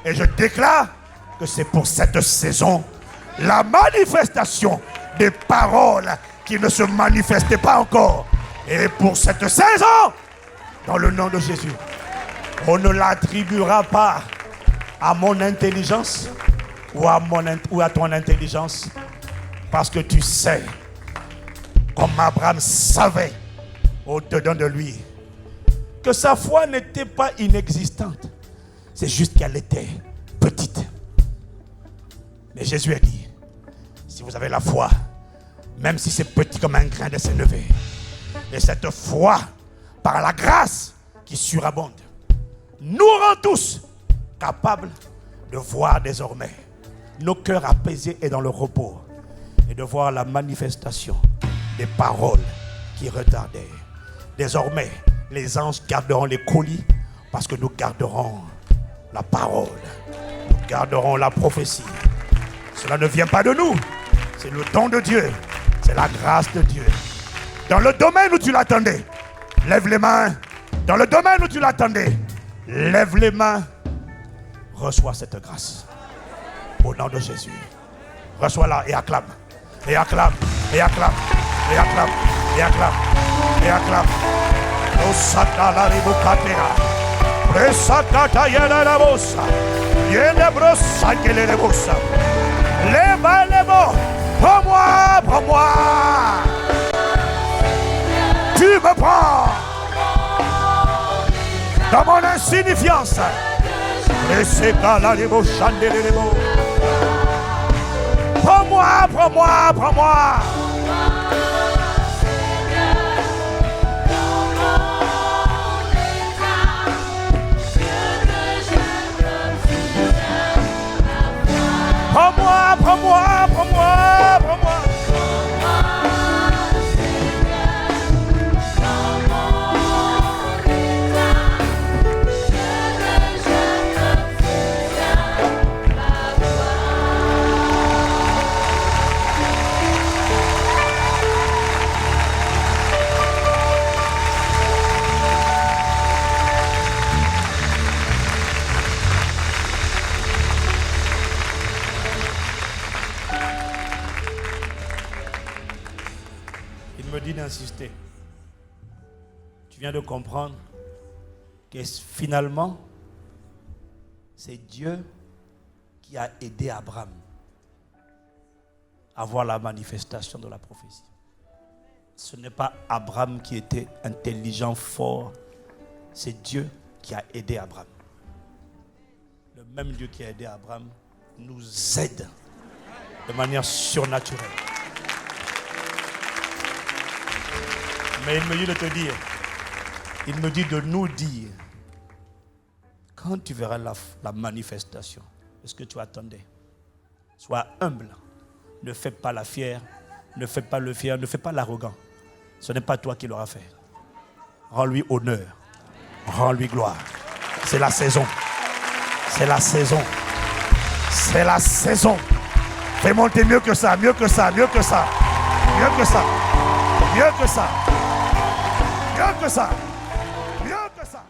Et je déclare que c'est pour cette saison la manifestation des paroles qui ne se manifestaient pas encore. Et pour cette saison, dans le nom de Jésus, on ne l'attribuera pas à mon intelligence ou à ton intelligence, parce que tu sais, comme Abraham savait au-dedans de lui, que sa foi n'était pas inexistante, c'est juste qu'elle était petite. Mais Jésus a dit, si vous avez la foi, même si c'est petit comme un grain de sénévé, et cette foi, par la grâce qui surabonde, nous rend tous capables de voir désormais nos cœurs apaisés et dans le repos, et de voir la manifestation des paroles qui retardaient. Désormais, les anges garderont les colis parce que nous garderons la parole, nous garderons la prophétie. Cela ne vient pas de nous, c'est le don de Dieu, c'est la grâce de Dieu. Dans le domaine où tu l'attendais, lève les mains. Dans le domaine où tu l'attendais, lève les mains. Reçois cette grâce. Au nom de Jésus. Reçois-la et acclame. Et acclame. Et acclame. Et acclame. Et acclame. Et acclame. Osaka la ribukatera. Presakata yela la bossa. Yele brossa kele le bossa. Lève les mots. Prends-moi, prends-moi. Tu me prends dans mon insignifiance. Prends-moi, prends-moi, prends-moi. Prends-moi, prends-moi, prends-moi, prends-moi. Tu viens de comprendre que finalement, c'est Dieu qui a aidé Abraham à voir la manifestation de la prophétie. Ce n'est pas Abraham qui était intelligent, fort. C'est Dieu qui a aidé Abraham. Le même Dieu qui a aidé Abraham nous aide de manière surnaturelle. Mais il me dit de te dire, il me dit de nous dire, quand tu verras la manifestation de ce que tu attendais, sois humble, ne fais pas la fière, ne fais pas le fier, ne fais pas l'arrogant. Ce n'est pas toi qui l'auras fait. Rends-lui honneur, rends-lui gloire. C'est la saison. C'est la saison. C'est la saison. Fais monter mieux que ça, mieux que ça, mieux que ça, mieux que ça, mieux que ça, mieux que ça, mieux que ça.